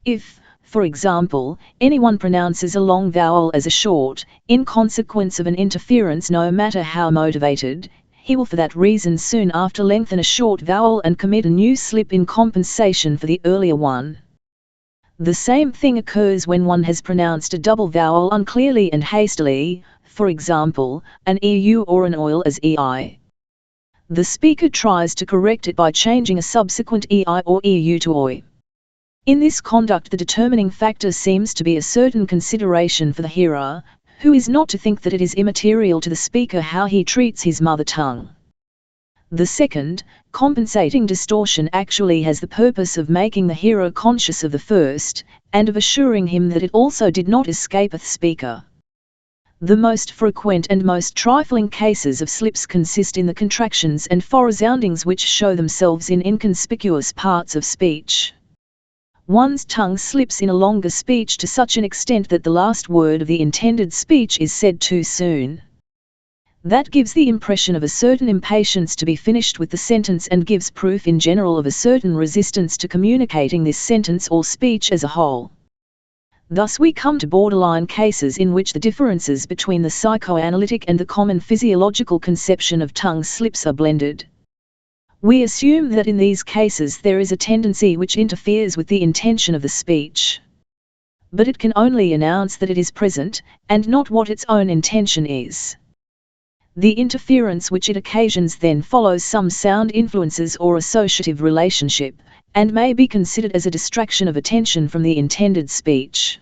If, for example, anyone pronounces a long vowel as a short, in consequence of an interference no matter how motivated, he will for that reason soon after lengthen a short vowel and commit a new slip in compensation for the earlier one. The same thing occurs when one has pronounced a double vowel unclearly and hastily, for example, an EU or an oil as EI. The speaker tries to correct it by changing a subsequent EI or EU to OI. In this conduct the determining factor seems to be a certain consideration for the hearer, who is not to think that it is immaterial to the speaker how he treats his mother tongue. The second, compensating distortion actually has the purpose of making the hearer conscious of the first, and of assuring him that it also did not escape the speaker. The most frequent and most trifling cases of slips consist in the contractions and foresoundings which show themselves in inconspicuous parts of speech. One's tongue slips in a longer speech to such an extent that the last word of the intended speech is said too soon. That gives the impression of a certain impatience to be finished with the sentence and gives proof in general of a certain resistance to communicating this sentence or speech as a whole. Thus we come to borderline cases in which the differences between the psychoanalytic and the common physiological conception of tongue slips are blended. We assume that in these cases there is a tendency which interferes with the intention of the speech. But it can only announce that it is present, and not what its own intention is. The interference which it occasions then follows some sound influences or associative relationship, and may be considered as a distraction of attention from the intended speech.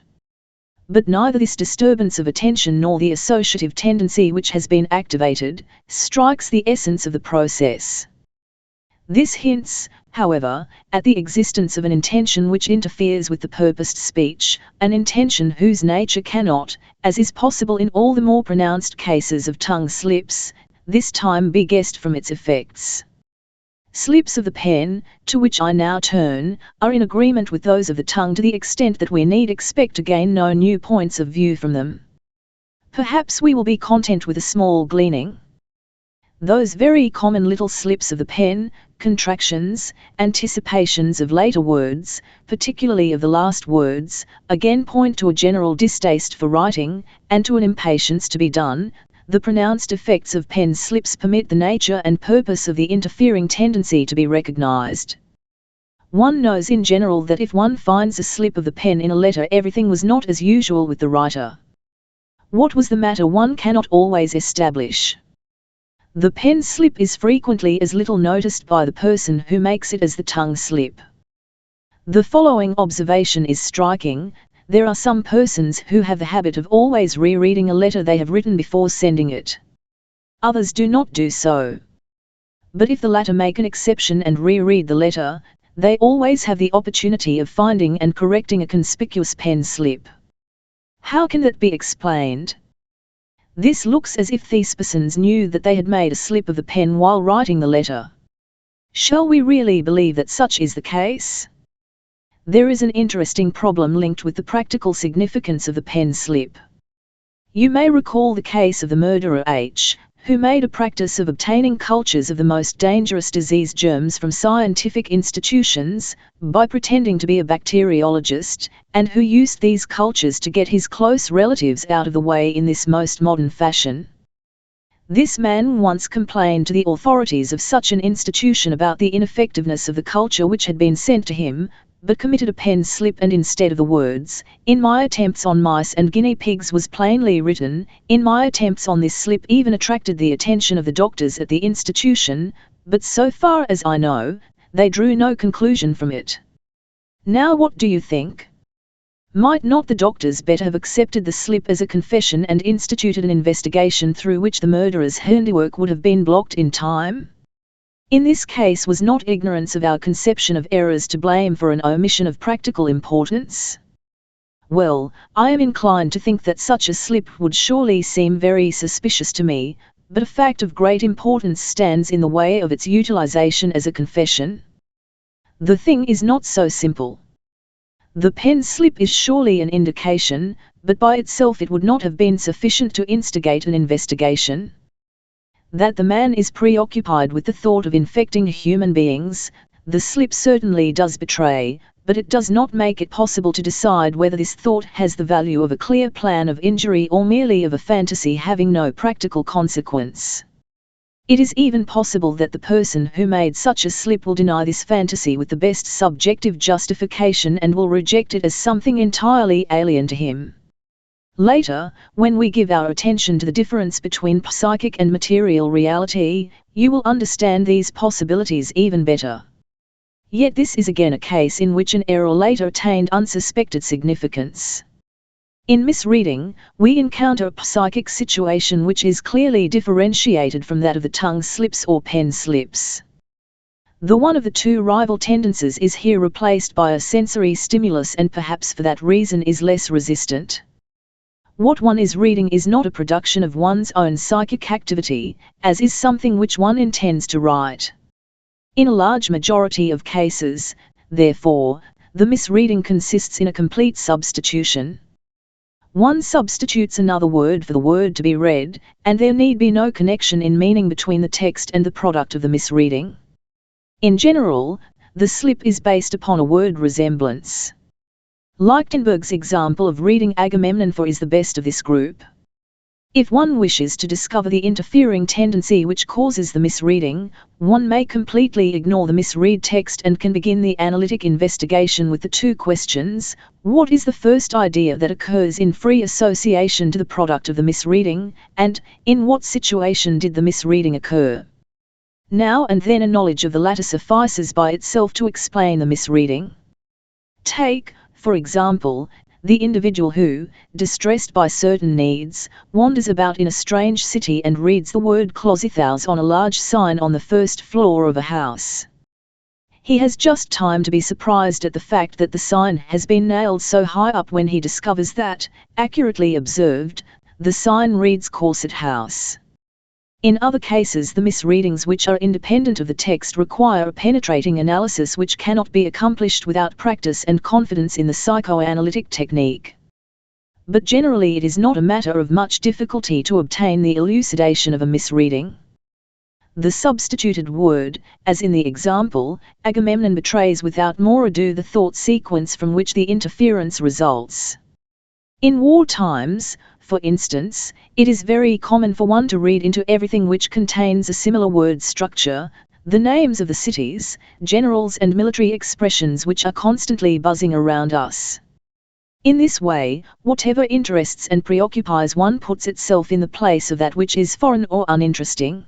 But neither this disturbance of attention nor the associative tendency which has been activated, strikes the essence of the process. This hints, however, at the existence of an intention which interferes with the purposed speech, an intention whose nature cannot, as is possible in all the more pronounced cases of tongue slips, this time be guessed from its effects. Slips of the pen, to which I now turn, are in agreement with those of the tongue to the extent that we need expect to gain no new points of view from them. Perhaps we will be content with a small gleaning. Those very common little slips of the pen, contractions, anticipations of later words, particularly of the last words, again point to a general distaste for writing, and to an impatience to be done. The pronounced effects of pen slips permit the nature and purpose of the interfering tendency to be recognized. One knows in general that if one finds a slip of the pen in a letter, everything was not as usual with the writer. What was the matter one cannot always establish. The pen slip is frequently as little noticed by the person who makes it as the tongue slip. The following observation is striking. There are some persons who have the habit of always rereading a letter they have written before sending it. Others do not do so. But if the latter make an exception and reread the letter, they always have the opportunity of finding and correcting a conspicuous pen slip. How can that be explained? This looks as if these persons knew that they had made a slip of the pen while writing the letter. Shall we really believe that such is the case? There is an interesting problem linked with the practical significance of the pen slip. You may recall the case of the murderer H, who made a practice of obtaining cultures of the most dangerous disease germs from scientific institutions, by pretending to be a bacteriologist, and who used these cultures to get his close relatives out of the way in this most modern fashion. This man once complained to the authorities of such an institution about the ineffectiveness of the culture which had been sent to him, but committed a pen slip, and instead of the words, "in my attempts on mice and guinea pigs," was plainly written, "in my attempts on." This slip even attracted the attention of the doctors at the institution, but so far as I know, they drew no conclusion from it. Now what do you think? Might not the doctors better have accepted the slip as a confession and instituted an investigation through which the murderer's handiwork would have been blocked in time? In this case, was not ignorance of our conception of errors to blame for an omission of practical importance? Well, I am inclined to think that such a slip would surely seem very suspicious to me, but a fact of great importance stands in the way of its utilization as a confession. The thing is not so simple. The pen slip is surely an indication, but by itself it would not have been sufficient to instigate an investigation. That the man is preoccupied with the thought of infecting human beings, the slip certainly does betray, but it does not make it possible to decide whether this thought has the value of a clear plan of injury or merely of a fantasy having no practical consequence. It is even possible that the person who made such a slip will deny this fantasy with the best subjective justification and will reject it as something entirely alien to him. Later, when we give our attention to the difference between psychic and material reality, you will understand these possibilities even better. Yet this is again a case in which an error later attained unsuspected significance. In misreading, we encounter a psychic situation which is clearly differentiated from that of the tongue slips or pen slips. The one of the two rival tendencies is here replaced by a sensory stimulus, and perhaps for that reason is less resistant. What one is reading is not a production of one's own psychic activity, as is something which one intends to write. In a large majority of cases, therefore, the misreading consists in a complete substitution. One substitutes another word for the word to be read, and there need be no connection in meaning between the text and the product of the misreading. In general, the slip is based upon a word resemblance. Lichtenberg's example of reading Agamemnon is the best of this group. If one wishes to discover the interfering tendency which causes the misreading, one may completely ignore the misread text and can begin the analytic investigation with the two questions: what is the first idea that occurs in free association to the product of the misreading, and in what situation did the misreading occur? Now and then a knowledge of the latter suffices by itself to explain the misreading. Take, for example, the individual who, distressed by certain needs, wanders about in a strange city and reads the word closethouse on a large sign on the first floor of a house. He has just time to be surprised at the fact that the sign has been nailed so high up when he discovers that, accurately observed, the sign reads corset house. In other cases, the misreadings which are independent of the text require a penetrating analysis which cannot be accomplished without practice and confidence in the psychoanalytic technique. But generally it is not a matter of much difficulty to obtain the elucidation of a misreading. The substituted word, as in the example, Agamemnon, betrays without more ado the thought sequence from which the interference results. In war times, for instance, it is very common for one to read into everything which contains a similar word structure, the names of the cities, generals and military expressions which are constantly buzzing around us. In this way, whatever interests and preoccupies one puts itself in the place of that which is foreign or uninteresting.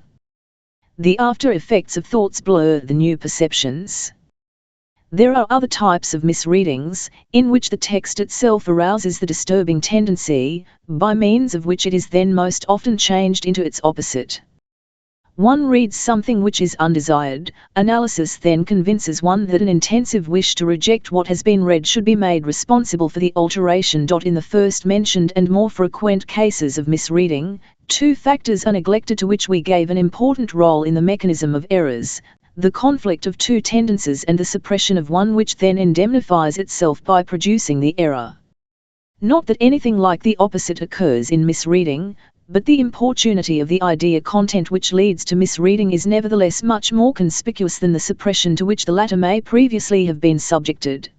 The after effects of thoughts blur the new perceptions. There are other types of misreadings, in which the text itself arouses the disturbing tendency, by means of which it is then most often changed into its opposite. One reads something which is undesired, analysis then convinces one that an intensive wish to reject what has been read should be made responsible for the alteration. In the first mentioned and more frequent cases of misreading, two factors are neglected to which we gave an important role in the mechanism of errors: the conflict of two tendencies and the suppression of one which then indemnifies itself by producing the error. Not that anything like the opposite occurs in misreading, but the importunity of the idea content which leads to misreading is nevertheless much more conspicuous than the suppression to which the latter may previously have been subjected.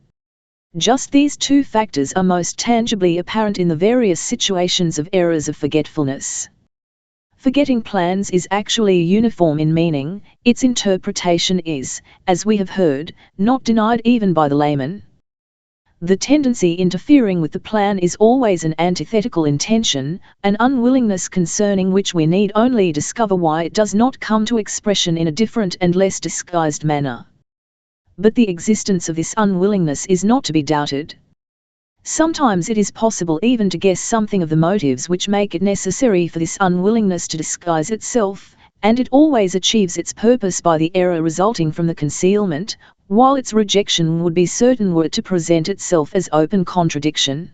Just these two factors are most tangibly apparent in the various situations of errors of forgetfulness. Forgetting plans is actually uniform in meaning, its interpretation is, as we have heard, not denied even by the layman. The tendency interfering with the plan is always an antithetical intention, an unwillingness concerning which we need only discover why it does not come to expression in a different and less disguised manner. But the existence of this unwillingness is not to be doubted. Sometimes it is possible even to guess something of the motives which make it necessary for this unwillingness to disguise itself, and it always achieves its purpose by the error resulting from the concealment, while its rejection would be certain were it to present itself as open contradiction.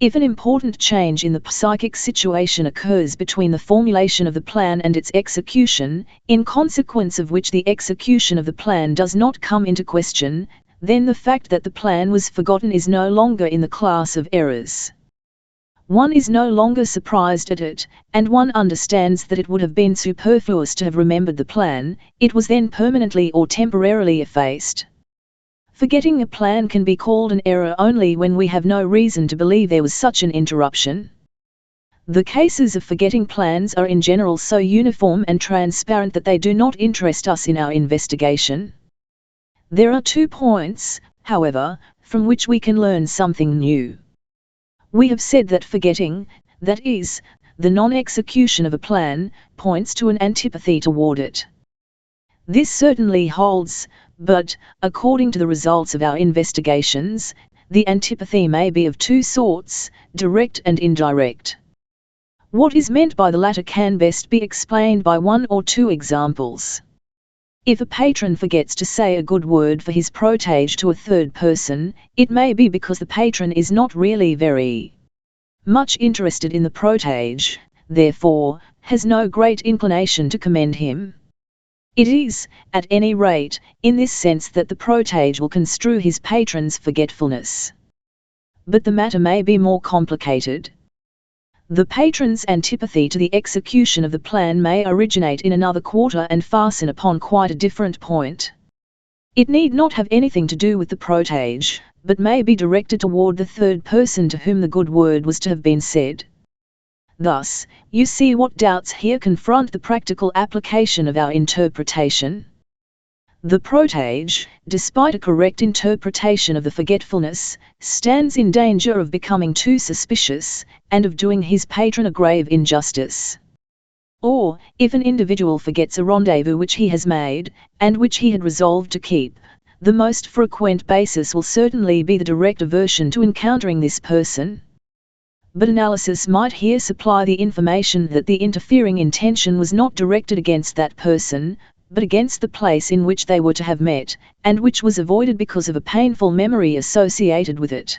If an important change in the psychic situation occurs between the formulation of the plan and its execution, in consequence of which the execution of the plan does not come into question, then the fact that the plan was forgotten is no longer in the class of errors. One is no longer surprised at it, and one understands that it would have been superfluous to have remembered the plan, it was then permanently or temporarily effaced. Forgetting a plan can be called an error only when we have no reason to believe there was such an interruption. The cases of forgetting plans are in general so uniform and transparent that they do not interest us in our investigation. There are 2 points, however, from which we can learn something new. We have said that forgetting, that is, the non-execution of a plan, points to an antipathy toward it. This certainly holds, but, according to the results of our investigations, the antipathy may be of 2 sorts, direct and indirect. What is meant by the latter can best be explained by 1 or 2 examples. If a patron forgets to say a good word for his protege to a third person, it may be because the patron is not really very much interested in the protege, therefore, has no great inclination to commend him. It is, at any rate, in this sense that the protege will construe his patron's forgetfulness. But the matter may be more complicated. The patron's antipathy to the execution of the plan may originate in another quarter and fasten upon quite a different point. It need not have anything to do with the protege, but may be directed toward the third person to whom the good word was to have been said. Thus, you see what doubts here confront the practical application of our interpretation. The protege, despite a correct interpretation of the forgetfulness, stands in danger of becoming too suspicious, and of doing his patron a grave injustice. Or, if an individual forgets a rendezvous which he has made, and which he had resolved to keep, the most frequent basis will certainly be the direct aversion to encountering this person. But analysis might here supply the information that the interfering intention was not directed against that person, but against the place in which they were to have met, and which was avoided because of a painful memory associated with it.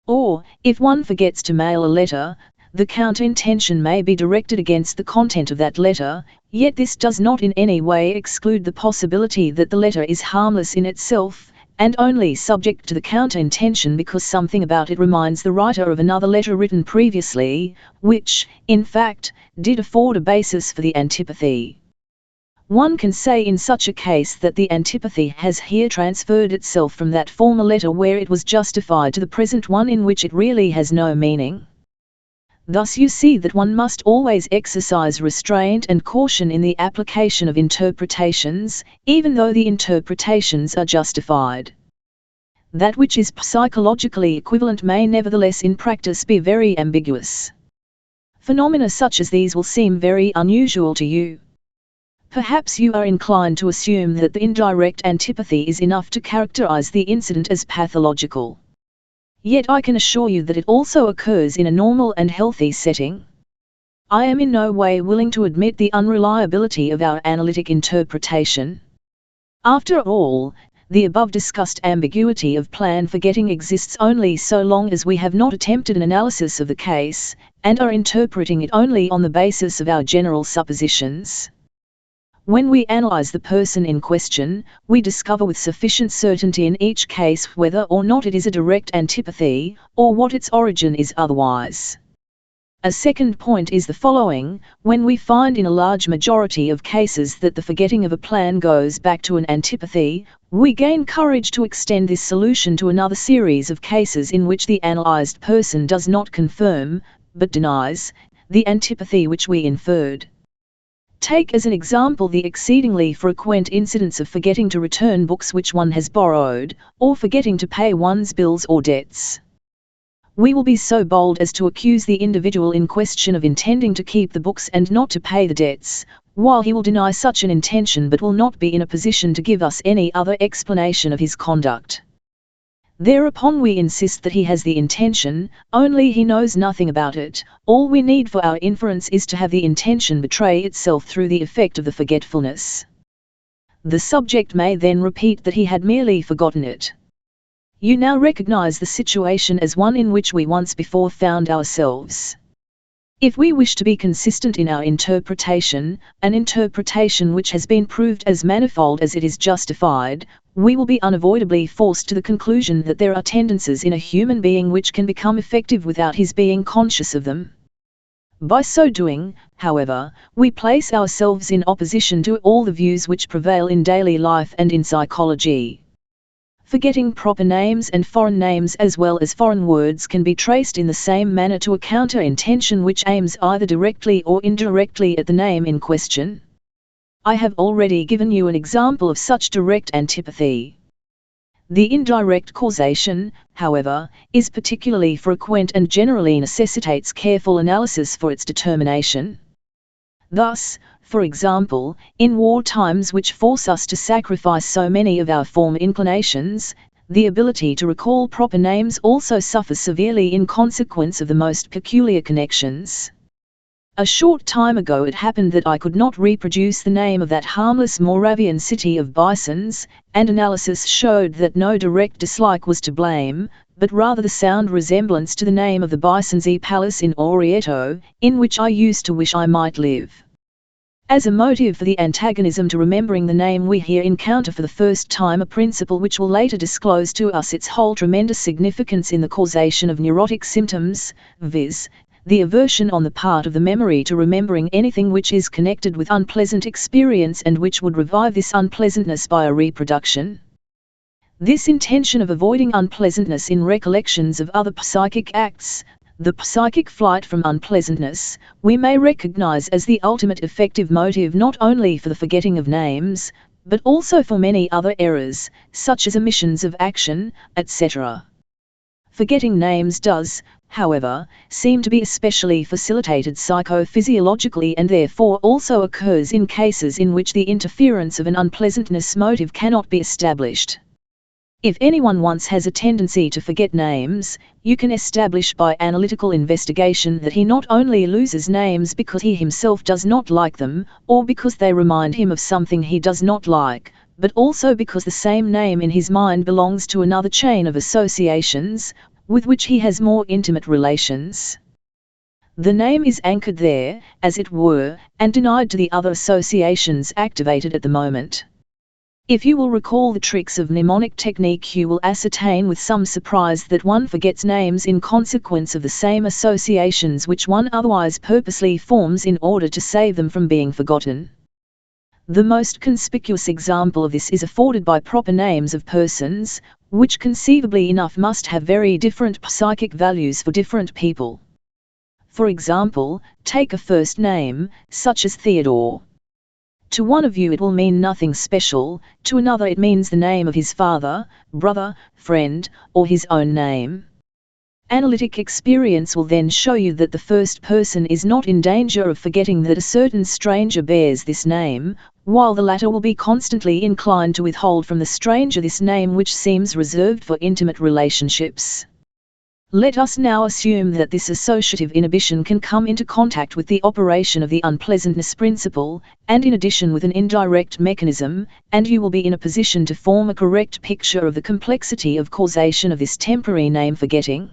Or, if one forgets to mail a letter, the counter-intention may be directed against the content of that letter, yet this does not in any way exclude the possibility that the letter is harmless in itself, and only subject to the counter-intention because something about it reminds the writer of another letter written previously, which, in fact, did afford a basis for the antipathy. One can say in such a case that the antipathy has here transferred itself from that former letter where it was justified to the present one in which it really has no meaning. Thus you see that one must always exercise restraint and caution in the application of interpretations, even though the interpretations are justified. That which is psychologically equivalent may nevertheless in practice be very ambiguous. Phenomena such as these will seem very unusual to you. Perhaps you are inclined to assume that the indirect antipathy is enough to characterize the incident as pathological. Yet I can assure you that it also occurs in a normal and healthy setting. I am in no way willing to admit the unreliability of our analytic interpretation. After all, the above discussed ambiguity of plan forgetting exists only so long as we have not attempted an analysis of the case, and are interpreting it only on the basis of our general suppositions. When we analyze the person in question, we discover with sufficient certainty in each case whether or not it is a direct antipathy, or what its origin is otherwise. A second point is the following: when we find in a large majority of cases that the forgetting of a plan goes back to an antipathy, we gain courage to extend this solution to another series of cases in which the analyzed person does not confirm, but denies, the antipathy which we inferred. Take as an example the exceedingly frequent incidents of forgetting to return books which one has borrowed, or forgetting to pay one's bills or debts. We will be so bold as to accuse the individual in question of intending to keep the books and not to pay the debts, while he will deny such an intention but will not be in a position to give us any other explanation of his conduct. Thereupon we insist that he has the intention, only he knows nothing about it. All we need for our inference is to have the intention betray itself through the effect of the forgetfulness. The subject may then repeat that he had merely forgotten it. You now recognize the situation as one in which we once before found ourselves. If we wish to be consistent in our interpretation, an interpretation which has been proved as manifold as it is justified, we will be unavoidably forced to the conclusion that there are tendencies in a human being which can become effective without his being conscious of them. By so doing, however, we place ourselves in opposition to all the views which prevail in daily life and in psychology. Forgetting proper names and foreign names as well as foreign words can be traced in the same manner to a counter-intention which aims either directly or indirectly at the name in question. I have already given you an example of such direct antipathy. The indirect causation, however, is particularly frequent and generally necessitates careful analysis for its determination. Thus, for example, in war times which force us to sacrifice so many of our former inclinations, the ability to recall proper names also suffers severely in consequence of the most peculiar connections. A short time ago it happened that I could not reproduce the name of that harmless Moravian city of bisons, and analysis showed that no direct dislike was to blame, but rather the sound resemblance to the name of the Bison's palace in Orieto, in which I used to wish I might live. As a motive for the antagonism to remembering the name, we here encounter for the first time a principle which will later disclose to us its whole tremendous significance in the causation of neurotic symptoms, viz., the aversion on the part of the memory to remembering anything which is connected with unpleasant experience and which would revive this unpleasantness by a reproduction. This intention of avoiding unpleasantness in recollections of other psychic acts, the psychic flight from unpleasantness, we may recognize as the ultimate effective motive not only for the forgetting of names, but also for many other errors, such as omissions of action, etc. Forgetting names does, however, seem to be especially facilitated psychophysiologically and therefore also occurs in cases in which the interference of an unpleasantness motive cannot be established. If anyone once has a tendency to forget names, you can establish by analytical investigation that he not only loses names because he himself does not like them, or because they remind him of something he does not like, but also because the same name in his mind belongs to another chain of associations, with which he has more intimate relations. The name is anchored there, as it were, and denied to the other associations activated at the moment. If you will recall the tricks of mnemonic technique, you will ascertain with some surprise that one forgets names in consequence of the same associations which one otherwise purposely forms in order to save them from being forgotten. The most conspicuous example of this is afforded by proper names of persons, which conceivably enough must have very different psychic values for different people. For example, take a first name, such as Theodore. To one of you it will mean nothing special, to another it means the name of his father, brother, friend, or his own name. Analytic experience will then show you that the first person is not in danger of forgetting that a certain stranger bears this name, while the latter will be constantly inclined to withhold from the stranger this name which seems reserved for intimate relationships. Let us now assume that this associative inhibition can come into contact with the operation of the unpleasantness principle, and in addition with an indirect mechanism, and you will be in a position to form a correct picture of the complexity of causation of this temporary name forgetting.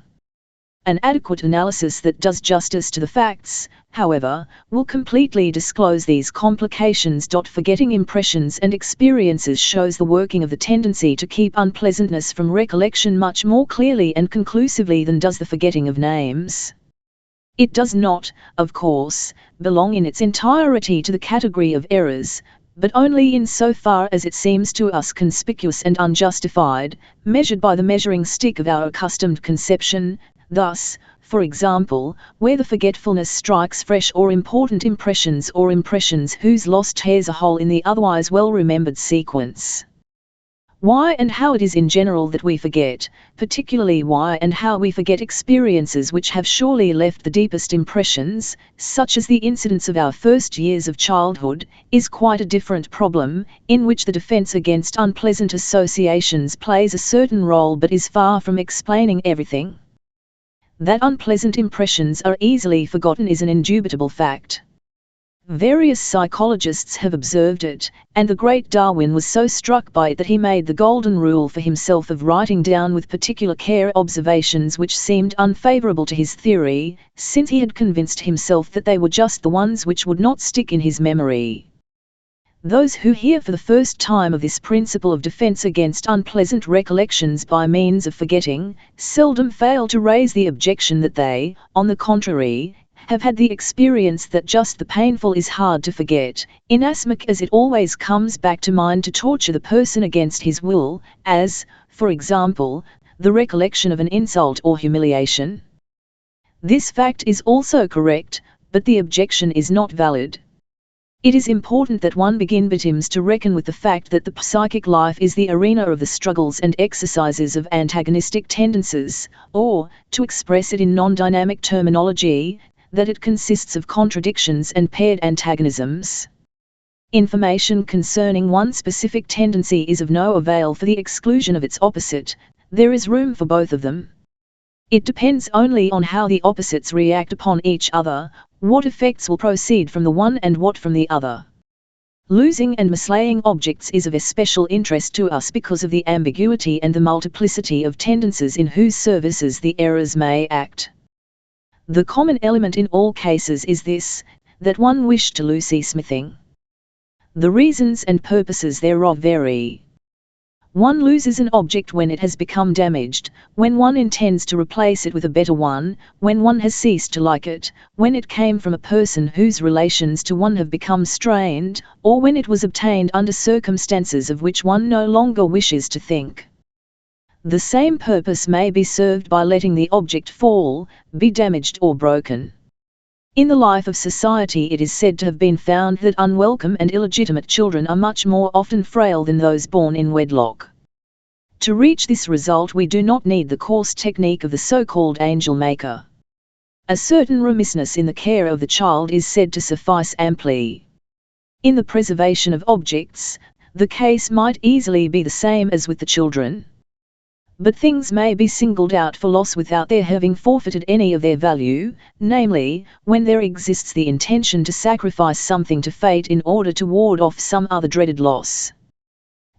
An adequate analysis that does justice to the facts, however, will completely disclose these complications. Forgetting impressions and experiences shows the working of the tendency to keep unpleasantness from recollection much more clearly and conclusively than does the forgetting of names. It does not, of course, belong in its entirety to the category of errors, but only in so far as it seems to us conspicuous and unjustified, measured by the measuring stick of our accustomed conception. Thus, for example, where the forgetfulness strikes fresh or important impressions or impressions whose loss tears a hole in the otherwise well-remembered sequence. Why and how it is in general that we forget, particularly why and how we forget experiences which have surely left the deepest impressions, such as the incidents of our first years of childhood, is quite a different problem, in which the defense against unpleasant associations plays a certain role but is far from explaining everything. That unpleasant impressions are easily forgotten is an indubitable fact. Various psychologists have observed it, and the great Darwin was so struck by it that he made the golden rule for himself of writing down with particular care observations which seemed unfavorable to his theory, since he had convinced himself that they were just the ones which would not stick in his memory. Those who hear for the first time of this principle of defense against unpleasant recollections by means of forgetting, seldom fail to raise the objection that they, on the contrary, have had the experience that just the painful is hard to forget, inasmuch as it always comes back to mind to torture the person against his will, as, for example, the recollection of an insult or humiliation. This fact is also correct, but the objection is not valid. It is important that one begin betimes to reckon with the fact that the psychic life is the arena of the struggles and exercises of antagonistic tendencies, or, to express it in non-dynamic terminology, that it consists of contradictions and paired antagonisms. Information concerning one specific tendency is of no avail for the exclusion of its opposite. There is room for both of them. It depends only on how the opposites react upon each other, what effects will proceed from the one and what from the other. Losing and mislaying objects is of especial interest to us because of the ambiguity and the multiplicity of tendencies in whose services the errors may act. The common element in all cases is this, that one wished to lose smithing. The reasons and purposes thereof vary. One loses an object when it has become damaged, when one intends to replace it with a better one, when one has ceased to like it, when it came from a person whose relations to one have become strained, or when it was obtained under circumstances of which one no longer wishes to think. The same purpose may be served by letting the object fall, be damaged or broken. In the life of society it is said to have been found that unwelcome and illegitimate children are much more often frail than those born in wedlock. To reach this result we do not need the coarse technique of the so-called angel maker. A certain remissness in the care of the child is said to suffice amply. In the preservation of objects, the case might easily be the same as with the children. But things may be singled out for loss without their having forfeited any of their value, namely, when there exists the intention to sacrifice something to fate in order to ward off some other dreaded loss.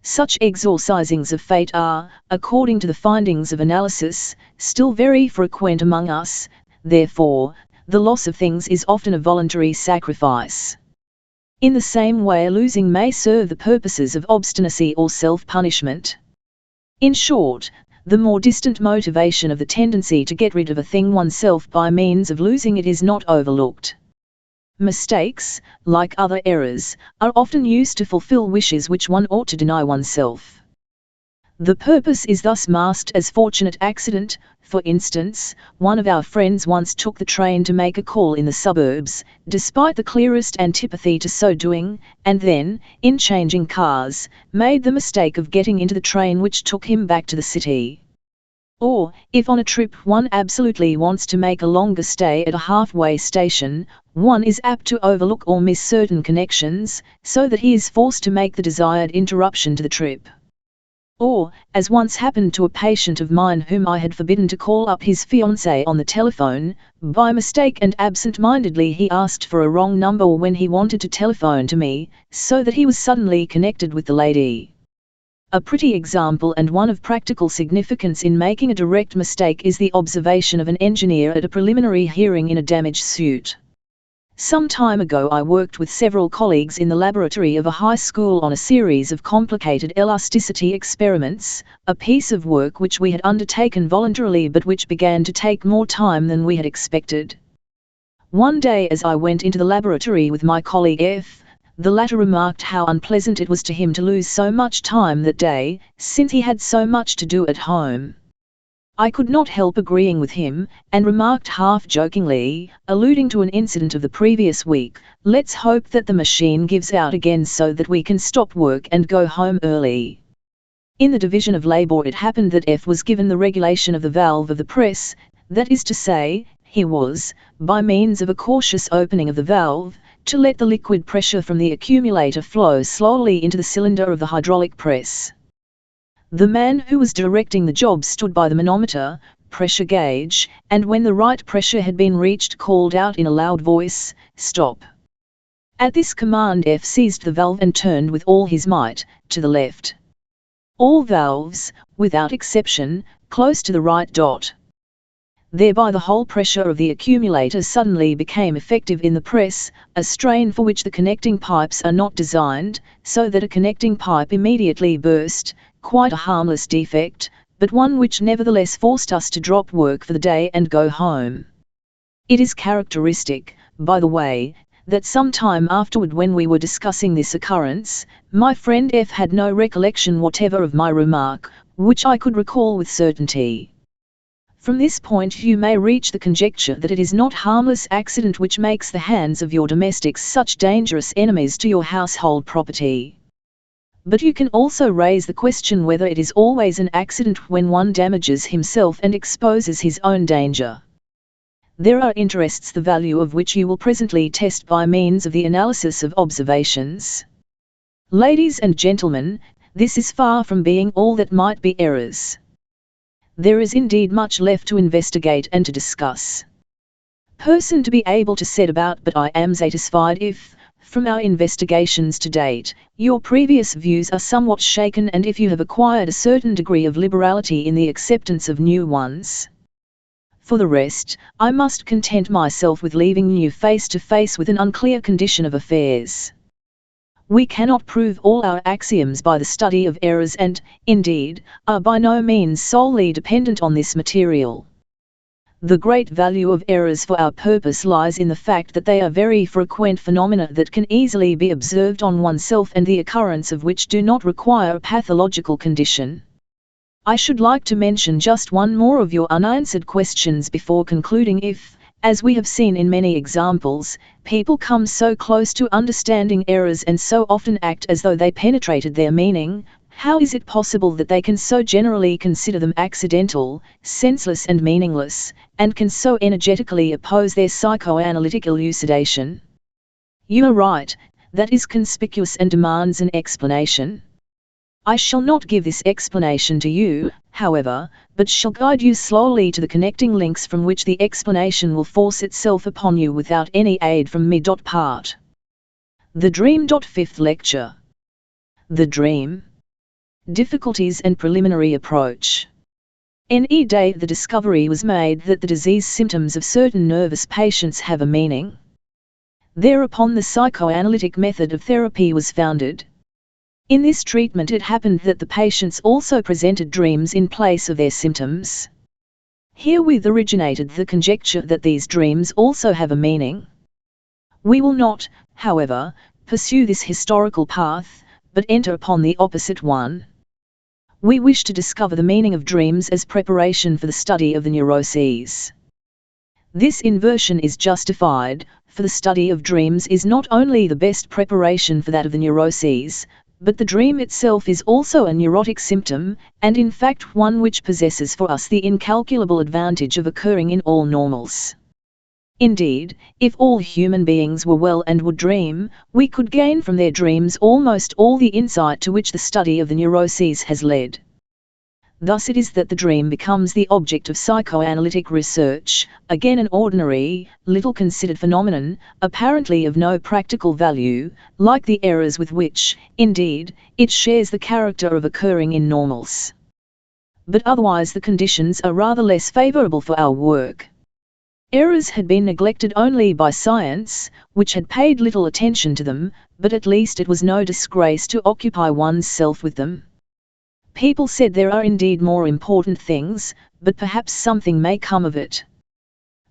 Such exorcisings of fate are, according to the findings of analysis, still very frequent among us, therefore, the loss of things is often a voluntary sacrifice. In the same way losing may serve the purposes of obstinacy or self-punishment. In short, the more distant motivation of the tendency to get rid of a thing oneself by means of losing it is not overlooked. Mistakes, like other errors, are often used to fulfill wishes which one ought to deny oneself. The purpose is thus masked as fortunate accident. For instance, one of our friends once took the train to make a call in the suburbs, despite the clearest antipathy to so doing, and then, in changing cars, made the mistake of getting into the train which took him back to the city. Or, if on a trip one absolutely wants to make a longer stay at a halfway station, one is apt to overlook or miss certain connections, so that he is forced to make the desired interruption to the trip. Or, as once happened to a patient of mine whom I had forbidden to call up his fiancée on the telephone, by mistake and absent-mindedly he asked for a wrong number when he wanted to telephone to me, so that he was suddenly connected with the lady. A pretty example and one of practical significance in making a direct mistake is the observation of an engineer at a preliminary hearing in a damage suit. Some time ago I worked with several colleagues in the laboratory of a high school on a series of complicated elasticity experiments, a piece of work which we had undertaken voluntarily but which began to take more time than we had expected. One day as I went into the laboratory with my colleague F, the latter remarked how unpleasant it was to him to lose so much time that day, since he had so much to do at home. I could not help agreeing with him, and remarked half-jokingly, alluding to an incident of the previous week, "Let's hope that the machine gives out again so that we can stop work and go home early." In the division of labor it happened that F was given the regulation of the valve of the press, that is to say, he was, by means of a cautious opening of the valve, to let the liquid pressure from the accumulator flow slowly into the cylinder of the hydraulic press. The man who was directing the job stood by the manometer, pressure gauge, and when the right pressure had been reached called out in a loud voice, "Stop." At this command F seized the valve and turned with all his might, to the left. All valves, without exception, close to the right dot. Thereby the whole pressure of the accumulator suddenly became effective in the press, a strain for which the connecting pipes are not designed, so that a connecting pipe immediately burst, quite a harmless defect, but one which nevertheless forced us to drop work for the day and go home. It is characteristic, by the way, that some time afterward when we were discussing this occurrence, my friend F had no recollection whatever of my remark, which I could recall with certainty. From this point you may reach the conjecture that it is not harmless accident which makes the hands of your domestics such dangerous enemies to your household property. But you can also raise the question whether it is always an accident when one damages himself and exposes his own danger. There are interests the value of which you will presently test by means of the analysis of observations. Ladies and gentlemen, this is far from being all that might be errors. There is indeed much left to investigate and to discuss. Person to be able to set about, but I am satisfied if, from our investigations to date, your previous views are somewhat shaken and if you have acquired a certain degree of liberality in the acceptance of new ones. For the rest, I must content myself with leaving you face to face with an unclear condition of affairs. We cannot prove all our axioms by the study of errors and, indeed, are by no means solely dependent on this material. The great value of errors for our purpose lies in the fact that they are very frequent phenomena that can easily be observed on oneself and the occurrence of which do not require a pathological condition. I should like to mention just one more of your unanswered questions before concluding. If, as we have seen in many examples, people come so close to understanding errors and so often act as though they penetrated their meaning, how is it possible that they can so generally consider them accidental, senseless and meaningless, and can so energetically oppose their psychoanalytic elucidation? You are right, that is conspicuous and demands an explanation. I shall not give this explanation to you, however, but shall guide you slowly to the connecting links from which the explanation will force itself upon you without any aid from me. Part. The Dream. Fifth lecture. The Dream. Difficulties and preliminary approach. Any day the discovery was made that the disease symptoms of certain nervous patients have a meaning. Thereupon the psychoanalytic method of therapy was founded. In this treatment it happened that the patients also presented dreams in place of their symptoms. Herewith originated the conjecture that these dreams also have a meaning. We will not, however, pursue this historical path, but enter upon the opposite one. We wish to discover the meaning of dreams as preparation for the study of the neuroses. This inversion is justified, for the study of dreams is not only the best preparation for that of the neuroses, but the dream itself is also a neurotic symptom, and in fact one which possesses for us the incalculable advantage of occurring in all normals. Indeed, if all human beings were well and would dream, we could gain from their dreams almost all the insight to which the study of the neuroses has led. Thus it is that the dream becomes the object of psychoanalytic research, again an ordinary, little considered phenomenon, apparently of no practical value, like the errors with which, indeed, it shares the character of occurring in normals. But otherwise the conditions are rather less favorable for our work. Errors had been neglected only by science, which had paid little attention to them, but at least it was no disgrace to occupy one's self with them. People said there are indeed more important things, but perhaps something may come of it.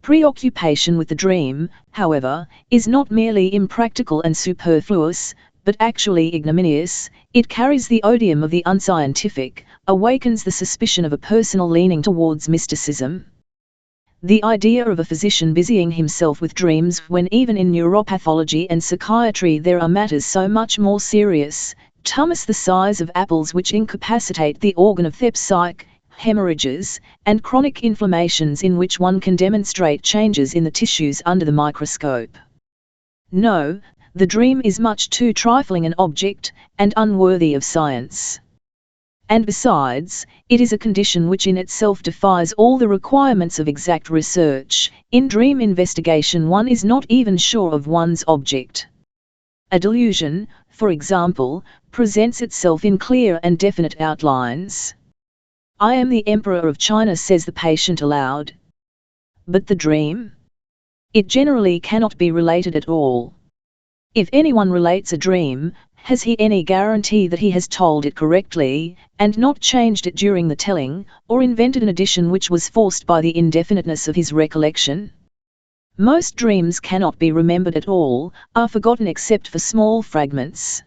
Preoccupation with the dream, however, is not merely impractical and superfluous, but actually ignominious. It carries the odium of the unscientific, awakens the suspicion of a personal leaning towards mysticism. The idea of a physician busying himself with dreams when even in neuropathology and psychiatry there are matters so much more serious, tumors the size of apples which incapacitate the organ of psyche, hemorrhages, and chronic inflammations in which one can demonstrate changes in the tissues under the microscope. No, the dream is much too trifling an object, and unworthy of science. And besides, it is a condition which in itself defies all the requirements of exact research. In dream investigation one is not even sure of one's object. A delusion, for example, presents itself in clear and definite outlines. "I am the Emperor of China," says the patient aloud. But the dream? It generally cannot be related at all. If anyone relates a dream, has he any guarantee that he has told it correctly, and not changed it during the telling, or invented an addition which was forced by the indefiniteness of his recollection? Most dreams cannot be remembered at all, are forgotten except for small fragments.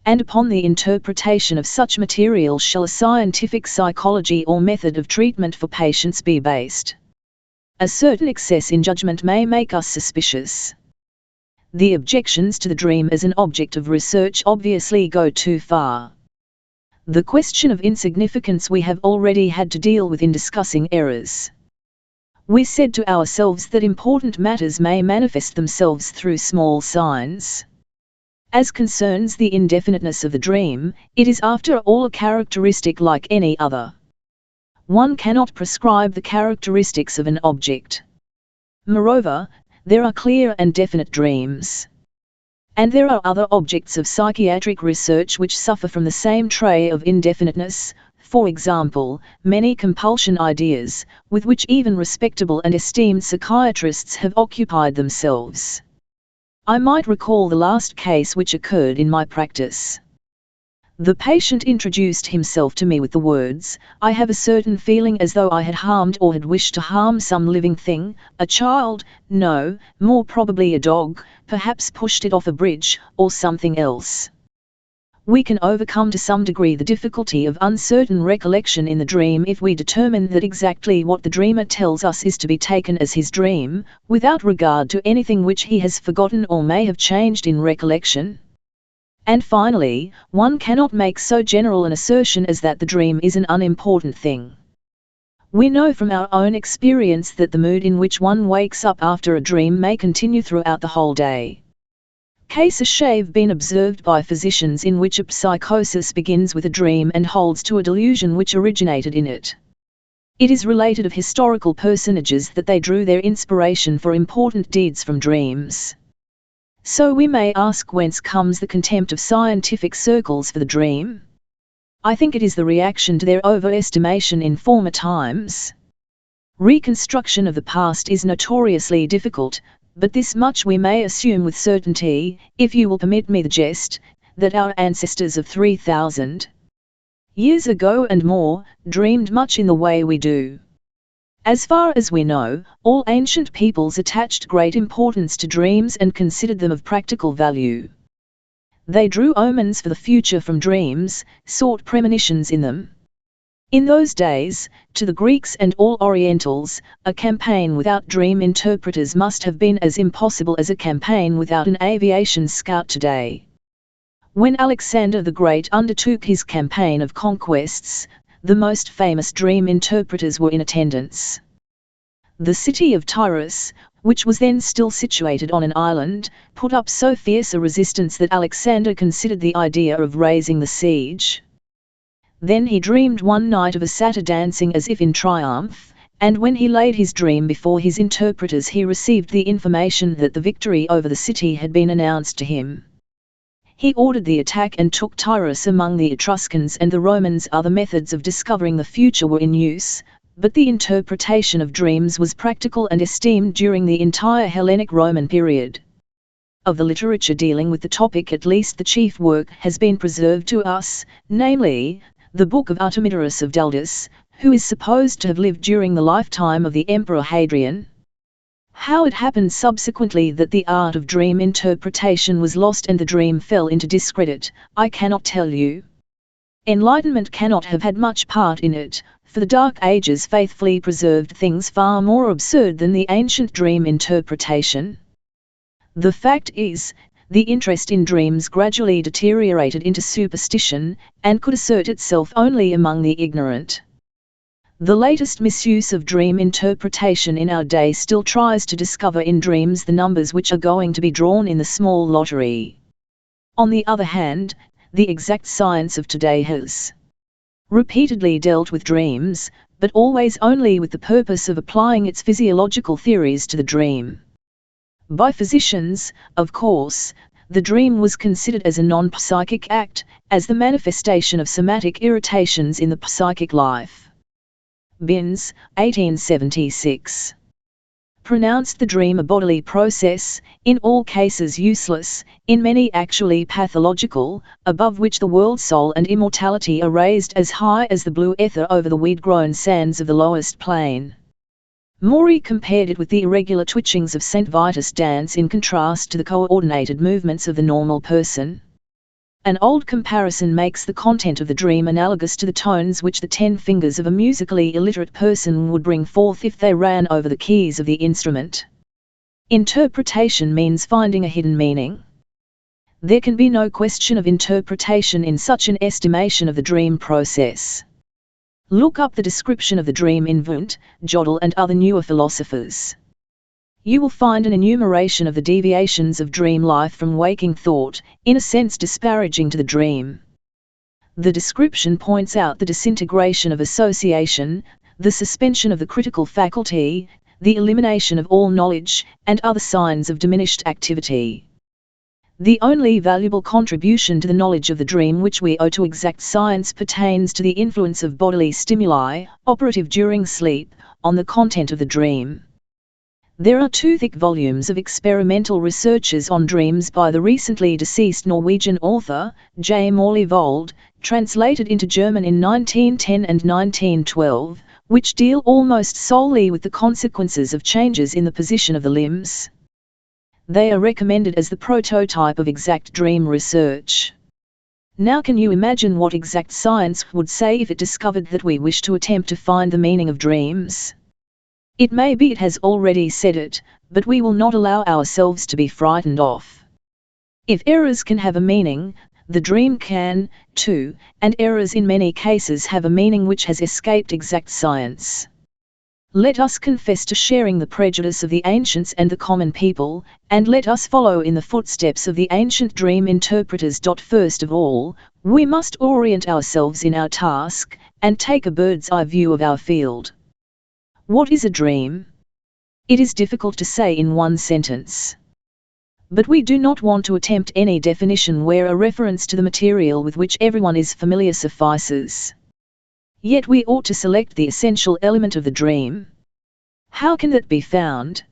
And upon the interpretation of such material shall a scientific psychology or method of treatment for patients be based? A certain excess in judgment may make us suspicious. The objections to the dream as an object of research obviously go too far. The question of insignificance we have already had to deal with in discussing errors. We said to ourselves that important matters may manifest themselves through small signs. As concerns the indefiniteness of the dream, it is after all a characteristic like any other. One cannot prescribe the characteristics of an object. Moreover, there are clear and definite dreams. And there are other objects of psychiatric research which suffer from the same trait of indefiniteness, for example, many compulsion ideas, with which even respectable and esteemed psychiatrists have occupied themselves. I might recall the last case which occurred in my practice. The patient introduced himself to me with the words, "I have a certain feeling as though I had harmed or had wished to harm some living thing, a child, no, more probably a dog, perhaps pushed it off a bridge, or something else." We can overcome to some degree the difficulty of uncertain recollection in the dream if we determine that exactly what the dreamer tells us is to be taken as his dream, without regard to anything which he has forgotten or may have changed in recollection. And finally, one cannot make so general an assertion as that the dream is an unimportant thing. We know from our own experience that the mood in which one wakes up after a dream may continue throughout the whole day. Cases have been observed by physicians in which a psychosis begins with a dream and holds to a delusion which originated in it. It is related of historical personages that they drew their inspiration for important deeds from dreams. So we may ask whence comes the contempt of scientific circles for the dream? I think it is the reaction to their overestimation in former times. Reconstruction of the past is notoriously difficult, but this much we may assume with certainty, if you will permit me the jest, that our ancestors of 3,000 years ago and more, dreamed much in the way we do. As far as we know, all ancient peoples attached great importance to dreams and considered them of practical value. They drew omens for the future from dreams, sought premonitions in them. In those days, to the Greeks and all Orientals, a campaign without dream interpreters must have been as impossible as a campaign without an aviation scout today. When Alexander the Great undertook his campaign of conquests, the most famous dream interpreters were in attendance. The city of Tyrus, which was then still situated on an island, put up so fierce a resistance that Alexander considered the idea of raising the siege. Then he dreamed one night of a satyr dancing as if in triumph, and when he laid his dream before his interpreters he received the information that the victory over the city had been announced to him. He ordered the attack and took Tyrus. Among the Etruscans and the Romans other methods of discovering the future were in use, but the interpretation of dreams was practical and esteemed during the entire Hellenic Roman period. Of the literature dealing with the topic at least the chief work has been preserved to us, namely, the book of Artemidorus of Daldis, who is supposed to have lived during the lifetime of the Emperor Hadrian. How it happened subsequently that the art of dream interpretation was lost and the dream fell into discredit, I cannot tell you. Enlightenment cannot have had much part in it, for the Dark Ages faithfully preserved things far more absurd than the ancient dream interpretation. The fact is, the interest in dreams gradually deteriorated into superstition, and could assert itself only among the ignorant. The latest misuse of dream interpretation in our day still tries to discover in dreams the numbers which are going to be drawn in the small lottery. On the other hand, the exact science of today has repeatedly dealt with dreams, but always only with the purpose of applying its physiological theories to the dream. By physicians, of course, the dream was considered as a non-psychic act, as the manifestation of somatic irritations in the psychic life. Binns, 1876. Pronounced the dream a bodily process, in all cases useless, in many actually pathological, above which the world soul and immortality are raised as high as the blue ether over the weed-grown sands of the lowest plain. Maury compared it with the irregular twitchings of St. Vitus' dance in contrast to the coordinated movements of the normal person. An old comparison makes the content of the dream analogous to the tones which the 10 fingers of a musically illiterate person would bring forth if they ran over the keys of the instrument. Interpretation means finding a hidden meaning. There can be no question of interpretation in such an estimation of the dream process. Look up the description of the dream in Wundt, Jodl and other newer philosophers. You will find an enumeration of the deviations of dream life from waking thought, in a sense disparaging to the dream. The description points out the disintegration of association, the suspension of the critical faculty, the elimination of all knowledge, and other signs of diminished activity. The only valuable contribution to the knowledge of the dream which we owe to exact science pertains to the influence of bodily stimuli, operative during sleep, on the content of the dream. There are 2 thick volumes of experimental researches on dreams by the recently deceased Norwegian author, J. Morley Vold, translated into German in 1910 and 1912, which deal almost solely with the consequences of changes in the position of the limbs. They are recommended as the prototype of exact dream research. Now can you imagine what exact science would say if it discovered that we wish to attempt to find the meaning of dreams? It may be it has already said it, but we will not allow ourselves to be frightened off. If errors can have a meaning, the dream can, too, and errors in many cases have a meaning which has escaped exact science. Let us confess to sharing the prejudice of the ancients and the common people, and let us follow in the footsteps of the ancient dream interpreters. First of all, we must orient ourselves in our task, and take a bird's-eye view of our field. What is a dream? It is difficult to say in one sentence. But we do not want to attempt any definition where a reference to the material with which everyone is familiar suffices. Yet we ought to select the essential element of the dream. How can that be found?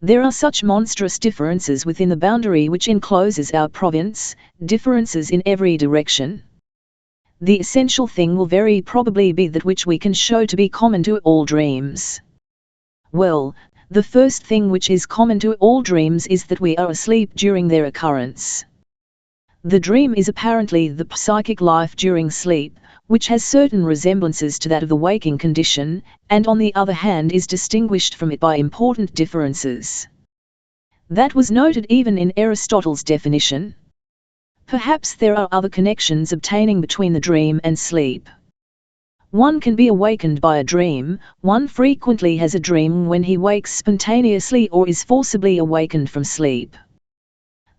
There are such monstrous differences within the boundary which encloses our province, differences in every direction. The essential thing will very probably be that which we can show to be common to all dreams. Well, the first thing which is common to all dreams is that we are asleep during their occurrence. The dream is apparently the psychic life during sleep, which has certain resemblances to that of the waking condition, and on the other hand is distinguished from it by important differences. That was noted even in Aristotle's definition. Perhaps there are other connections obtaining between the dream and sleep. One can be awakened by a dream, one frequently has a dream when he wakes spontaneously or is forcibly awakened from sleep.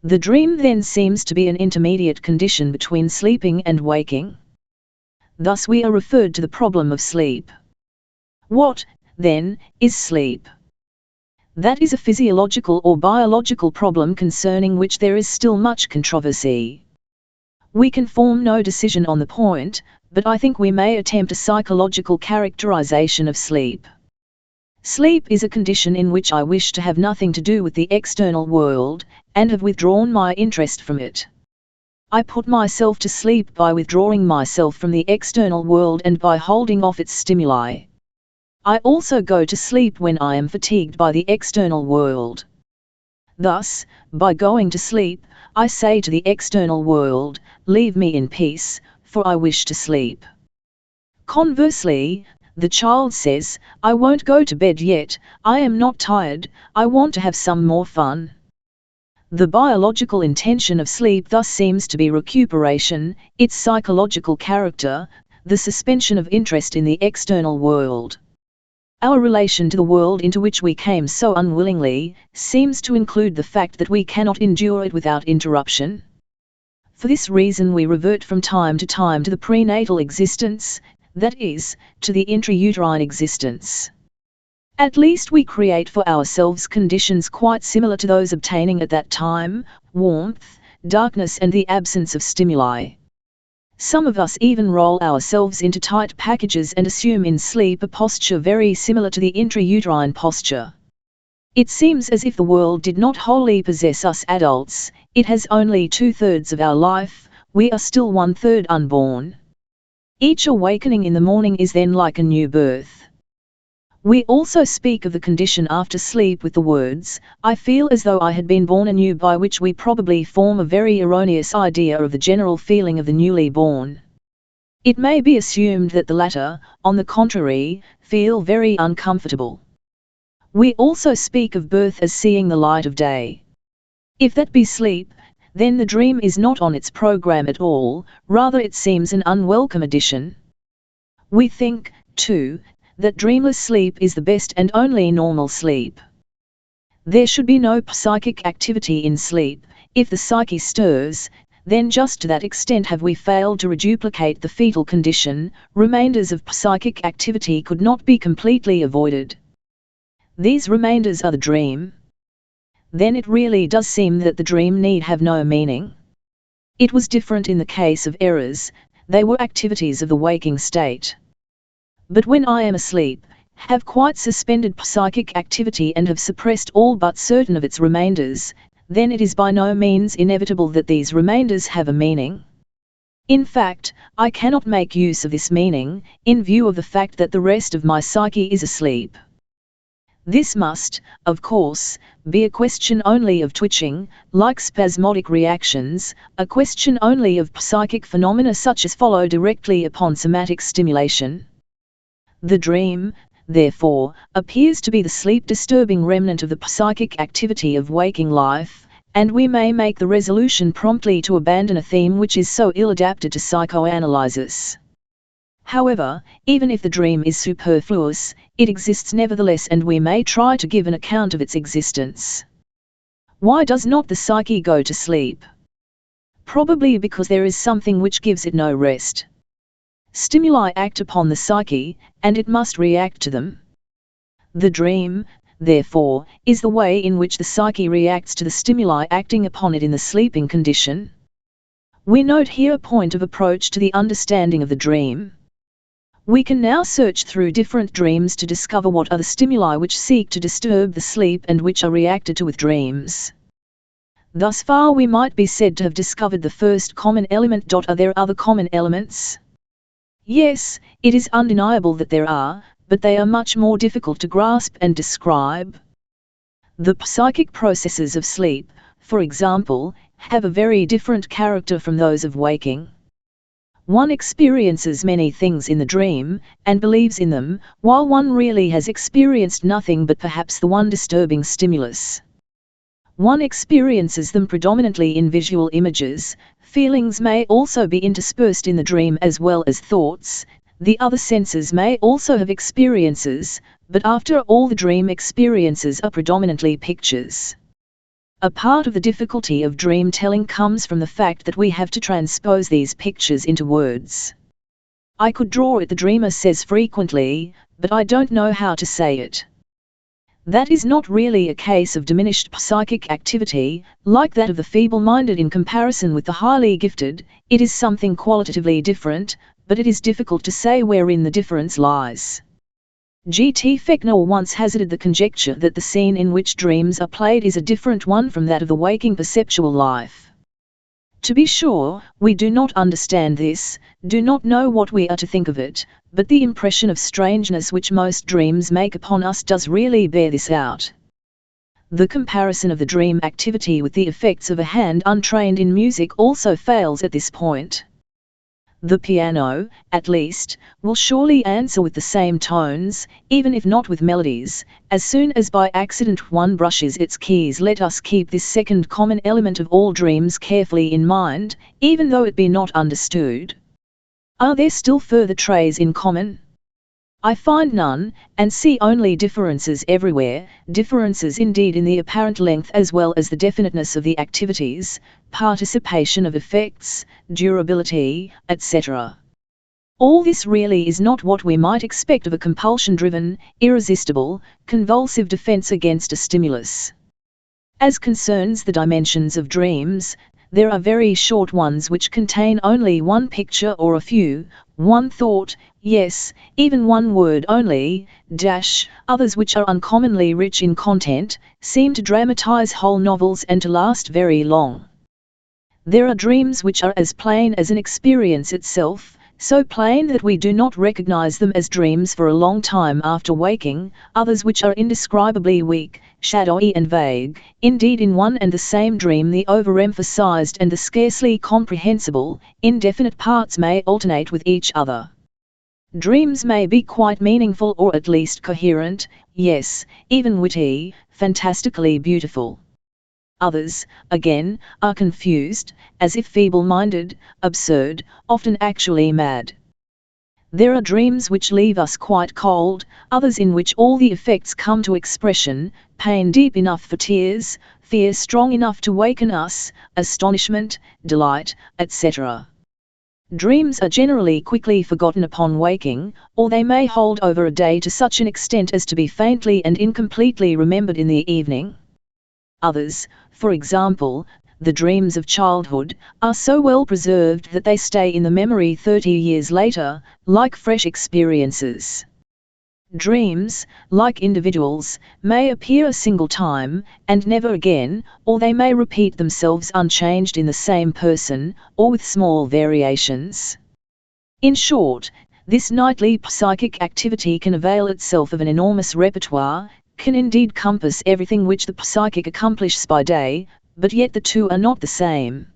The dream then seems to be an intermediate condition between sleeping and waking. Thus we are referred to the problem of sleep. What, then, is sleep? That is a physiological or biological problem concerning which there is still much controversy. We can form no decision on the point, but I think we may attempt a psychological characterization of sleep. Sleep is a condition in which I wish to have nothing to do with the external world, and have withdrawn my interest from it. I put myself to sleep by withdrawing myself from the external world and by holding off its stimuli. I also go to sleep when I am fatigued by the external world. Thus, by going to sleep, I say to the external world, "Leave me in peace, for I wish to sleep. Conversely, the child says, I won't go to bed yet, I am not tired, I want to have some more fun. The biological intention of sleep thus seems to be recuperation, its psychological character, the suspension of interest in the external world. Our relation to the world into which we came so unwillingly, seems to include the fact that we cannot endure it without interruption. For this reason we revert from time to time to the prenatal existence, that is, to the intrauterine existence. At least we create for ourselves conditions quite similar to those obtaining at that time, warmth, darkness and the absence of stimuli. Some of us even roll ourselves into tight packages and assume in sleep a posture very similar to the intrauterine posture. It seems as if the world did not wholly possess us adults, it has only 2/3 of our life, we are still 1/3 unborn. Each awakening in the morning is then like a new birth. We also speak of the condition after sleep with the words, I feel as though I had been born anew, by which we probably form a very erroneous idea of the general feeling of the newly born. It may be assumed that the latter, on the contrary, feel very uncomfortable. We also speak of birth as seeing the light of day. If that be sleep, then the dream is not on its program at all, rather it seems an unwelcome addition. We think, too, that dreamless sleep is the best and only normal sleep. There should be no psychic activity in sleep. If the psyche stirs, then just to that extent have we failed to reduplicate the fetal condition, remainders of psychic activity could not be completely avoided. These remainders are the dream. Then it really does seem that the dream need have no meaning. It was different in the case of errors, they were activities of the waking state. But when I am asleep, have quite suspended psychic activity and have suppressed all but certain of its remainders, then it is by no means inevitable that these remainders have a meaning. In fact, I cannot make use of this meaning, in view of the fact that the rest of my psyche is asleep. This must, of course, be a question only of twitching, like spasmodic reactions, a question only of psychic phenomena such as follow directly upon somatic stimulation. The dream, therefore, appears to be the sleep-disturbing remnant of the psychic activity of waking life, and we may make the resolution promptly to abandon a theme which is so ill-adapted to psychoanalysis. However, even if the dream is superfluous, it exists nevertheless, and we may try to give an account of its existence. Why does not the psyche go to sleep? Probably because there is something which gives it no rest. Stimuli act upon the psyche, and it must react to them. The dream, therefore, is the way in which the psyche reacts to the stimuli acting upon it in the sleeping condition. We note here a point of approach to the understanding of the dream. We can now search through different dreams to discover what are the stimuli which seek to disturb the sleep and which are reacted to with dreams. Thus far we might be said to have discovered the first common element. Are there other common elements? Yes, it is undeniable that there are, but they are much more difficult to grasp and describe. The psychic processes of sleep, for example, have a very different character from those of waking. One experiences many things in the dream, and believes in them, while one really has experienced nothing but perhaps the one disturbing stimulus. One experiences them predominantly in visual images. Feelings may also be interspersed in the dream as well as thoughts. The other senses may also have experiences, but after all the dream experiences are predominantly pictures. A part of the difficulty of dream telling comes from the fact that we have to transpose these pictures into words. I could draw it, the dreamer says frequently, but I don't know how to say it. That is not really a case of diminished psychic activity, like that of the feeble-minded in comparison with the highly gifted. It is something qualitatively different, but it is difficult to say wherein the difference lies. G.T. Fechner once hazarded the conjecture that the scene in which dreams are played is a different one from that of the waking perceptual life. To be sure, we do not understand this, do not know what we are to think of it, but the impression of strangeness which most dreams make upon us does really bear this out. The comparison of the dream activity with the effects of a hand untrained in music also fails at this point. the piano, at least, will surely answer with the same tones, even if not with melodies, as soon as by accident one brushes its keys. Let us keep this second common element of all dreams carefully in mind, even though it be not understood. Are there still further traits in common? I find none, and see only differences everywhere, differences indeed in the apparent length as well as the definiteness of the activities, participation of effects, durability, etc. All this really is not what we might expect of a compulsion-driven, irresistible, convulsive defense against a stimulus. As concerns the dimensions of dreams, there are very short ones which contain only one picture or a few, one thought, yes, even one word only, others which are uncommonly rich in content, seem to dramatize whole novels and to last very long. There are dreams which are as plain as an experience itself, so plain that we do not recognize them as dreams for a long time after waking, others which are indescribably weak, shadowy and vague. Indeed, in one and the same dream the overemphasized and the scarcely comprehensible, indefinite parts may alternate with each other. Dreams may be quite meaningful or at least coherent, yes, even witty, fantastically beautiful. Others, again, are confused, as if feeble-minded, absurd, often actually mad. There are dreams which leave us quite cold, others in which all the effects come to expression, pain deep enough for tears, fear strong enough to waken us, astonishment, delight, etc. Dreams are generally quickly forgotten upon waking, or they may hold over a day to such an extent as to be faintly and incompletely remembered in the evening. Others, for example, the dreams of childhood, are so well preserved that they stay in the memory 30 years later, like fresh experiences. Dreams, like individuals, may appear a single time, and never again, or they may repeat themselves unchanged in the same person, or with small variations. In short, this nightly psychic activity can avail itself of an enormous repertoire, can indeed compass everything which the psychic accomplishes by day, but yet the two are not the same.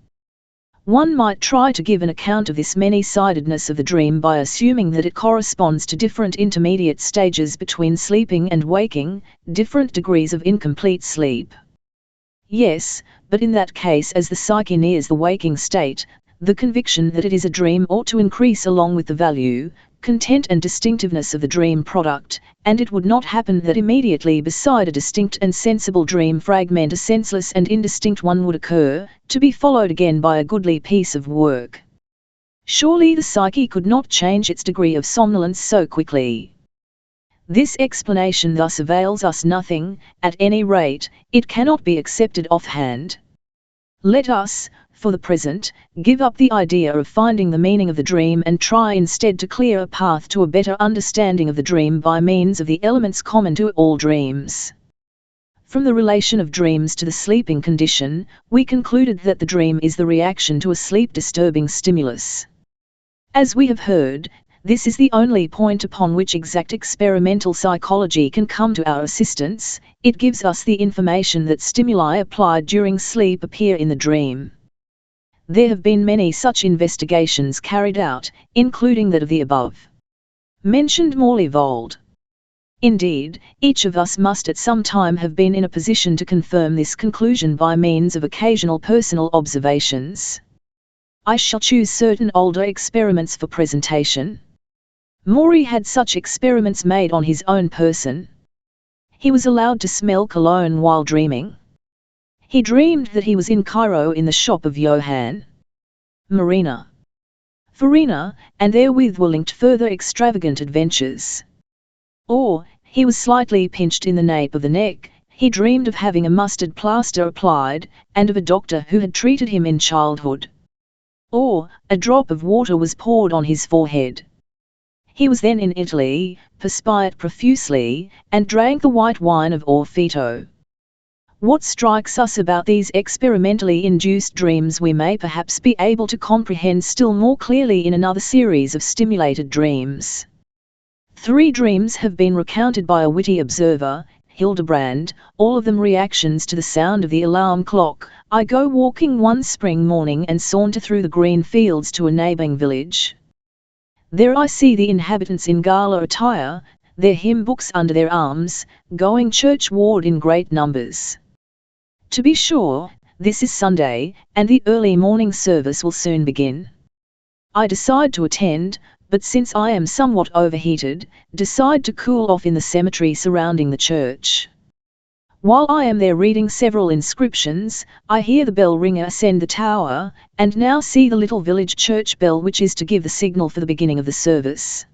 One might try to give an account of this many-sidedness of the dream by assuming that it corresponds to different intermediate stages between sleeping and waking, different degrees of incomplete sleep. Yes, but in that case, as the psyche nears the waking state, the conviction that it is a dream ought to increase along with the value, content and distinctiveness of the dream product, and it would not happen that immediately beside a distinct and sensible dream fragment a senseless and indistinct one would occur, to be followed again by a goodly piece of work. Surely the psyche could not change its degree of somnolence so quickly. This explanation thus avails us nothing, at any rate, it cannot be accepted offhand. Let us, for the present, give up the idea of finding the meaning of the dream and try instead to clear a path to a better understanding of the dream by means of the elements common to all dreams. From the relation of dreams to the sleeping condition, we concluded that the dream is the reaction to a sleep-disturbing stimulus. As we have heard, this is the only point upon which exact experimental psychology can come to our assistance. It gives us the information that stimuli applied during sleep appear in the dream. There have been many such investigations carried out, including that of the above mentioned Morley-Vold. Indeed, each of us must at some time have been in a position to confirm this conclusion by means of occasional personal observations. I shall choose certain older experiments for presentation. Morey had such experiments made on his own person. He was allowed to smell cologne while dreaming. He dreamed that he was in Cairo in the shop of Johann Marina Farina, and therewith were linked further extravagant adventures. Or, he was slightly pinched in the nape of the neck. He dreamed of having a mustard plaster applied, and of a doctor who had treated him in childhood. Or, a drop of water was poured on his forehead. He was then in Italy, perspired profusely, and drank the white wine of Orfito. What strikes us about these experimentally induced dreams we may perhaps be able to comprehend still more clearly in another series of stimulated dreams. 3 dreams have been recounted by a witty observer, Hildebrand, all of them reactions to the sound of the alarm clock. I go walking one spring morning and saunter through the green fields to a neighbouring village. There I see the inhabitants in gala attire, their hymn books under their arms, going churchward in great numbers. To be sure, this is Sunday, and the early morning service will soon begin. I decide to attend, but since I am somewhat overheated, decide to cool off in the cemetery surrounding the church. While I am there reading several inscriptions, I hear the bell ringer ascend the tower, and now see the little village church bell which is to give the signal for the beginning of the service.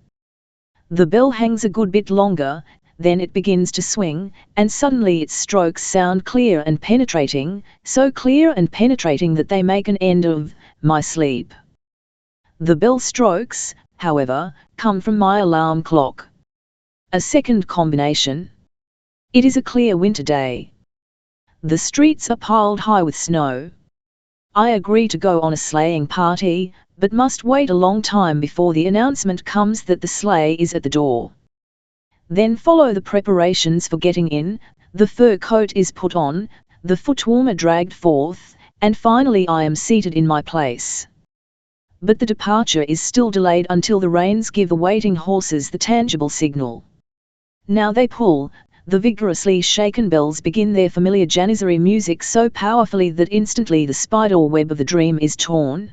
The bell hangs a good bit longer, then it begins to swing, and suddenly its strokes sound clear and penetrating, so clear and penetrating that they make an end of my sleep. The bell strokes, however, come from my alarm clock. A second combination. It is a clear winter day. The streets are piled high with snow. I agree to go on a sleighing party, but must wait a long time before the announcement comes that the sleigh is at the door. Then follow the preparations for getting in, the fur coat is put on, the foot-warmer dragged forth, and finally I am seated in my place. But the departure is still delayed until the reins give the waiting horses the tangible signal. Now they pull. The vigorously shaken bells begin their familiar janizary music so powerfully that instantly the spider web of the dream is torn.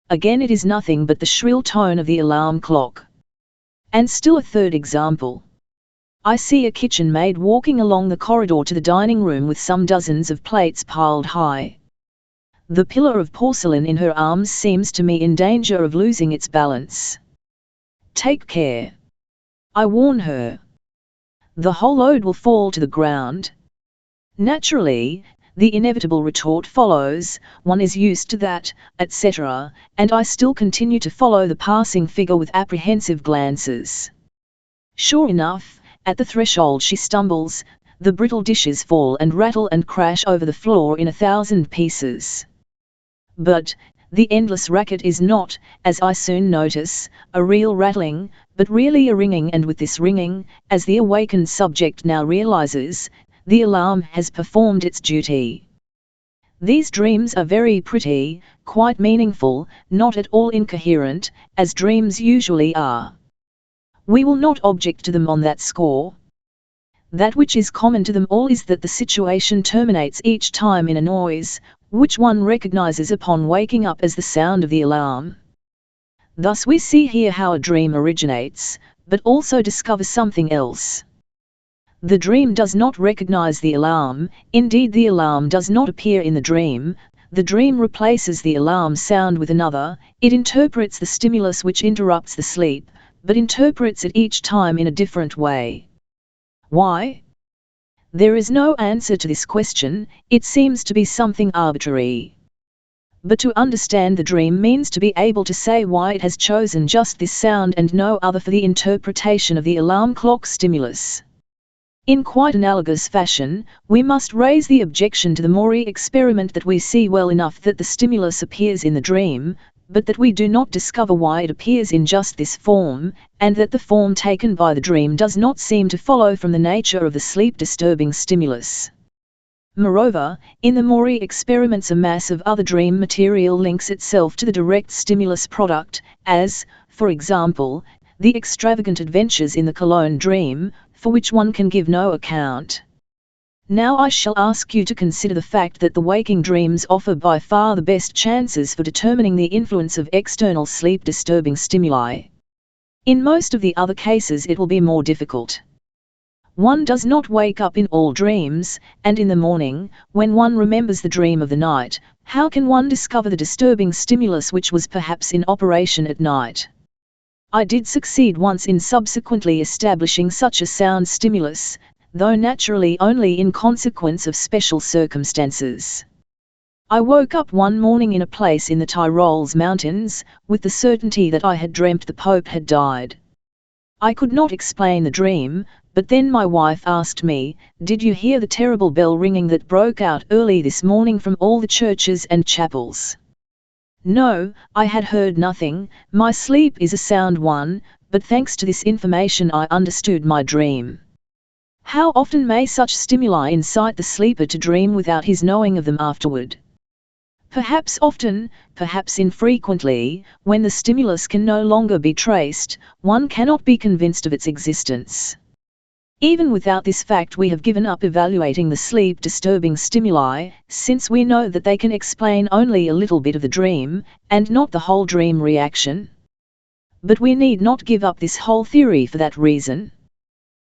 Again it is nothing but the shrill tone of the alarm clock. And still a third example. I see a kitchen maid walking along the corridor to the dining room with some dozens of plates piled high. The pillar of porcelain in her arms seems to me in danger of losing its balance. Take care, I warn her. The whole load will fall to the ground. Naturally, the inevitable retort follows, one is used to that, etc., and I still continue to follow the passing figure with apprehensive glances. Sure enough, at the threshold she stumbles, the brittle dishes fall and rattle and crash over the floor in 1,000 pieces. But the endless racket is not, as I soon notice, a real rattling, but really a ringing, and with this ringing, as the awakened subject now realizes, the alarm has performed its duty. These dreams are very pretty, quite meaningful, not at all incoherent, as dreams usually are. We will not object to them on that score. That which is common to them all is that the situation terminates each time in a noise, which one recognizes upon waking up as the sound of the alarm. Thus we see here how a dream originates, but also discover something else. The dream does not recognize the alarm, indeed the alarm does not appear in the dream replaces the alarm sound with another, it interprets the stimulus which interrupts the sleep, but interprets it each time in a different way. Why? There is no answer to this question, it seems to be something arbitrary. But to understand the dream means to be able to say why it has chosen just this sound and no other for the interpretation of the alarm clock stimulus. In quite analogous fashion, we must raise the objection to the Maury experiment that we see well enough that the stimulus appears in the dream, but that we do not discover why it appears in just this form, and that the form taken by the dream does not seem to follow from the nature of the sleep-disturbing stimulus. Moreover, in the Maury experiments a mass of other dream material links itself to the direct stimulus product, as, for example, the extravagant adventures in the Cologne dream, for which one can give no account. Now I shall ask you to consider the fact that the waking dreams offer by far the best chances for determining the influence of external sleep-disturbing stimuli. In most of the other cases it will be more difficult. One does not wake up in all dreams, and in the morning, when one remembers the dream of the night, how can one discover the disturbing stimulus which was perhaps in operation at night? I did succeed once in subsequently establishing such a sound stimulus, though naturally only in consequence of special circumstances. I woke up one morning in a place in the Tyrol's mountains, with the certainty that I had dreamt the Pope had died. I could not explain the dream, but then my wife asked me, "Did you hear the terrible bell ringing that broke out early this morning from all the churches and chapels?" No, I had heard nothing, my sleep is a sound one, but thanks to this information I understood my dream. How often may such stimuli incite the sleeper to dream without his knowing of them afterward? Perhaps often, perhaps infrequently, when the stimulus can no longer be traced, one cannot be convinced of its existence. Even without this fact, we have given up evaluating the sleep-disturbing stimuli, since we know that they can explain only a little bit of the dream, and not the whole dream reaction. But we need not give up this whole theory for that reason.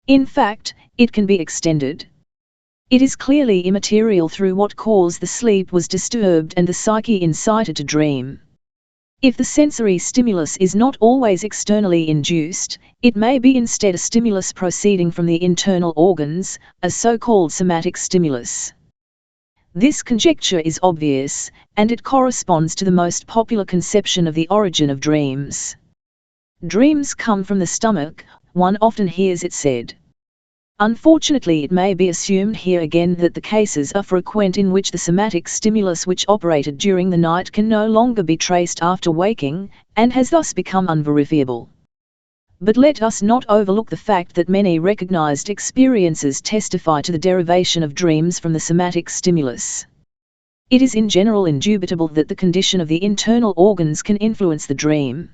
In fact, it can be extended. It is clearly immaterial through what cause the sleep was disturbed and the psyche incited to dream. If the sensory stimulus is not always externally induced, it may be instead a stimulus proceeding from the internal organs, a so-called somatic stimulus. This conjecture is obvious, and it corresponds to the most popular conception of the origin of dreams. Dreams come from the stomach, one often hears it said. Unfortunately, it may be assumed here again that the cases are frequent in which the somatic stimulus which operated during the night can no longer be traced after waking, and has thus become unverifiable. But let us not overlook the fact that many recognized experiences testify to the derivation of dreams from the somatic stimulus. It is in general indubitable that the condition of the internal organs can influence the dream.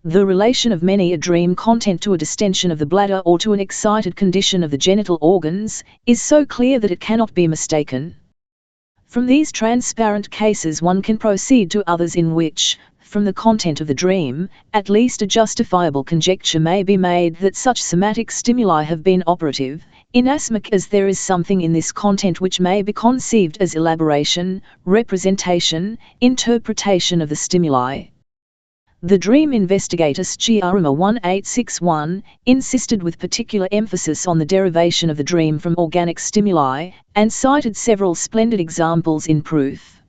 The relation of many a dream content to a distension of the bladder or to an excited condition of the genital organs is so clear that it cannot be mistaken. From these transparent cases one can proceed to others in which, from the content of the dream, at least a justifiable conjecture may be made that such somatic stimuli have been operative, inasmuch as there is something in this content which may be conceived as elaboration, representation, interpretation of the stimuli. The dream investigator Sciarima 1861 insisted with particular emphasis on the derivation of the dream from organic stimuli, and cited several splendid examples in proof.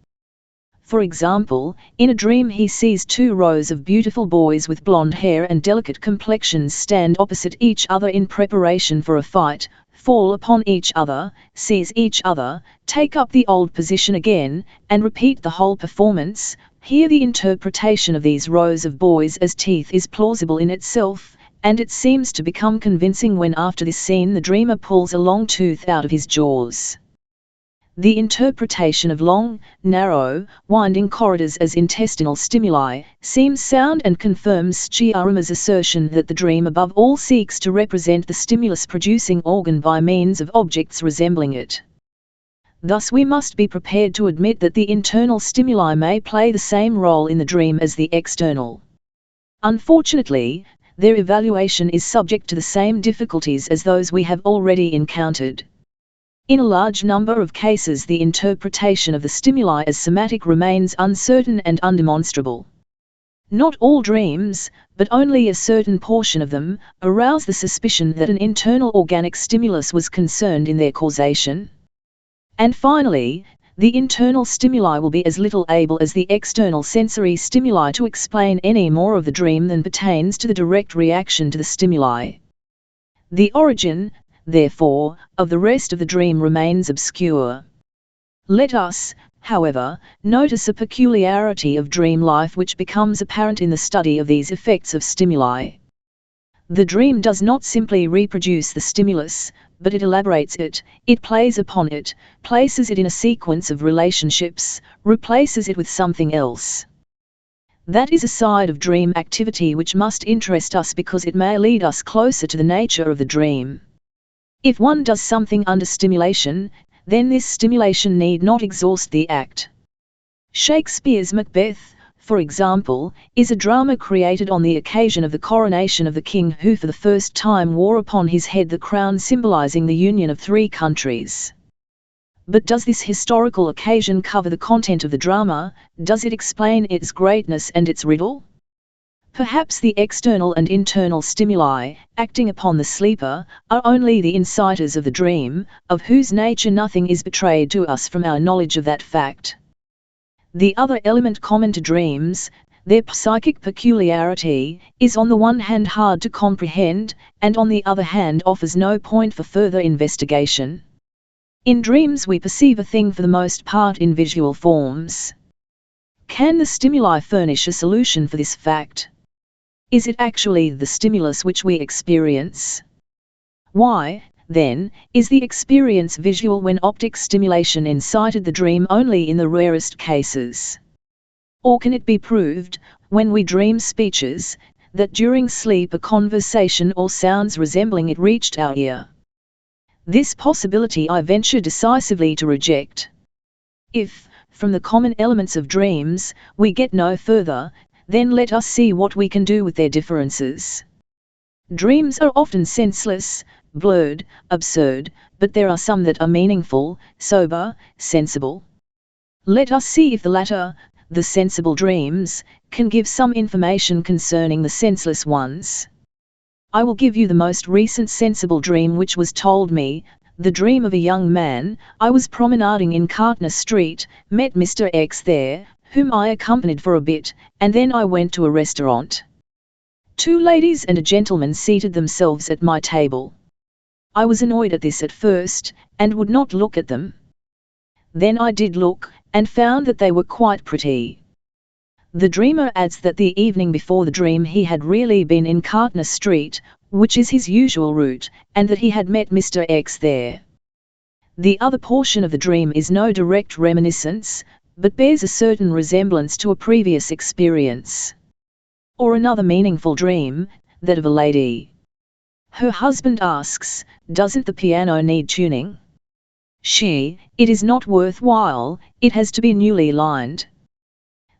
For example, in a dream he sees two rows of beautiful boys with blonde hair and delicate complexions stand opposite each other in preparation for a fight, fall upon each other, seize each other, take up the old position again, and repeat the whole performance. Here the interpretation of these rows of boys as teeth is plausible in itself, and it seems to become convincing when after this scene the dreamer pulls a long tooth out of his jaws. The interpretation of long, narrow, winding corridors as intestinal stimuli seems sound and confirms Sciarima's assertion that the dream above all seeks to represent the stimulus-producing organ by means of objects resembling it. Thus we must be prepared to admit that the internal stimuli may play the same role in the dream as the external. Unfortunately, their evaluation is subject to the same difficulties as those we have already encountered. In a large number of cases the interpretation of the stimuli as somatic remains uncertain and undemonstrable. Not all dreams, but only a certain portion of them, arouse the suspicion that an internal organic stimulus was concerned in their causation. And finally, the internal stimuli will be as little able as the external sensory stimuli to explain any more of the dream than pertains to the direct reaction to the stimuli. The origin, therefore, of the rest of the dream remains obscure. Let us, however, notice a peculiarity of dream life which becomes apparent in the study of these effects of stimuli. The dream does not simply reproduce the stimulus, but it elaborates it, it plays upon it, places it in a sequence of relationships, replaces it with something else. That is a side of dream activity which must interest us because it may lead us closer to the nature of the dream. If one does something under stimulation, then this stimulation need not exhaust the act. Shakespeare's Macbeth, for example, is a drama created on the occasion of the coronation of the king who for the first time wore upon his head the crown symbolizing the union of three countries. But does this historical occasion cover the content of the drama? Does it explain its greatness and its riddle? Perhaps the external and internal stimuli, acting upon the sleeper, are only the inciters of the dream, of whose nature nothing is betrayed to us from our knowledge of that fact. The other element common to dreams, their psychic peculiarity, is on the one hand hard to comprehend, and on the other hand offers no point for further investigation. In dreams we perceive a thing for the most part in visual forms. Can the stimuli furnish a solution for this fact? Is it actually the stimulus which we experience? Why, Then, is the experience visual when optic stimulation incited the dream only in the rarest cases? Or can it be proved, when we dream speeches, that during sleep a conversation or sounds resembling it reached our ear? This possibility I venture decisively to reject. If, from the common elements of dreams, we get no further, then let us see what we can do with their differences. Dreams are often senseless, blurred, absurd, but there are some that are meaningful, sober, sensible. Let us see if the latter, the sensible dreams, can give some information concerning the senseless ones. I will give you the most recent sensible dream which was told me, the dream of a young man. I was promenading in Cartner Street, met Mr. X there, whom I accompanied for a bit, and then I went to a restaurant. 2 ladies and a gentleman seated themselves at my table. I was annoyed at this at first, and would not look at them. Then I did look, and found that they were quite pretty. The dreamer adds that the evening before the dream he had really been in Cartner Street, which is his usual route, and that he had met Mr. X there. The other portion of the dream is no direct reminiscence, but bears a certain resemblance to a previous experience. Or another meaningful dream, that of a lady. Her husband asks, "Doesn't the piano need tuning?" She, "It is not worthwhile, it has to be newly lined."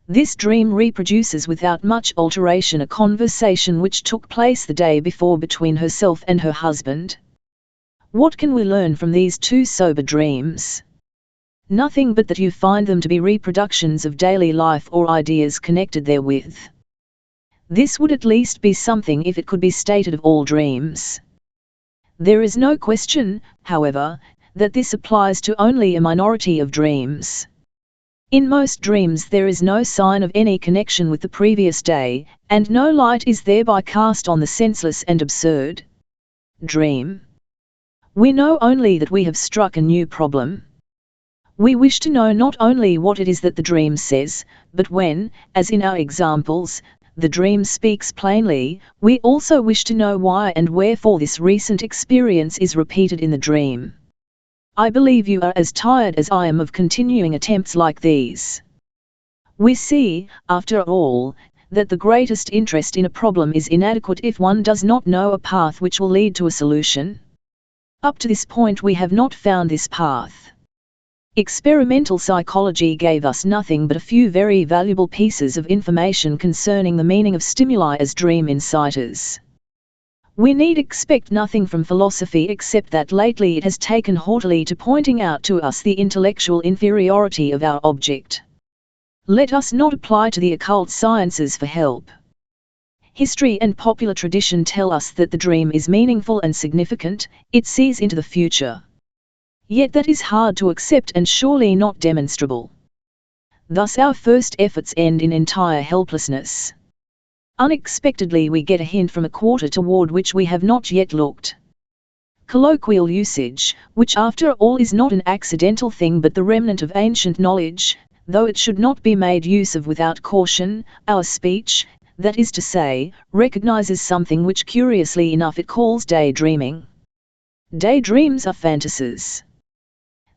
This dream reproduces without much alteration a conversation which took place the day before between herself and her husband. What can we learn from these 2 sober dreams? Nothing but that you find them to be reproductions of daily life or ideas connected therewith. This would at least be something if it could be stated of all dreams. There is no question, however, that this applies to only a minority of dreams. In most dreams there is no sign of any connection with the previous day, and no light is thereby cast on the senseless and absurd dream. We know only that we have struck a new problem. We wish to know not only what it is that the dream says, but when, as in our examples, the dream speaks plainly, we also wish to know why and wherefore this recent experience is repeated in the dream. I believe you are as tired as I am of continuing attempts like these. We see, after all, that the greatest interest in a problem is inadequate if one does not know a path which will lead to a solution. Up to this point we have not found this path. Experimental psychology gave us nothing but a few very valuable pieces of information concerning the meaning of stimuli as dream inciters. We need expect nothing from philosophy except that lately it has taken haughtily to pointing out to us the intellectual inferiority of our object. Let us not apply to the occult sciences for help. History and popular tradition tell us that the dream is meaningful and significant, it sees into the future. Yet that is hard to accept and surely not demonstrable. Thus our first efforts end in entire helplessness. Unexpectedly we get a hint from a quarter toward which we have not yet looked. Colloquial usage, which after all is not an accidental thing but the remnant of ancient knowledge, though it should not be made use of without caution, our speech, that is to say, recognizes something which curiously enough it calls daydreaming. Daydreams are fantasies.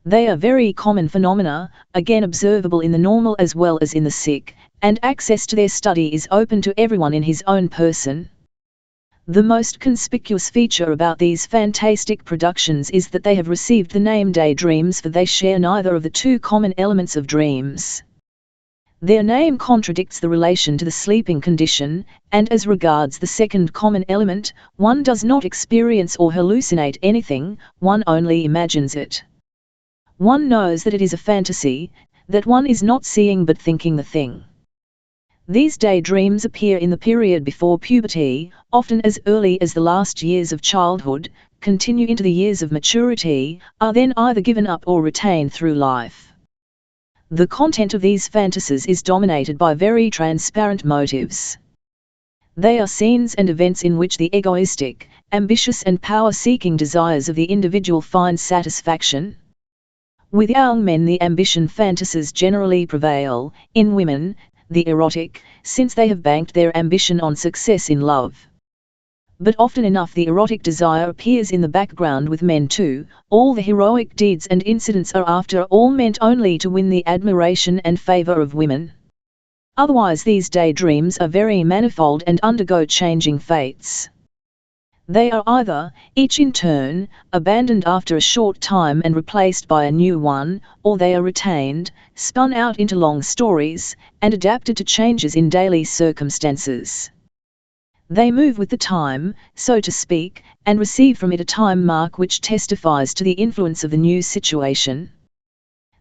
They are very common phenomena, again observable in the normal as well as in the sick, and access to their study is open to everyone in his own person. The most conspicuous feature about these fantastic productions is that they have received the name daydreams, for they share neither of the 2 common elements of dreams. Their name contradicts the relation to the sleeping condition, and as regards the second common element, one does not experience or hallucinate anything, one only imagines it. One knows that it is a fantasy, that one is not seeing but thinking the thing. These daydreams appear in the period before puberty, often as early as the last years of childhood, continue into the years of maturity, are then either given up or retained through life. The content of these fantasies is dominated by very transparent motives. They are scenes and events in which the egoistic, ambitious and power-seeking desires of the individual find satisfaction. With young men the ambition fantasies generally prevail, in women, the erotic, since they have banked their ambition on success in love. But often enough the erotic desire appears in the background with men too. All the heroic deeds and incidents are after all meant only to win the admiration and favor of women. Otherwise these daydreams are very manifold and undergo changing fates. They are either, each in turn, abandoned after a short time and replaced by a new one, or they are retained, spun out into long stories, and adapted to changes in daily circumstances. They move with the time, so to speak, and receive from it a time mark which testifies to the influence of the new situation.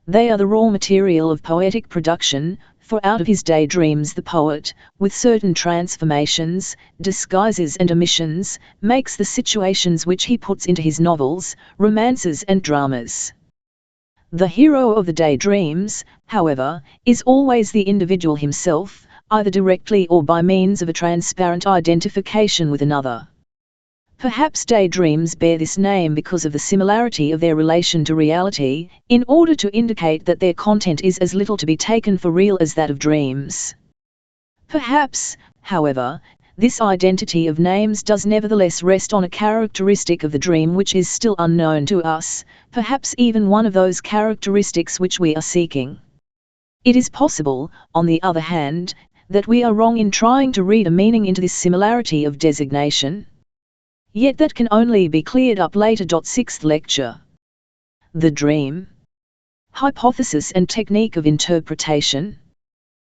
They are the raw material of poetic production, for out of his daydreams the poet, with certain transformations, disguises and omissions, makes the situations which he puts into his novels, romances and dramas. The hero of the daydreams, however, is always the individual himself, either directly or by means of a transparent identification with another. Perhaps daydreams bear this name because of the similarity of their relation to reality, in order to indicate that their content is as little to be taken for real as that of dreams. Perhaps, however, this identity of names does nevertheless rest on a characteristic of the dream which is still unknown to us, perhaps even one of those characteristics which we are seeking. It is possible, on the other hand, that we are wrong in trying to read a meaning into this similarity of designation. Yet that can only be cleared up later. 6th lecture. The dream. Hypothesis and technique of interpretation.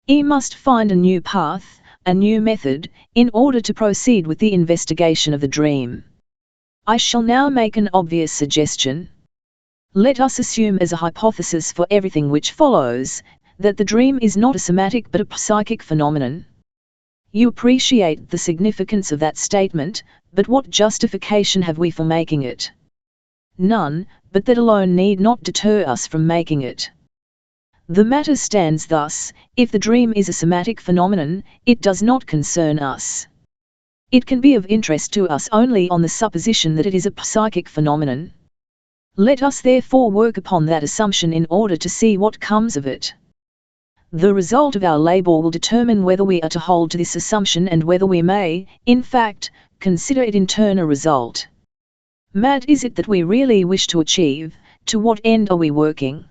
E must find a new path, a new method, in order to proceed with the investigation of the dream. I shall now make an obvious suggestion. Let us assume as a hypothesis for everything which follows, that the dream is not a somatic but a psychic phenomenon. You appreciate the significance of that statement, but what justification have we for making it? None, but that alone need not deter us from making it. The matter stands thus: if the dream is a somatic phenomenon, it does not concern us. It can be of interest to us only on the supposition that it is a psychic phenomenon. Let us therefore work upon that assumption in order to see what comes of it. The result of our labor will determine whether we are to hold to this assumption and whether we may, in fact, consider it in turn a result. Mad is it that we really wish to achieve? To what end are we working?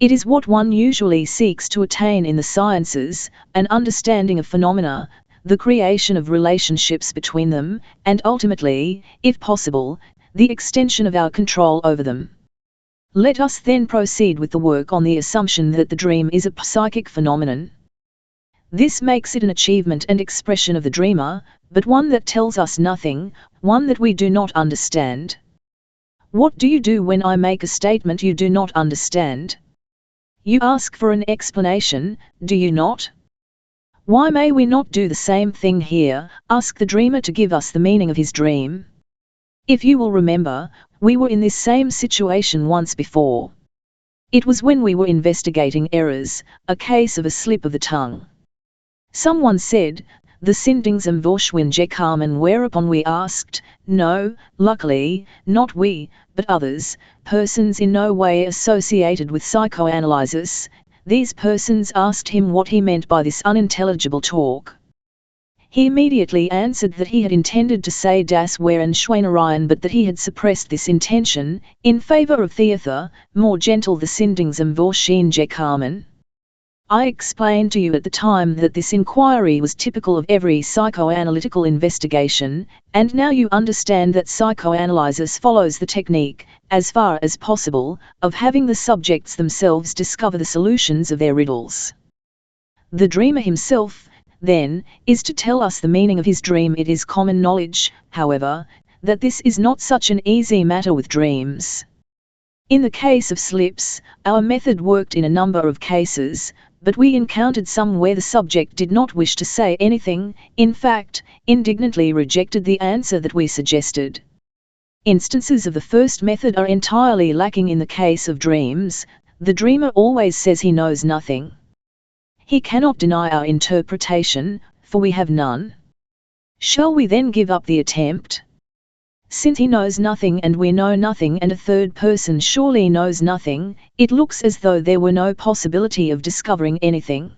It is what one usually seeks to attain in the sciences, an understanding of phenomena, the creation of relationships between them, and ultimately, if possible, the extension of our control over them. Let us then proceed with the work on the assumption that the dream is a psychic phenomenon. This makes it an achievement and expression of the dreamer, but one that tells us nothing, one that we do not understand. What do you do when I make a statement you do not understand? You ask for an explanation, do you not? Why may we not do the same thing here, ask the dreamer to give us the meaning of his dream? If you will remember, we were in this same situation once before. It was when we were investigating errors, a case of a slip of the tongue. Someone said, "The Syndingsamvorschwin Carmen," whereupon we asked, no, luckily, not we, but others, persons in no way associated with psychoanalysis, these persons asked him what he meant by this unintelligible talk. He immediately answered that he had intended to say das Waren Schweinereien, but that he had suppressed this intention, in favor of theater, more gentle the Syndingsamvorschwin Carmen. I explained to you at the time that this inquiry was typical of every psychoanalytical investigation, and now you understand that psychoanalysis follows the technique, as far as possible, of having the subjects themselves discover the solutions of their riddles. The dreamer himself, then, is to tell us the meaning of his dream. It is common knowledge, however, that this is not such an easy matter with dreams. In the case of slips, our method worked in a number of cases, but we encountered some where the subject did not wish to say anything, in fact, indignantly rejected the answer that we suggested. Instances of the first method are entirely lacking in the case of dreams. The dreamer always says he knows nothing. He cannot deny our interpretation, for we have none. Shall we then give up the attempt? Since he knows nothing and we know nothing and a third person surely knows nothing, it looks as though there were no possibility of discovering anything.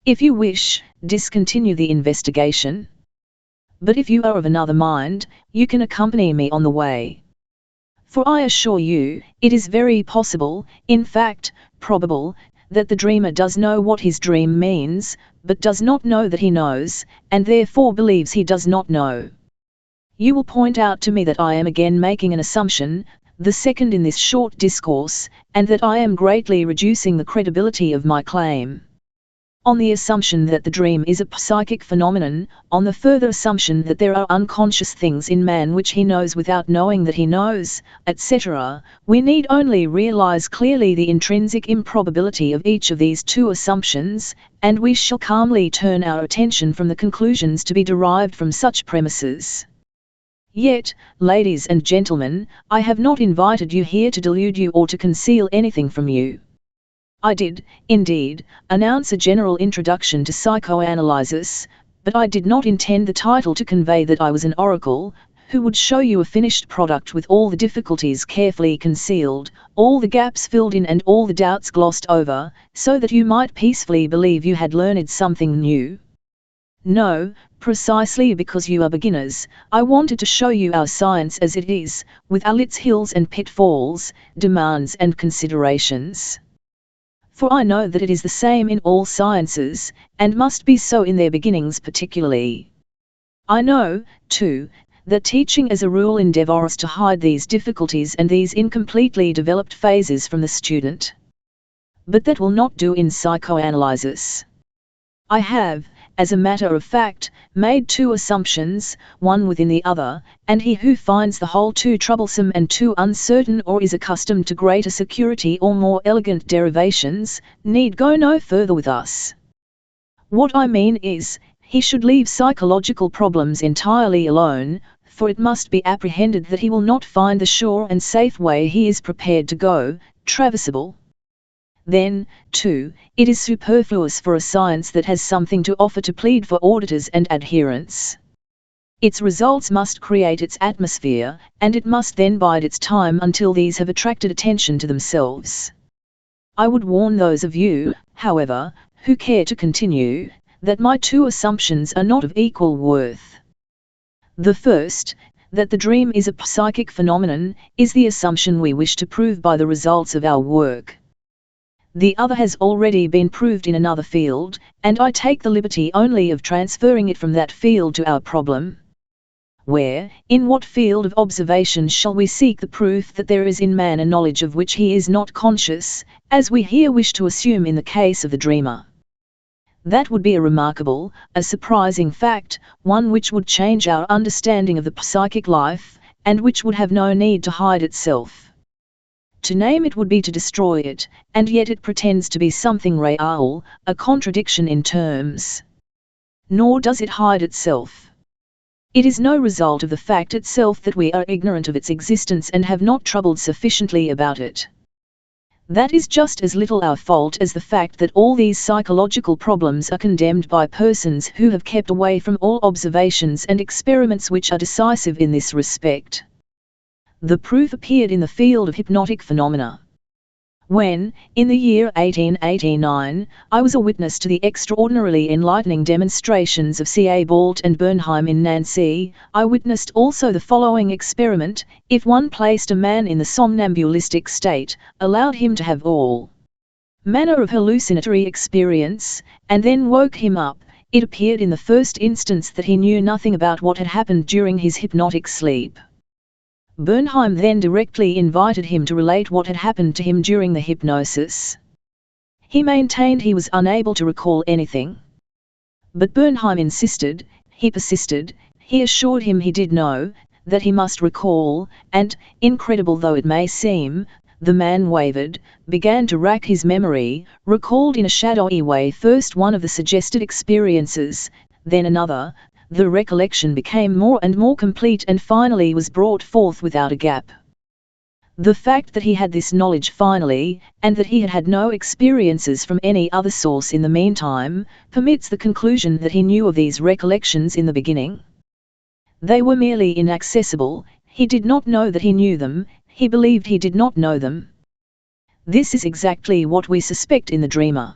If you wish, discontinue the investigation. But if you are of another mind, you can accompany me on the way. For I assure you, it is very possible, in fact, probable, that the dreamer does know what his dream means, but does not know that he knows, and therefore believes he does not know. You will point out to me that I am again making an assumption, the second in this short discourse, and that I am greatly reducing the credibility of my claim. On the assumption that the dream is a psychic phenomenon, on the further assumption that there are unconscious things in man which he knows without knowing that he knows, etc., we need only realize clearly the intrinsic improbability of each of these two assumptions, and we shall calmly turn our attention from the conclusions to be derived from such premises. Yet, ladies and gentlemen, I have not invited you here to delude you or to conceal anything from you. I did, indeed, announce a general introduction to psychoanalysis, but I did not intend the title to convey that I was an oracle, who would show you a finished product with all the difficulties carefully concealed, all the gaps filled in and all the doubts glossed over, so that you might peacefully believe you had learned something new. No, precisely because you are beginners, I wanted to show you our science as it is, with all its hills and pitfalls, demands and considerations. For I know that it is the same in all sciences, and must be so in their beginnings particularly. I know, too, that teaching as a rule endeavours to hide these difficulties and these incompletely developed phases from the student. But that will not do in psychoanalysis. I have, as a matter of fact, made two assumptions, one within the other, and he who finds the whole too troublesome and too uncertain or is accustomed to greater security or more elegant derivations, need go no further with us. What I mean is, he should leave psychological problems entirely alone, for it must be apprehended that he will not find the sure and safe way he is prepared to go, traversable. Then, too, it is superfluous for a science that has something to offer to plead for auditors and adherents. Its results must create its atmosphere, and it must then bide its time until these have attracted attention to themselves. I would warn those of you, however, who care to continue, that my two assumptions are not of equal worth. The first, that the dream is a psychic phenomenon, is the assumption we wish to prove by the results of our work. The other has already been proved in another field, and I take the liberty only of transferring it from that field to our problem. Where, in what field of observation shall we seek the proof that there is in man a knowledge of which he is not conscious, as we here wish to assume in the case of the dreamer? That would be a remarkable, a surprising fact, one which would change our understanding of the psychic life, and which would have no need to hide itself. To name it would be to destroy it, and yet it pretends to be something real, a contradiction in terms. Nor does it hide itself. It is no result of the fact itself that we are ignorant of its existence and have not troubled sufficiently about it. That is just as little our fault as the fact that all these psychological problems are condemned by persons who have kept away from all observations and experiments which are decisive in this respect. The proof appeared in the field of hypnotic phenomena. When, in the year 1889, I was a witness to the extraordinarily enlightening demonstrations of C.A. Balt and Bernheim in Nancy, I witnessed also the following experiment: if one placed a man in the somnambulistic state, allowed him to have all manner of hallucinatory experience, and then woke him up, it appeared in the first instance that he knew nothing about what had happened during his hypnotic sleep. Bernheim then directly invited him to relate what had happened to him during the hypnosis. He maintained he was unable to recall anything. But Bernheim insisted, he persisted, he assured him he did know, that he must recall, and, incredible though it may seem, the man wavered, began to rack his memory, recalled in a shadowy way first one of the suggested experiences, then another. The recollection became more and more complete and finally was brought forth without a gap. The fact that he had this knowledge finally, and that he had had no experiences from any other source in the meantime, permits the conclusion that he knew of these recollections in the beginning. They were merely inaccessible, he did not know that he knew them, he believed he did not know them. This is exactly what we suspect in the dreamer.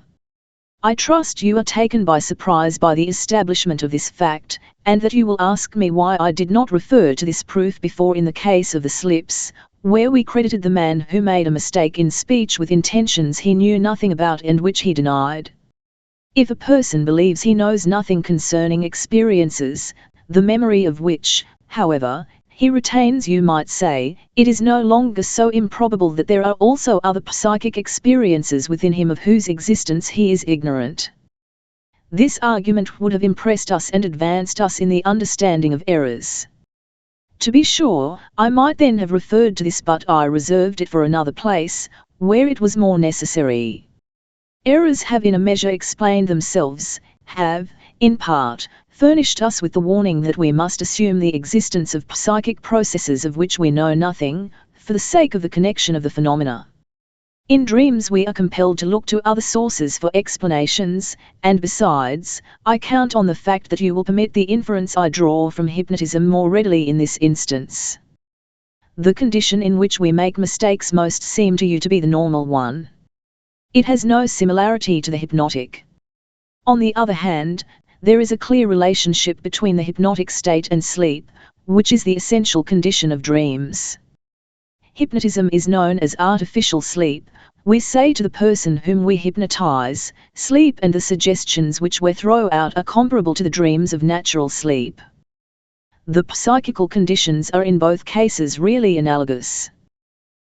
I trust you are taken by surprise by the establishment of this fact, and that you will ask me why I did not refer to this proof before in the case of the slips, where we credited the man who made a mistake in speech with intentions he knew nothing about and which he denied. If a person believes he knows nothing concerning experiences, the memory of which, however, he retains, you might say, it is no longer so improbable that there are also other psychic experiences within him of whose existence he is ignorant. This argument would have impressed us and advanced us in the understanding of errors. To be sure, I might then have referred to this, but I reserved it for another place, where it was more necessary. Errors have in a measure explained themselves, have, in part, furnished us with the warning that we must assume the existence of psychic processes of which we know nothing, for the sake of the connection of the phenomena. In dreams we are compelled to look to other sources for explanations, and besides, I count on the fact that you will permit the inference I draw from hypnotism more readily in this instance. The condition in which we make mistakes most seem to you to be the normal one. It has no similarity to the hypnotic. On the other hand, there is a clear relationship between the hypnotic state and sleep, which is the essential condition of dreams. Hypnotism is known as artificial sleep. We say to the person whom we hypnotize, sleep, and the suggestions which we throw out are comparable to the dreams of natural sleep. The psychical conditions are in both cases really analogous.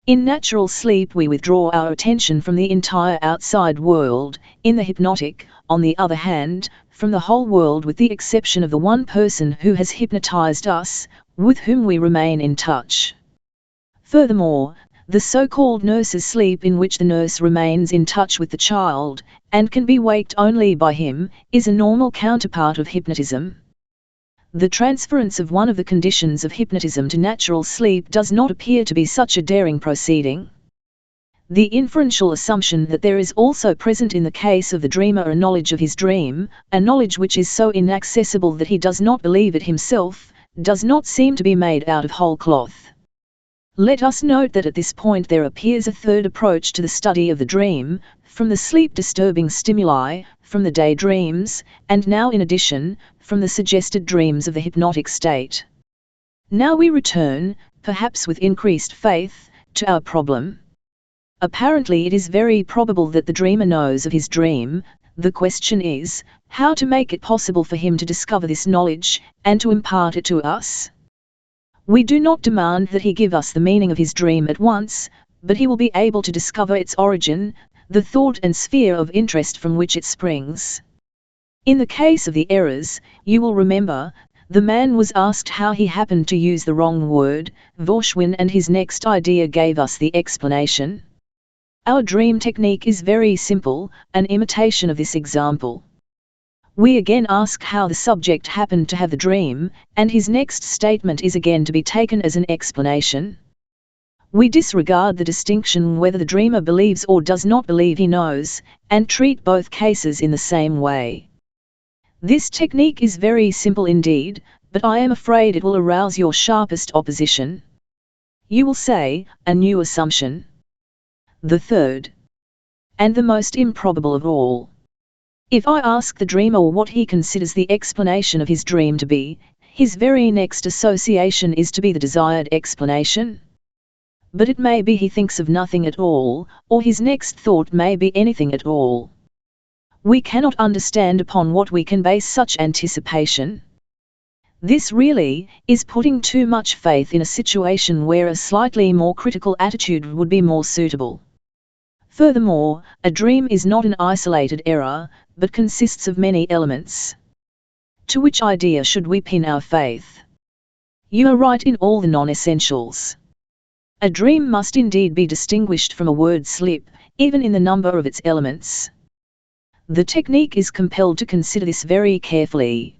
In natural sleep we withdraw our attention from the entire outside world, in the hypnotic, on the other hand, from the whole world with the exception of the one person who has hypnotized us, with whom we remain in touch. Furthermore, the so-called nurse's sleep, in which the nurse remains in touch with the child, and can be waked only by him, is a normal counterpart of hypnotism. The transference of one of the conditions of hypnotism to natural sleep does not appear to be such a daring proceeding. The inferential assumption that there is also present in the case of the dreamer a knowledge of his dream, a knowledge which is so inaccessible that he does not believe it himself, does not seem to be made out of whole cloth. Let us note that at this point there appears a third approach to the study of the dream, from the sleep-disturbing stimuli, from the daydreams, and now in addition, from the suggested dreams of the hypnotic state. Now we return, perhaps with increased faith, to our problem. Apparently it is very probable that the dreamer knows of his dream. The question is, how to make it possible for him to discover this knowledge, and to impart it to us? We do not demand that he give us the meaning of his dream at once, but he will be able to discover its origin, the thought and sphere of interest from which it springs. In the case of the errors, you will remember, the man was asked how he happened to use the wrong word, Vorschwin, and his next idea gave us the explanation. Our dream technique is very simple, an imitation of this example. We again ask how the subject happened to have the dream, and his next statement is again to be taken as an explanation. We disregard the distinction whether the dreamer believes or does not believe he knows, and treat both cases in the same way. This technique is very simple indeed, but I am afraid it will arouse your sharpest opposition. You will say, a new assumption. The third, and the most improbable of all. If I ask the dreamer what he considers the explanation of his dream to be, his very next association is to be the desired explanation. But it may be he thinks of nothing at all, or his next thought may be anything at all. We cannot understand upon what we can base such anticipation. This really is putting too much faith in a situation where a slightly more critical attitude would be more suitable. Furthermore, a dream is not an isolated error, but consists of many elements. To which idea should we pin our faith? You are right in all the non-essentials. A dream must indeed be distinguished from a word slip, even in the number of its elements. The technique is compelled to consider this very carefully.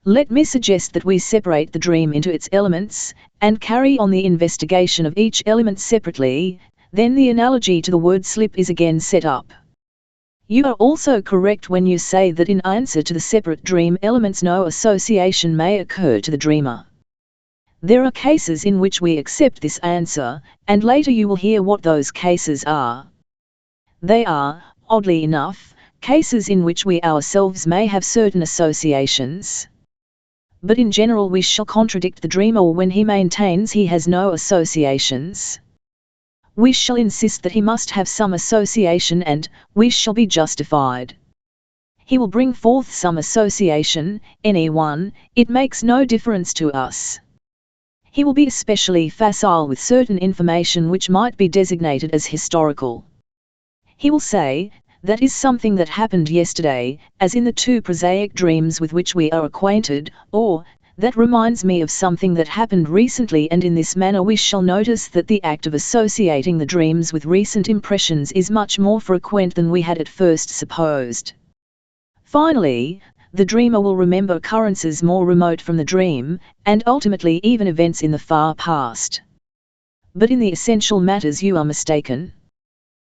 Let me suggest that we separate the dream into its elements, and carry on the investigation of each element separately, then the analogy to the word slip is again set up. You are also correct when you say that in answer to the separate dream elements no association may occur to the dreamer. There are cases in which we accept this answer, and later you will hear what those cases are. They are, oddly enough, cases in which we ourselves may have certain associations. But in general we shall contradict the dreamer when he maintains he has no associations. We shall insist that he must have some association, and we shall be justified. He will bring forth some association, any one, it makes no difference to us. He will be especially facile with certain information which might be designated as historical. He will say, that is something that happened yesterday, as in the two prosaic dreams with which we are acquainted, or, that reminds me of something that happened recently, and in this manner we shall notice that the act of associating the dreams with recent impressions is much more frequent than we had at first supposed. Finally, the dreamer will remember occurrences more remote from the dream, and ultimately even events in the far past. But in the essential matters you are mistaken.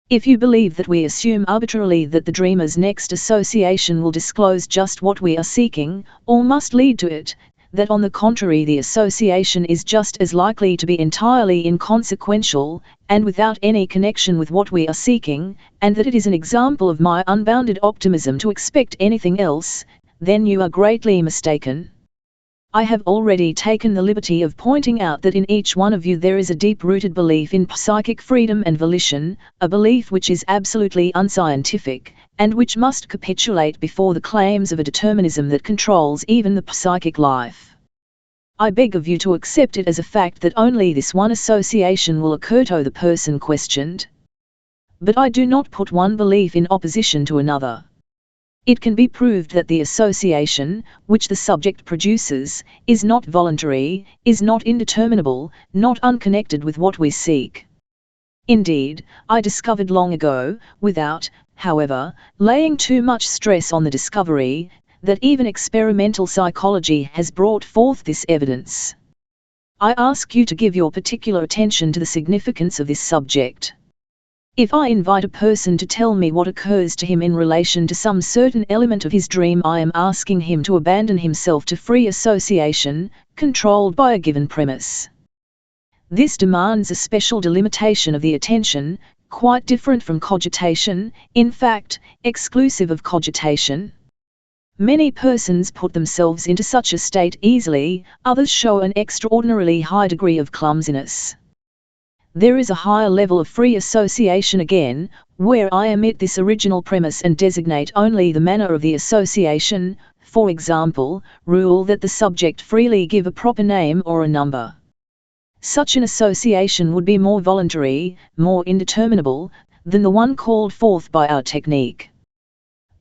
If you believe that we assume arbitrarily that the dreamer's next association will disclose just what we are seeking, or must lead to it, that on the contrary the association is just as likely to be entirely inconsequential, and without any connection with what we are seeking, and that it is an example of my unbounded optimism to expect anything else, then you are greatly mistaken. I have already taken the liberty of pointing out that in each one of you there is a deep-rooted belief in psychic freedom and volition, a belief which is absolutely unscientific, and which must capitulate before the claims of a determinism that controls even the psychic life. I beg of you to accept it as a fact that only this one association will occur to the person questioned. But I do not put one belief in opposition to another. It can be proved that the association, which the subject produces, is not voluntary, is not indeterminable, not unconnected with what we seek. Indeed, I discovered long ago, without, however, laying too much stress on the discovery, that even experimental psychology has brought forth this evidence. I ask you to give your particular attention to the significance of this subject. If I invite a person to tell me what occurs to him in relation to some certain element of his dream, I am asking him to abandon himself to free association, controlled by a given premise. This demands a special delimitation of the attention, quite different from cogitation, in fact, exclusive of cogitation. Many persons put themselves into such a state easily, others show an extraordinarily high degree of clumsiness. There is a higher level of free association again, where I omit this original premise and designate only the manner of the association, for example, rule that the subject freely give a proper name or a number. Such an association would be more voluntary, more indeterminable, than the one called forth by our technique.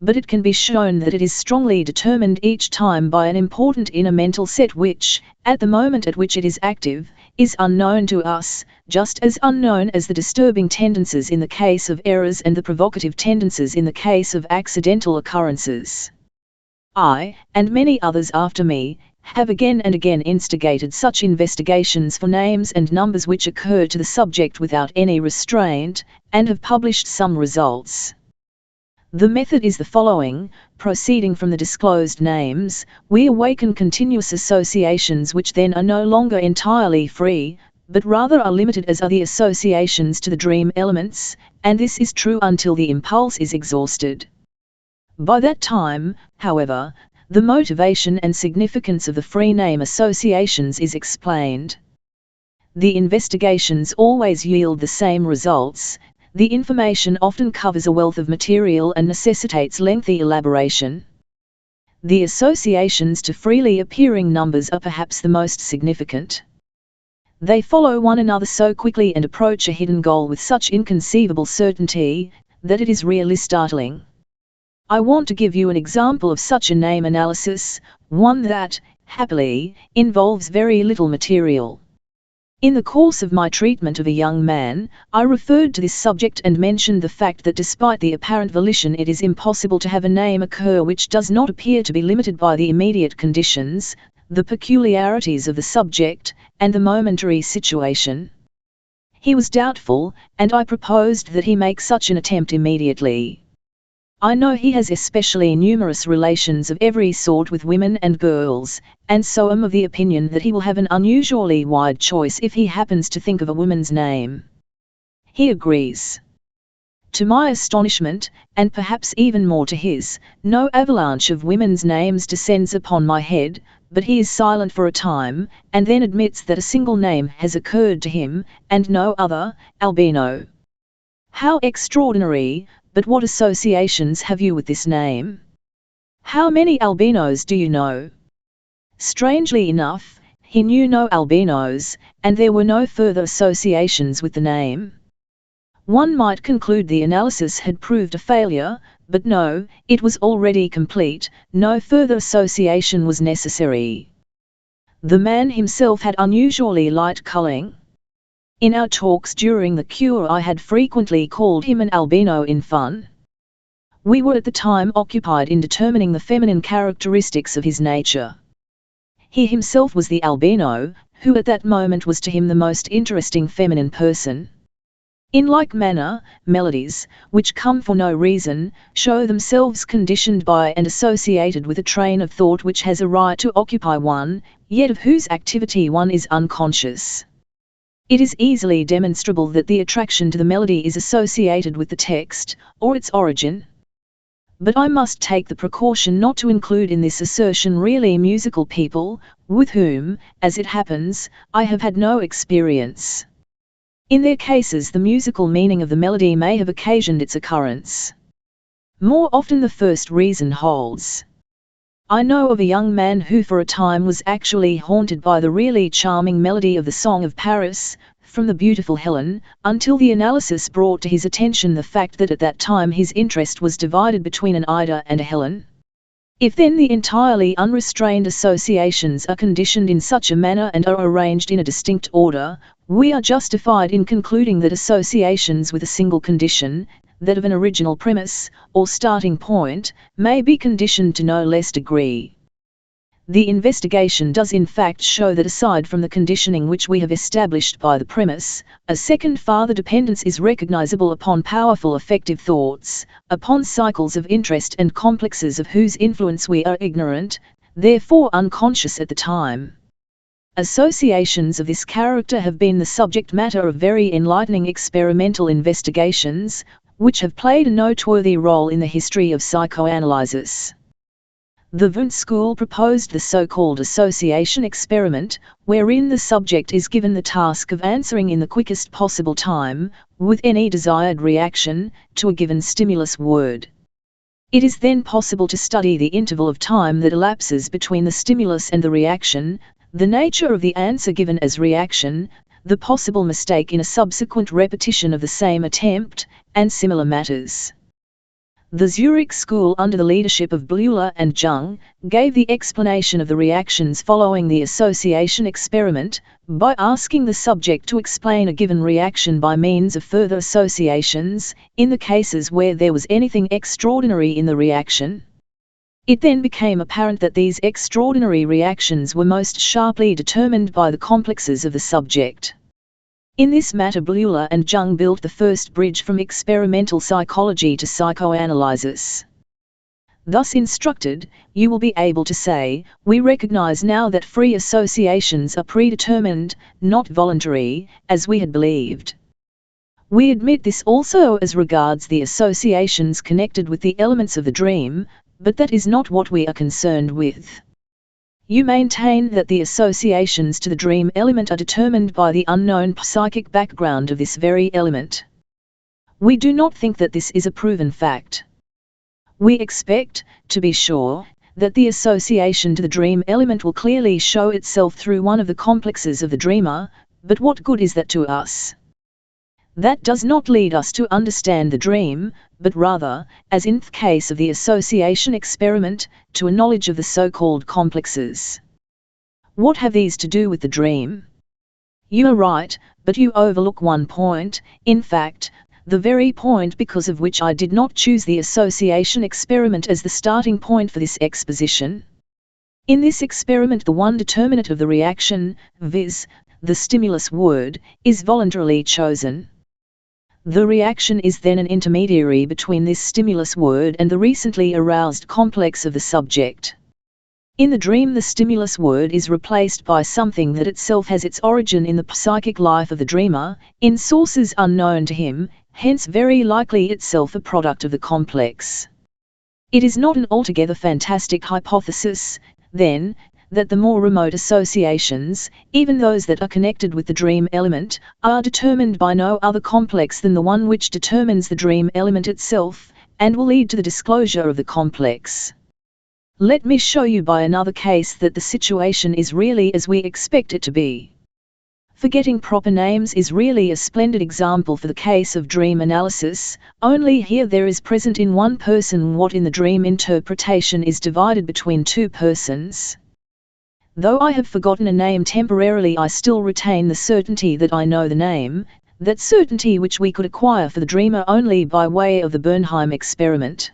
But it can be shown that it is strongly determined each time by an important inner mental set which, at the moment at which it is active, is unknown to us, just as unknown as the disturbing tendencies in the case of errors and the provocative tendencies in the case of accidental occurrences. I, and many others after me, have again and again instigated such investigations for names and numbers which occur to the subject without any restraint, and have published some results. The method is the following: proceeding from the disclosed names, we awaken continuous associations which then are no longer entirely free, but rather are limited as are the associations to the dream elements, and this is true until the impulse is exhausted. By that time, however, the motivation and significance of the free name associations is explained. The investigations always yield the same results. The information often covers a wealth of material and necessitates lengthy elaboration. The associations to freely appearing numbers are perhaps the most significant. They follow one another so quickly and approach a hidden goal with such inconceivable certainty, that it is really startling. I want to give you an example of such a name analysis, one that, happily, involves very little material. In the course of my treatment of a young man, I referred to this subject and mentioned the fact that despite the apparent volition it is impossible to have a name occur which does not appear to be limited by the immediate conditions, the peculiarities of the subject, and the momentary situation. He was doubtful, and I proposed that he make such an attempt immediately. I know he has especially numerous relations of every sort with women and girls, and so am of the opinion that he will have an unusually wide choice if he happens to think of a woman's name. He agrees. To my astonishment, and perhaps even more to his, no avalanche of women's names descends upon my head, but he is silent for a time, and then admits that a single name has occurred to him, and no other, albino. How extraordinary, but what associations have you with this name? How many albinos do you know? Strangely enough, he knew no albinos, and there were no further associations with the name. One might conclude the analysis had proved a failure, but no, it was already complete, no further association was necessary. The man himself had unusually light coloring. In our talks during the cure I had frequently called him an albino in fun. We were at the time occupied in determining the feminine characteristics of his nature. He himself was the albino, who at that moment was to him the most interesting feminine person. In like manner, melodies, which come for no reason, show themselves conditioned by and associated with a train of thought which has a right to occupy one, yet of whose activity one is unconscious. It is easily demonstrable that the attraction to the melody is associated with the text, or its origin. But I must take the precaution not to include in this assertion really musical people, with whom, as it happens, I have had no experience. In their cases the musical meaning of the melody may have occasioned its occurrence. More often the first reason holds. I know of a young man who for a time was actually haunted by the really charming melody of the Song of Paris, from the beautiful Helen, until the analysis brought to his attention the fact that at that time his interest was divided between an Ida and a Helen. If then the entirely unrestrained associations are conditioned in such a manner and are arranged in a distinct order, we are justified in concluding that associations with a single condition, that of an original premise, or starting point, may be conditioned to no less degree. The investigation does in fact show that aside from the conditioning which we have established by the premise, a second farther dependence is recognizable upon powerful affective thoughts, upon cycles of interest and complexes of whose influence we are ignorant, therefore unconscious at the time. Associations of this character have been the subject matter of very enlightening experimental investigations, which have played a noteworthy role in the history of psychoanalysis. The Wundt school proposed the so-called association experiment, wherein the subject is given the task of answering in the quickest possible time, with any desired reaction, to a given stimulus word. It is then possible to study the interval of time that elapses between the stimulus and the reaction, the nature of the answer given as reaction, the possible mistake in a subsequent repetition of the same attempt, and similar matters. The Zurich school under the leadership of Bleuler and Jung, gave the explanation of the reactions following the association experiment, by asking the subject to explain a given reaction by means of further associations, in the cases where there was anything extraordinary in the reaction. It then became apparent that these extraordinary reactions were most sharply determined by the complexes of the subject. In this matter Bleuler and Jung built the first bridge from experimental psychology to psychoanalysis. Thus instructed, you will be able to say, we recognize now that free associations are predetermined, not voluntary, as we had believed. We admit this also as regards the associations connected with the elements of the dream, but that is not what we are concerned with. You maintain that the associations to the dream element are determined by the unknown psychic background of this very element. We do not think that this is a proven fact. We expect, to be sure, that the association to the dream element will clearly show itself through one of the complexes of the dreamer, but what good is that to us? That does not lead us to understand the dream, but rather, as in the case of the association experiment, to a knowledge of the so-called complexes. What have these to do with the dream? You are right, but you overlook one point, in fact, the very point because of which I did not choose the association experiment as the starting point for this exposition. In this experiment the one determinant of the reaction, viz., the stimulus word, is voluntarily chosen. The reaction is then an intermediary between this stimulus word and the recently aroused complex of the subject. In the dream the stimulus word is replaced by something that itself has its origin in the psychic life of the dreamer, in sources unknown to him, hence very likely itself a product of the complex. It is not an altogether fantastic hypothesis, then, that the more remote associations, even those that are connected with the dream element, are determined by no other complex than the one which determines the dream element itself, and will lead to the disclosure of the complex. Let me show you by another case that the situation is really as we expect it to be. Forgetting proper names is really a splendid example for the case of dream analysis, only here there is present in one person what in the dream interpretation is divided between two persons. Though I have forgotten a name temporarily, I still retain the certainty that I know the name, that certainty which we could acquire for the dreamer only by way of the Bernheim experiment.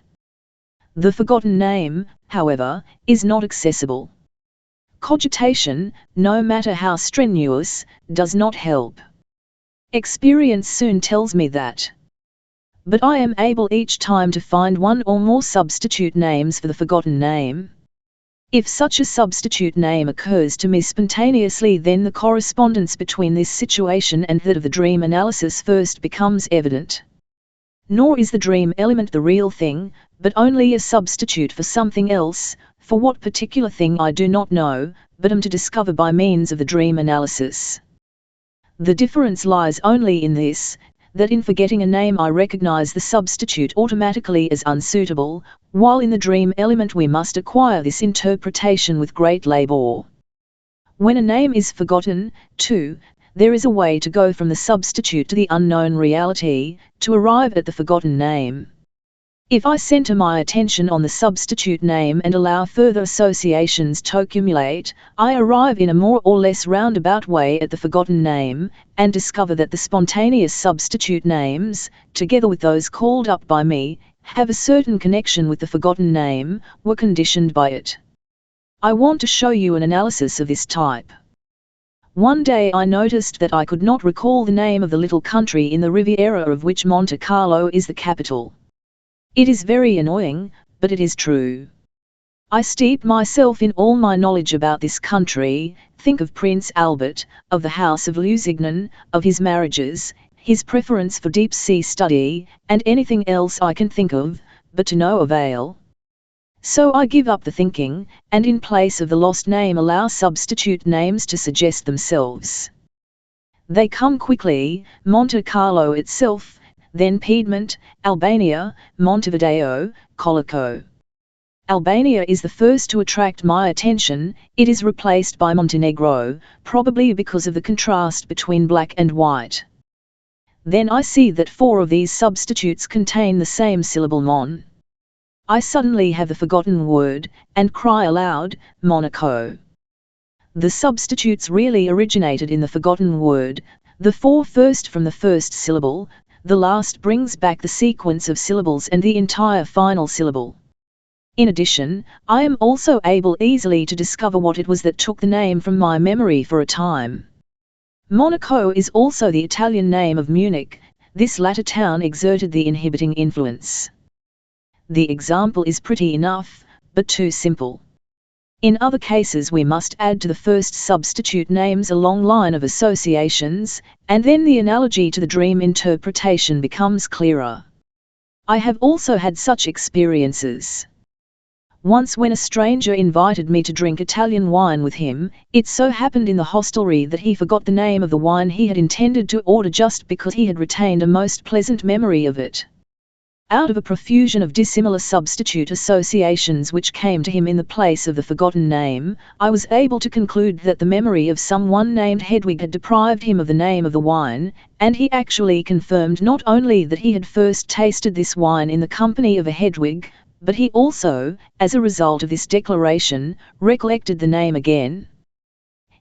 The forgotten name, however, is not accessible. Cogitation, no matter how strenuous, does not help. Experience soon tells me that. But I am able each time to find one or more substitute names for the forgotten name. If such a substitute name occurs to me spontaneously, then the correspondence between this situation and that of the dream analysis first becomes evident. Nor is the dream element the real thing, but only a substitute for something else, for what particular thing I do not know, but am to discover by means of the dream analysis. The difference lies only in this, that in forgetting a name I recognize the substitute automatically as unsuitable, while in the dream element we must acquire this interpretation with great labor. When a name is forgotten, too, there is a way to go from the substitute to the unknown reality, to arrive at the forgotten name. If I center my attention on the substitute name and allow further associations to accumulate, I arrive in a more or less roundabout way at the forgotten name, and discover that the spontaneous substitute names, together with those called up by me, have a certain connection with the forgotten name, were conditioned by it. I want to show you an analysis of this type. One day I noticed that I could not recall the name of the little country in the Riviera of which Monte Carlo is the capital. It is very annoying, but it is true. I steep myself in all my knowledge about this country, think of Prince Albert, of the House of Lusignan, of his marriages, his preference for deep-sea study, and anything else I can think of, but to no avail. So I give up the thinking, and in place of the lost name allow substitute names to suggest themselves. They come quickly: Monte Carlo itself, then Piedmont, Albania, Montevideo, Colico. Albania is the first to attract my attention. It is replaced by Montenegro, probably because of the contrast between black and white. Then I see that 4 of these substitutes contain the same syllable mon. I suddenly have the forgotten word, and cry aloud, Monaco. The substitutes really originated in the forgotten word, the 4 first from the first syllable, the last brings back the sequence of syllables and the entire final syllable. In addition, I am also able easily to discover what it was that took the name from my memory for a time. Monaco is also the Italian name of Munich. This latter town exerted the inhibiting influence. The example is pretty enough, but too simple. In other cases we must add to the first substitute names a long line of associations, and then the analogy to the dream interpretation becomes clearer. I have also had such experiences. Once when a stranger invited me to drink Italian wine with him, it so happened in the hostelry that he forgot the name of the wine he had intended to order just because he had retained a most pleasant memory of it. Out of a profusion of dissimilar substitute associations which came to him in the place of the forgotten name, I was able to conclude that the memory of someone named Hedwig had deprived him of the name of the wine, and he actually confirmed not only that he had first tasted this wine in the company of a Hedwig, but he also, as a result of this declaration, recollected the name again.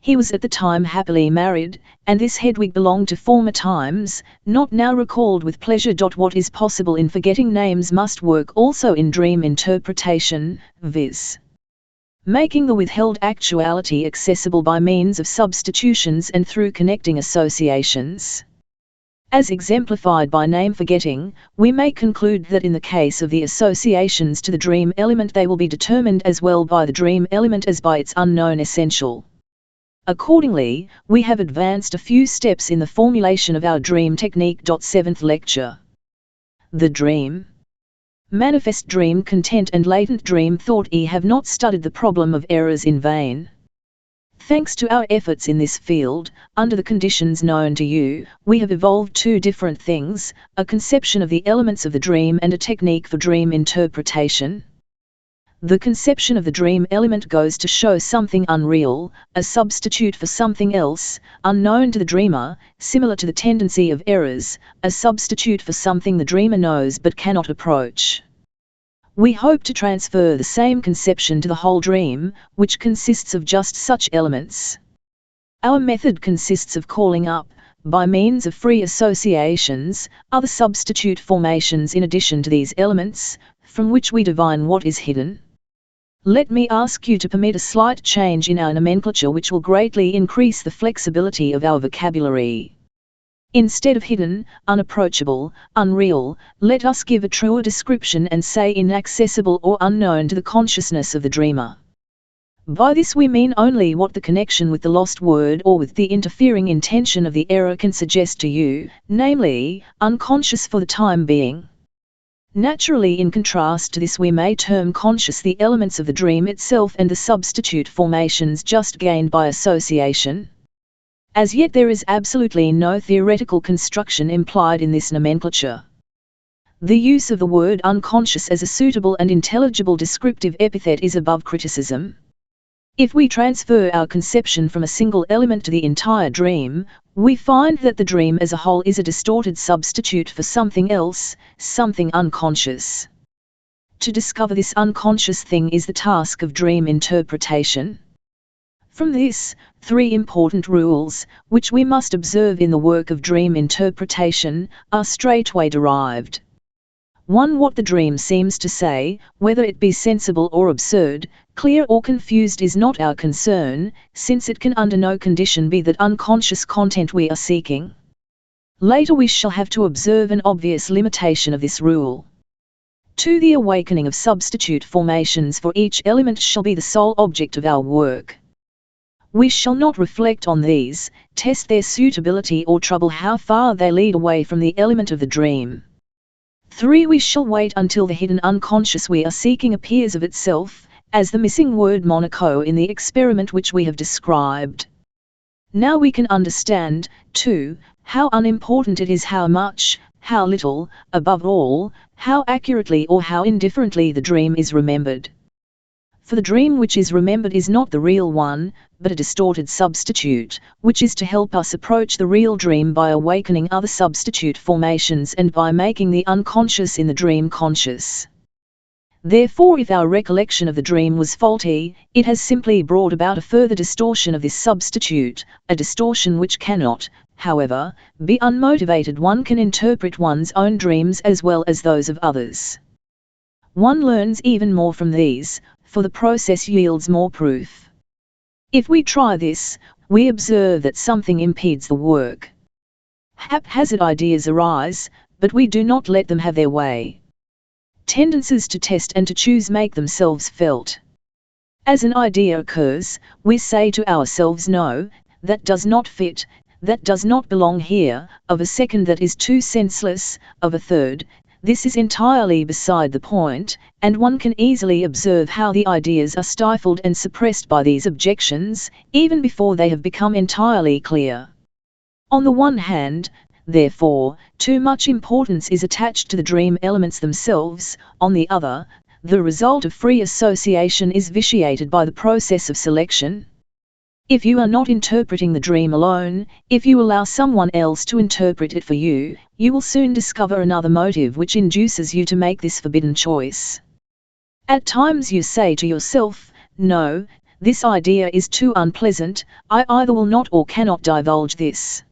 He was at the time happily married, and this Hedwig belonged to former times, not now recalled with pleasure. What is possible in forgetting names must work also in dream interpretation, viz. making the withheld actuality accessible by means of substitutions and through connecting associations. As exemplified by name forgetting, we may conclude that in the case of the associations to the dream element they will be determined as well by the dream element as by its unknown essential. Accordingly, we have advanced a few steps in the formulation of our dream technique. 7th lecture. The dream. Manifest dream content and latent dream thought have not studied the problem of errors in vain. Thanks to our efforts in this field, under the conditions known to you, we have evolved two different things, a conception of the elements of the dream and a technique for dream interpretation. The conception of the dream element goes to show something unreal, a substitute for something else, unknown to the dreamer, similar to the tendency of errors, a substitute for something the dreamer knows but cannot approach. We hope to transfer the same conception to the whole dream, which consists of just such elements. Our method consists of calling up, by means of free associations, other substitute formations in addition to these elements, from which we divine what is hidden. Let me ask you to permit a slight change in our nomenclature which will greatly increase the flexibility of our vocabulary. Instead of hidden, unapproachable, unreal, let us give a truer description and say inaccessible or unknown to the consciousness of the dreamer. By this we mean only what the connection with the lost word or with the interfering intention of the error can suggest to you, namely, unconscious for the time being. Naturally, in contrast to this, we may term conscious the elements of the dream itself and the substitute formations just gained by association. As yet there is absolutely no theoretical construction implied in this nomenclature. The use of the word unconscious as a suitable and intelligible descriptive epithet is above criticism. If we transfer our conception from a single element to the entire dream, we find that the dream as a whole is a distorted substitute for something else, something unconscious. To discover this unconscious thing is the task of dream interpretation. From this, three important rules, which we must observe in the work of dream interpretation, are straightway derived. 1. What the dream seems to say, whether it be sensible or absurd, clear or confused, is not our concern, since it can under no condition be that unconscious content we are seeking. Later we shall have to observe an obvious limitation of this rule. 2. The awakening of substitute formations for each element shall be the sole object of our work. We shall not reflect on these, test their suitability, or trouble how far they lead away from the element of the dream. 3. We shall wait until the hidden unconscious we are seeking appears of itself, as the missing word Monaco in the experiment which we have described. Now we can understand, too, how unimportant it is how much, how little, above all, how accurately or how indifferently the dream is remembered. For the dream which is remembered is not the real one, but a distorted substitute, which is to help us approach the real dream by awakening other substitute formations and by making the unconscious in the dream conscious. Therefore, if our recollection of the dream was faulty, it has simply brought about a further distortion of this substitute, a distortion which cannot, however, be unmotivated. One can interpret one's own dreams as well as those of others. One learns even more from these, for the process yields more proof. If we try this, we observe that something impedes the work. Haphazard ideas arise, but we do not let them have their way. Tendencies to test and to choose make themselves felt. As an idea occurs, we say to ourselves, no, that does not fit, that does not belong here, of a second that is too senseless, of a third, this is entirely beside the point, and one can easily observe how the ideas are stifled and suppressed by these objections, even before they have become entirely clear. On the one hand, therefore, too much importance is attached to the dream elements themselves. On the other, the result of free association is vitiated by the process of selection. If you are not interpreting the dream alone, if you allow someone else to interpret it for you, you will soon discover another motive which induces you to make this forbidden choice. At times you say to yourself, no, this idea is too unpleasant, I either will not or cannot divulge this.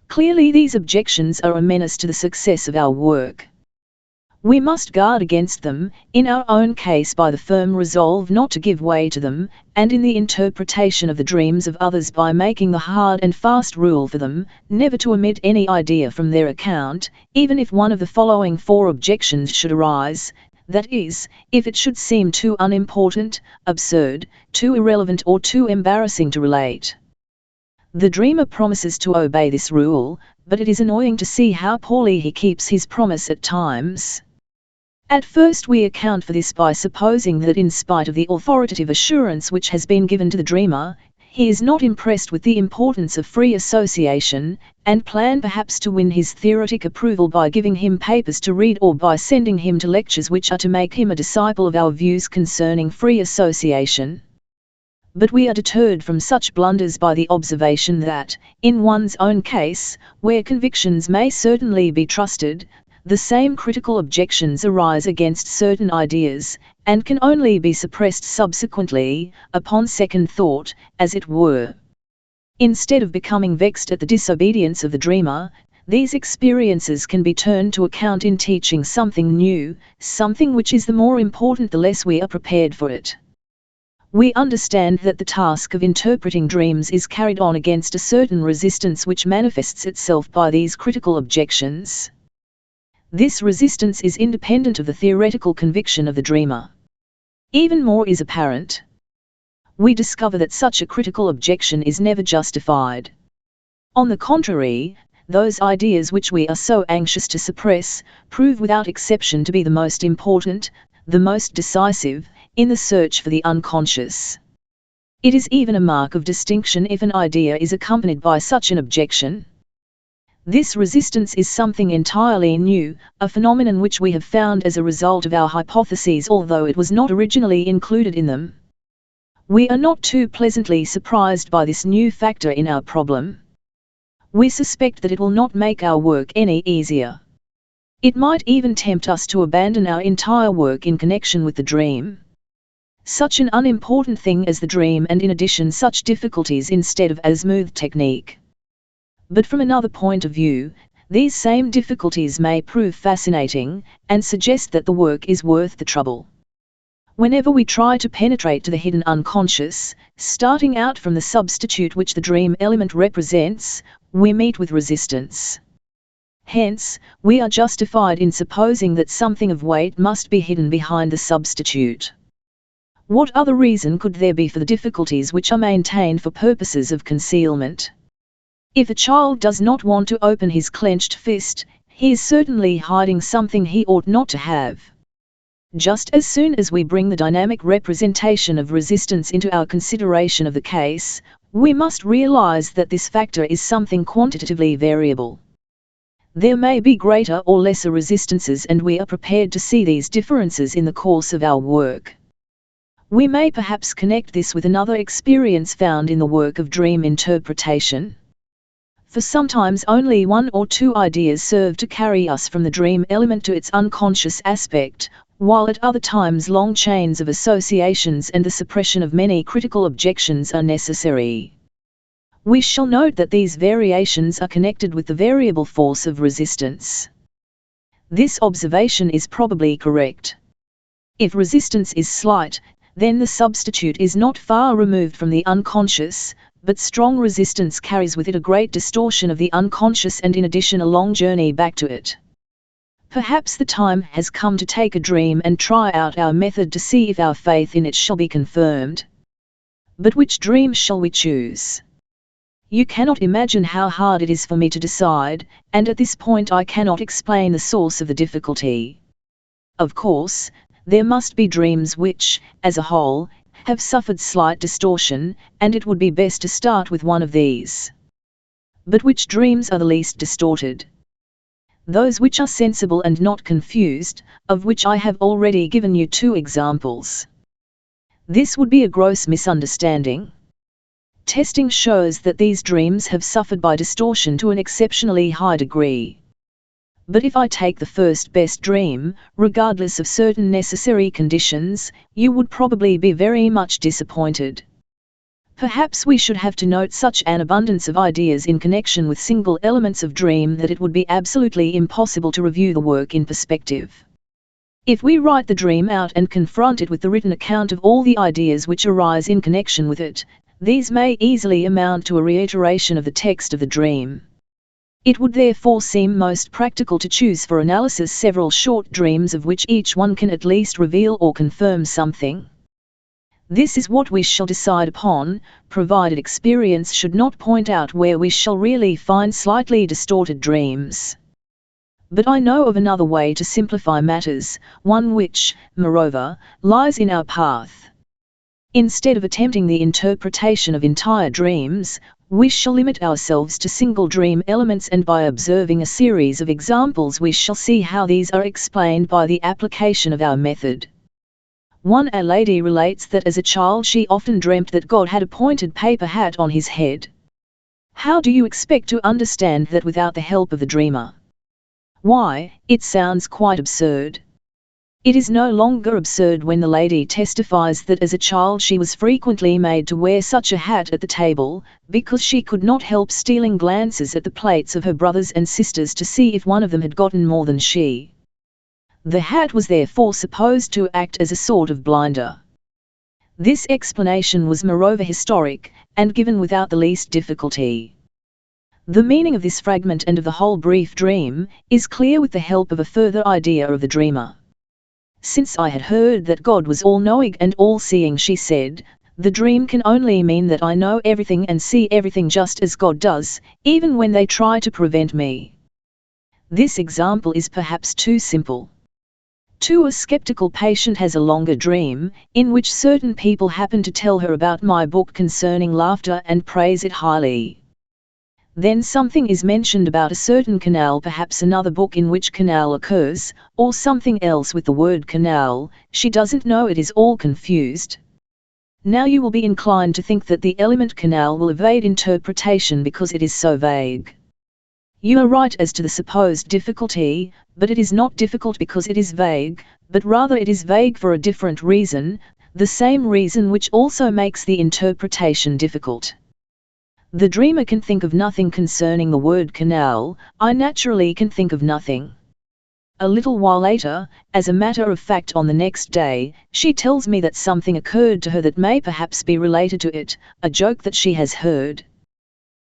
Clearly these objections are a menace to the success of our work. We must guard against them, in our own case by the firm resolve not to give way to them, and in the interpretation of the dreams of others by making the hard and fast rule for them, never to omit any idea from their account, even if one of the following 4 objections should arise, that is, if it should seem too unimportant, absurd, too irrelevant or too embarrassing to relate. The dreamer promises to obey this rule, but it is annoying to see how poorly he keeps his promise at times. At first we account for this by supposing that in spite of the authoritative assurance which has been given to the dreamer, he is not impressed with the importance of free association, and plan perhaps to win his theoretic approval by giving him papers to read or by sending him to lectures which are to make him a disciple of our views concerning free association. But we are deterred from such blunders by the observation that, in one's own case, where convictions may certainly be trusted, the same critical objections arise against certain ideas, and can only be suppressed subsequently, upon second thought, as it were. Instead of becoming vexed at the disobedience of the dreamer, these experiences can be turned to account in teaching something new, something which is the more important the less we are prepared for it. We understand that the task of interpreting dreams is carried on against a certain resistance which manifests itself by these critical objections. This resistance is independent of the theoretical conviction of the dreamer. Even more is apparent. We discover that such a critical objection is never justified. On the contrary, those ideas which we are so anxious to suppress, prove without exception to be the most important, the most decisive, in the search for the unconscious. It is even a mark of distinction if an idea is accompanied by such an objection. This resistance is something entirely new, a phenomenon which we have found as a result of our hypotheses although it was not originally included in them. We are not too pleasantly surprised by this new factor in our problem. We suspect that it will not make our work any easier. It might even tempt us to abandon our entire work in connection with the dream. Such an unimportant thing as the dream and in addition such difficulties instead of a smooth technique. But from another point of view, these same difficulties may prove fascinating, and suggest that the work is worth the trouble. Whenever we try to penetrate to the hidden unconscious, starting out from the substitute which the dream element represents, we meet with resistance. Hence, we are justified in supposing that something of weight must be hidden behind the substitute. What other reason could there be for the difficulties which are maintained for purposes of concealment? If a child does not want to open his clenched fist, he is certainly hiding something he ought not to have. Just as soon as we bring the dynamic representation of resistance into our consideration of the case, we must realize that this factor is something quantitatively variable. There may be greater or lesser resistances and we are prepared to see these differences in the course of our work. We may perhaps connect this with another experience found in the work of dream interpretation. For sometimes only one or two ideas serve to carry us from the dream element to its unconscious aspect, while at other times long chains of associations and the suppression of many critical objections are necessary. We shall note that these variations are connected with the variable force of resistance. This observation is probably correct. If resistance is slight, then the substitute is not far removed from the unconscious, but strong resistance carries with it a great distortion of the unconscious and in addition a long journey back to it. Perhaps the time has come to take a dream and try out our method to see if our faith in it shall be confirmed. But which dream shall we choose? You cannot imagine how hard it is for me to decide, and at this point I cannot explain the source of the difficulty. Of course, there must be dreams which, as a whole, have suffered slight distortion, and it would be best to start with one of these. But which dreams are the least distorted? Those which are sensible and not confused, of which I have already given you 2 examples. This would be a gross misunderstanding. Testing shows that these dreams have suffered by distortion to an exceptionally high degree. But if I take the first best dream, regardless of certain necessary conditions, you would probably be very much disappointed. Perhaps we should have to note such an abundance of ideas in connection with single elements of dream that it would be absolutely impossible to review the work in perspective. If we write the dream out and confront it with the written account of all the ideas which arise in connection with it, these may easily amount to a reiteration of the text of the dream. It would therefore seem most practical to choose for analysis several short dreams of which each one can at least reveal or confirm something. This is what we shall decide upon, provided experience should not point out where we shall really find slightly distorted dreams. But I know of another way to simplify matters, one which, moreover, lies in our path. Instead of attempting the interpretation of entire dreams, we shall limit ourselves to single dream elements, and by observing a series of examples we shall see how these are explained by the application of our method. A lady relates that as a child she often dreamt that God had a pointed paper hat on his head. How do you expect to understand that without the help of the dreamer? Why, it sounds quite absurd. It is no longer absurd when the lady testifies that as a child she was frequently made to wear such a hat at the table, because she could not help stealing glances at the plates of her brothers and sisters to see if one of them had gotten more than she. The hat was therefore supposed to act as a sort of blinder. This explanation was moreover historic, and given without the least difficulty. The meaning of this fragment and of the whole brief dream is clear with the help of a further idea of the dreamer. Since I had heard that God was all-knowing and all-seeing, she said, the dream can only mean that I know everything and see everything just as God does, even when they try to prevent me. This example is perhaps too simple. A skeptical patient has a longer dream, in which certain people happen to tell her about my book concerning laughter and praise it highly. Then something is mentioned about a certain canal, perhaps another book in which canal occurs, or something else with the word canal. She doesn't know, it is all confused. Now you will be inclined to think that the element canal will evade interpretation because it is so vague. You are right as to the supposed difficulty, but it is not difficult because it is vague, but rather it is vague for a different reason, the same reason which also makes the interpretation difficult. The dreamer can think of nothing concerning the word canal, I naturally can think of nothing. A little while later, as a matter of fact on the next day, she tells me that something occurred to her that may perhaps be related to it, a joke that she has heard.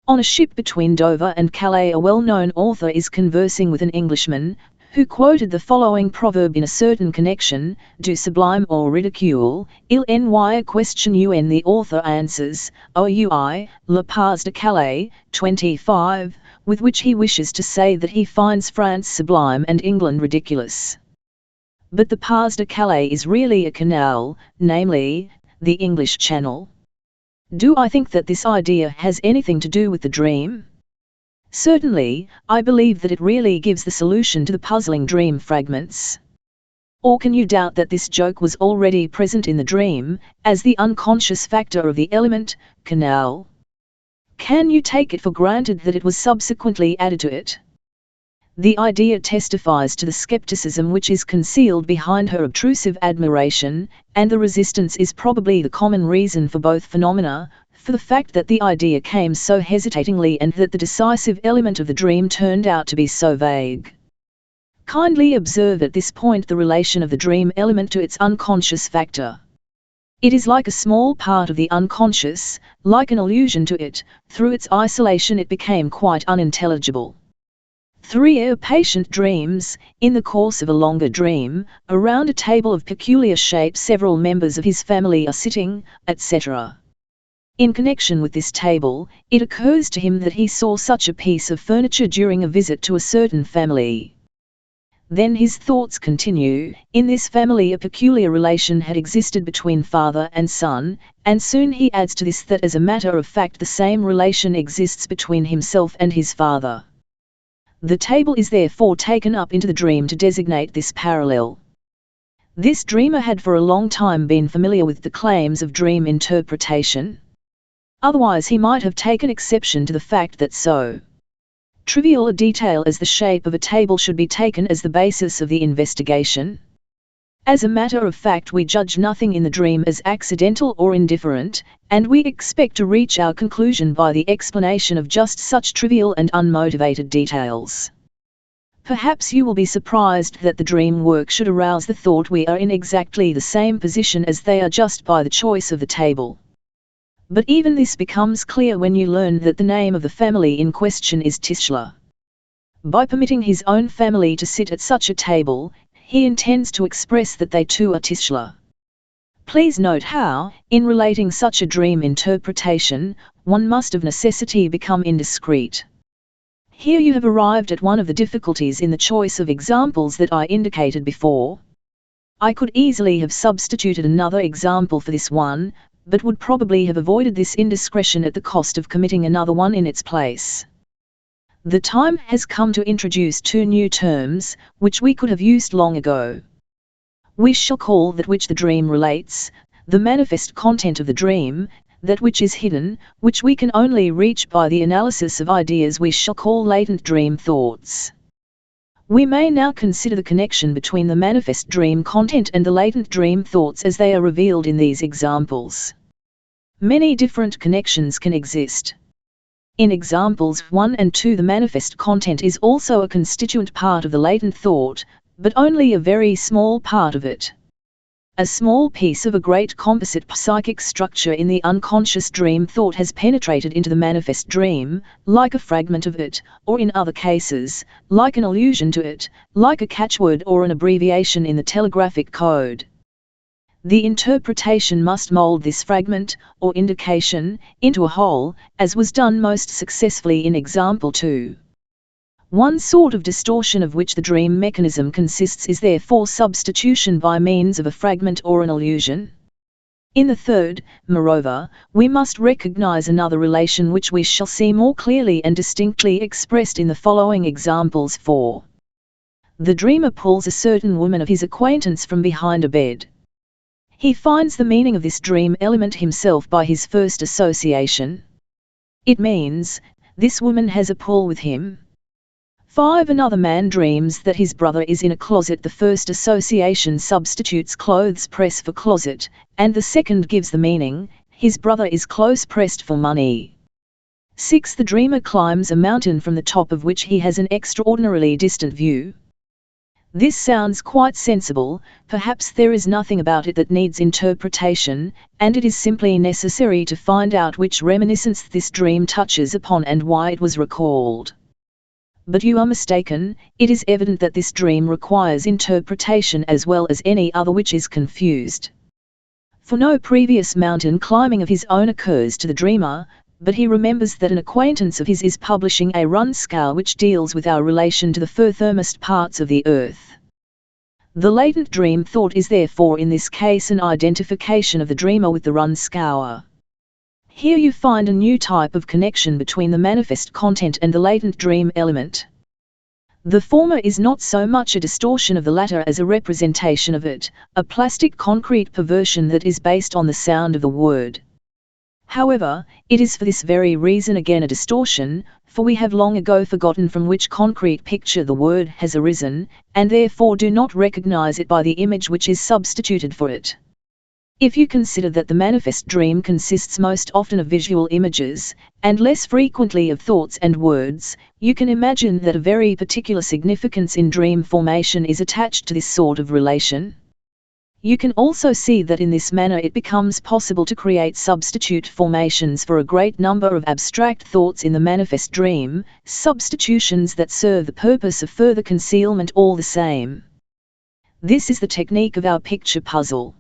On a ship between Dover and Calais a well-known author is conversing with an Englishman, who quoted the following proverb in a certain connection, do sublime or ridicule, il n'y question un. The author answers, OUI, La Paz de Calais, 25, with which he wishes to say that he finds France sublime and England ridiculous. But the Paz de Calais is really a canal, namely, the English Channel. Do I think that this idea has anything to do with the dream? Certainly, I believe that it really gives the solution to the puzzling dream fragments. Or can you doubt that this joke was already present in the dream, as the unconscious factor of the element, canal? Can you take it for granted that it was subsequently added to it? The idea testifies to the skepticism which is concealed behind her obtrusive admiration, and the resistance is probably the common reason for both phenomena, for the fact that the idea came so hesitatingly and that the decisive element of the dream turned out to be so vague. Kindly observe at this point the relation of the dream element to its unconscious factor. It is like a small part of the unconscious, like an allusion to it. Through its isolation it became quite unintelligible. A patient dreams, in the course of a longer dream, around a table of peculiar shape several members of his family are sitting, etc. In connection with this table, it occurs to him that he saw such a piece of furniture during a visit to a certain family. Then his thoughts continue, in this family a peculiar relation had existed between father and son, and soon he adds to this that as a matter of fact the same relation exists between himself and his father. The table is therefore taken up into the dream to designate this parallel. This dreamer had for a long time been familiar with the claims of dream interpretation. Otherwise he might have taken exception to the fact that so trivial a detail as the shape of a table should be taken as the basis of the investigation. As a matter of fact we judge nothing in the dream as accidental or indifferent, and we expect to reach our conclusion by the explanation of just such trivial and unmotivated details. Perhaps you will be surprised that the dream work should arouse the thought we are in exactly the same position as they are just by the choice of the table. But even this becomes clear when you learn that the name of the family in question is Tischler. By permitting his own family to sit at such a table, he intends to express that they too are Tischler. Please note how, in relating such a dream interpretation, one must of necessity become indiscreet. Here you have arrived at one of the difficulties in the choice of examples that I indicated before. I could easily have substituted another example for this one, but would probably have avoided this indiscretion at the cost of committing another one in its place. The time has come to introduce two new terms, which we could have used long ago. We shall call that which the dream relates, the manifest content of the dream, that which is hidden, which we can only reach by the analysis of ideas, we shall call latent dream thoughts. We may now consider the connection between the manifest dream content and the latent dream thoughts as they are revealed in these examples. Many different connections can exist. In examples 1 and 2, the manifest content is also a constituent part of the latent thought, but only a very small part of it. A small piece of a great composite psychic structure in the unconscious dream thought has penetrated into the manifest dream, like a fragment of it, or in other cases, like an allusion to it, like a catchword or an abbreviation in the telegraphic code. The interpretation must mold this fragment, or indication, into a whole, as was done most successfully in example 2. One sort of distortion of which the dream mechanism consists is therefore substitution by means of a fragment or an allusion. In the third, moreover, we must recognize another relation which we shall see more clearly and distinctly expressed in the following examples. 4. The dreamer pulls a certain woman of his acquaintance from behind a bed. He finds the meaning of this dream element himself by his first association. It means, this woman has a pull with him. 5. Another man dreams that his brother is in a closet. The first association substitutes clothes press for closet, and the second gives the meaning, his brother is close pressed for money. 6. The dreamer climbs a mountain from the top of which he has an extraordinarily distant view. This sounds quite sensible, perhaps there is nothing about it that needs interpretation, and it is simply necessary to find out which reminiscence this dream touches upon and why it was recalled. But you are mistaken, it is evident that this dream requires interpretation as well as any other which is confused. For no previous mountain climbing of his own occurs to the dreamer, but he remembers that an acquaintance of his is publishing a run scale which deals with our relation to the furthermost parts of the earth. The latent dream thought is therefore in this case an identification of the dreamer with the run scour. Here you find a new type of connection between the manifest content and the latent dream element. The former is not so much a distortion of the latter as a representation of it, a plastic concrete perversion that is based on the sound of the word. However, it is for this very reason again a distortion, for we have long ago forgotten from which concrete picture the word has arisen, and therefore do not recognize it by the image which is substituted for it. If you consider that the manifest dream consists most often of visual images, and less frequently of thoughts and words, you can imagine that a very particular significance in dream formation is attached to this sort of relation. You can also see that in this manner it becomes possible to create substitute formations for a great number of abstract thoughts in the manifest dream, substitutions that serve the purpose of further concealment all the same. This is the technique of our picture puzzle.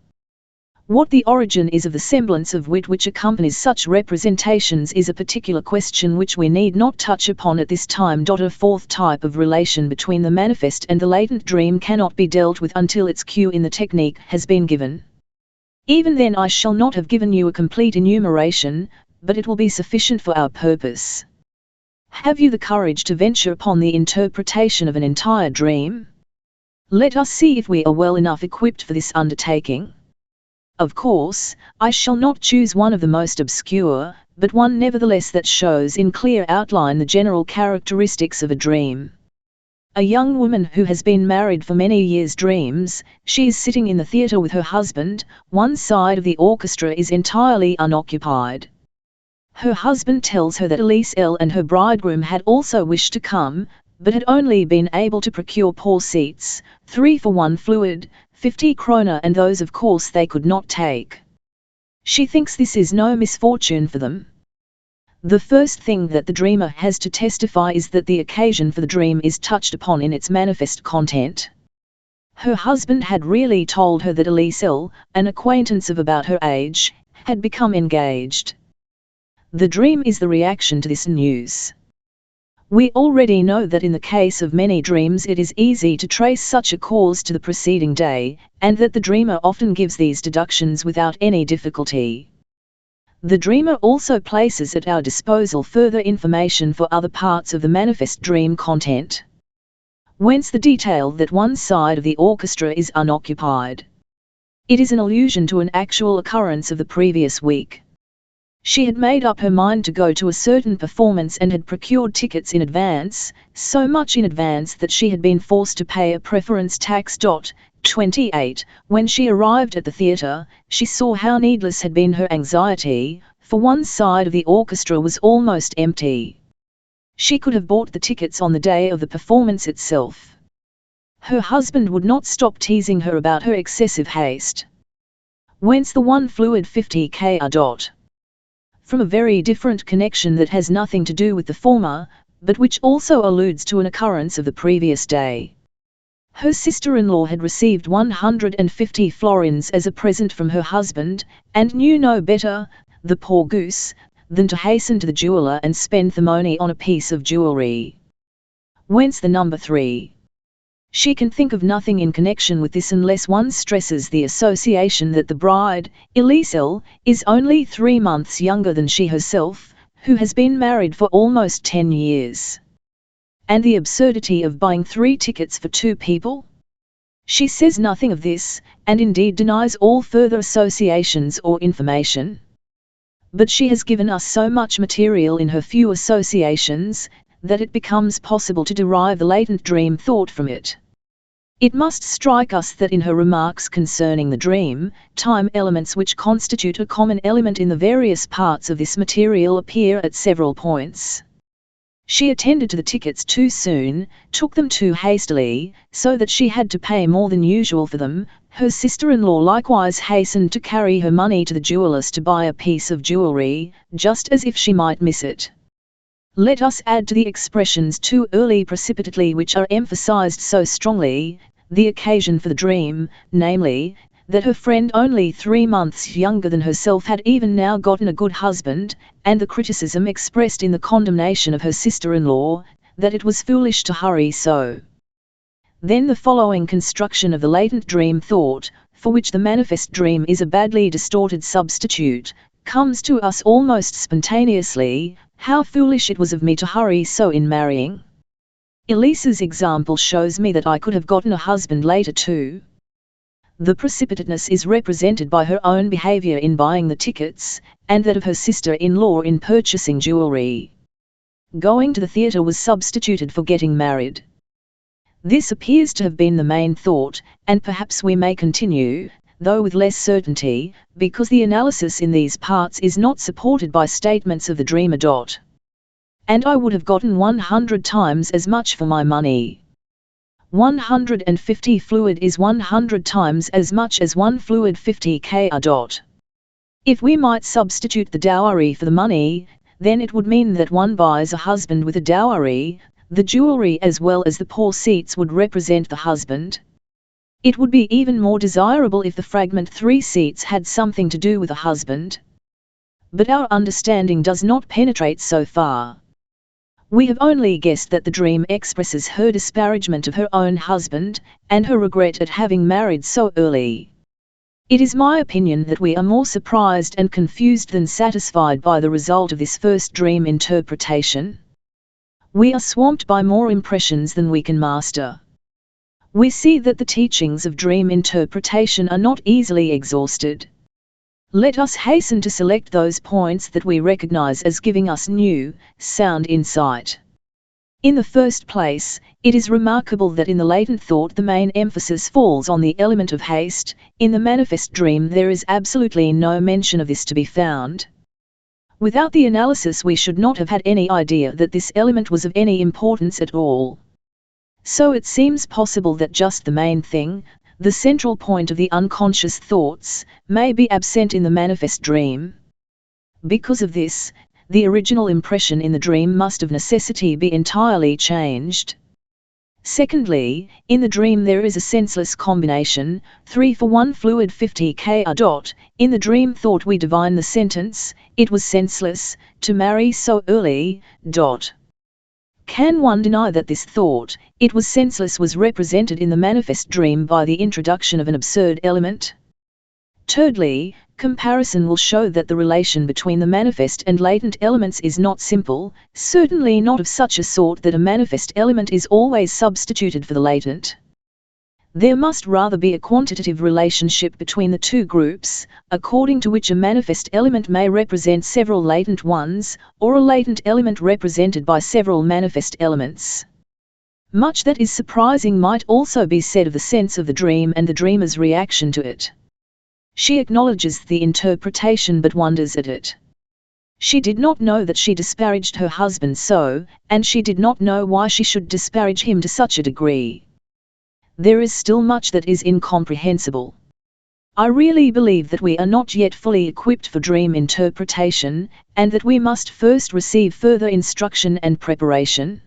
What the origin is of the semblance of wit which accompanies such representations is a particular question which we need not touch upon at this time. A fourth type of relation between the manifest and the latent dream cannot be dealt with until its cue in the technique has been given. Even then I shall not have given you a complete enumeration, but it will be sufficient for our purpose. Have you the courage to venture upon the interpretation of an entire dream? Let us see if we are well enough equipped for this undertaking. Of course, I shall not choose one of the most obscure, but one nevertheless that shows in clear outline the general characteristics of a dream. A young woman who has been married for many years dreams, she is sitting in the theatre with her husband, one side of the orchestra is entirely unoccupied. Her husband tells her that Elise L. and her bridegroom had also wished to come, but had only been able to procure poor seats, 3 for 1 fluid, 50 kroner, and those of course they could not take. She thinks this is no misfortune for them. The first thing that the dreamer has to testify is that the occasion for the dream is touched upon in its manifest content. Her husband had really told her that Elise, an acquaintance of about her age, had become engaged. The dream is the reaction to this news. We already know that in the case of many dreams it is easy to trace such a cause to the preceding day, and that the dreamer often gives these deductions without any difficulty. The dreamer also places at our disposal further information for other parts of the manifest dream content. Whence the detail that one side of the orchestra is unoccupied. It is an allusion to an actual occurrence of the previous week. She had made up her mind to go to a certain performance and had procured tickets in advance, so much in advance that she had been forced to pay a preference tax. 28. When she arrived at the theatre, she saw how needless had been her anxiety, for one side of the orchestra was almost empty. She could have bought the tickets on the day of the performance itself. Her husband would not stop teasing her about her excessive haste. Whence the one fluid 50 kr. From a very different connection that has nothing to do with the former, but which also alludes to an occurrence of the previous day. Her sister-in-law had received 150 florins as a present from her husband, and knew no better, the poor goose, than to hasten to the jeweller and spend the money on a piece of jewellery. Whence the number 3. She can think of nothing in connection with this unless one stresses the association that the bride, Elise, is only 3 months younger than she herself, who has been married for almost 10 years. And the absurdity of buying 3 tickets for 2 people? She says nothing of this, and indeed denies all further associations or information. But she has given us so much material in her few associations, that it becomes possible to derive the latent dream thought from it. It must strike us that in her remarks concerning the dream, time elements which constitute a common element in the various parts of this material appear at several points. She attended to the tickets too soon, took them too hastily, so that she had to pay more than usual for them. Her sister-in-law likewise hastened to carry her money to the jeweller's to buy a piece of jewellery, just as if she might miss it. Let us add to the expressions too early precipitately which are emphasized so strongly, the occasion for the dream, namely, that her friend only 3 months younger than herself had even now gotten a good husband, and the criticism expressed in the condemnation of her sister-in-law, that it was foolish to hurry so. Then the following construction of the latent dream thought, for which the manifest dream is a badly distorted substitute, comes to us almost spontaneously. How foolish it was of me to hurry so in marrying. Elise's example shows me that I could have gotten a husband later too. The precipitateness is represented by her own behavior in buying the tickets, and that of her sister-in-law in purchasing jewelry. Going to the theatre was substituted for getting married. This appears to have been the main thought, and perhaps we may continue, though with less certainty, because the analysis in these parts is not supported by statements of the dreamer. And I would have gotten 100 times as much for my money. 150 fluid is 100 times as much as 1 fluid 50 kr. If we might substitute the dowry for the money, then it would mean that one buys a husband with a dowry. The jewelry as well as the posit would represent the husband. It would be even more desirable if the fragment 3 seats had something to do with a husband. But our understanding does not penetrate so far. We have only guessed that the dream expresses her disparagement of her own husband, and her regret at having married so early. It is my opinion that we are more surprised and confused than satisfied by the result of this first dream interpretation. We are swamped by more impressions than we can master. We see that the teachings of dream interpretation are not easily exhausted. Let us hasten to select those points that we recognize as giving us new, sound insight. In the first place, it is remarkable that in the latent thought the main emphasis falls on the element of haste. In the manifest dream there is absolutely no mention of this to be found. Without the analysis we should not have had any idea that this element was of any importance at all. So it seems possible that just the main thing, the central point of the unconscious thoughts, may be absent in the manifest dream. Because of this, the original impression in the dream must of necessity be entirely changed. Secondly, in the dream there is a senseless combination, 3 for 1 fluid 50k . In the dream thought we divine the sentence, it was senseless, to marry so early. Can one deny that this thought, it was senseless, was represented in the manifest dream by the introduction of an absurd element? Thirdly, comparison will show that the relation between the manifest and latent elements is not simple, certainly not of such a sort that a manifest element is always substituted for the latent. There must rather be a quantitative relationship between the two groups, according to which a manifest element may represent several latent ones, or a latent element represented by several manifest elements. Much that is surprising might also be said of the sense of the dream and the dreamer's reaction to it. She acknowledges the interpretation but wonders at it. She did not know that she disparaged her husband so, and she did not know why she should disparage him to such a degree. There is still much that is incomprehensible. I really believe that we are not yet fully equipped for dream interpretation, and that we must first receive further instruction and preparation.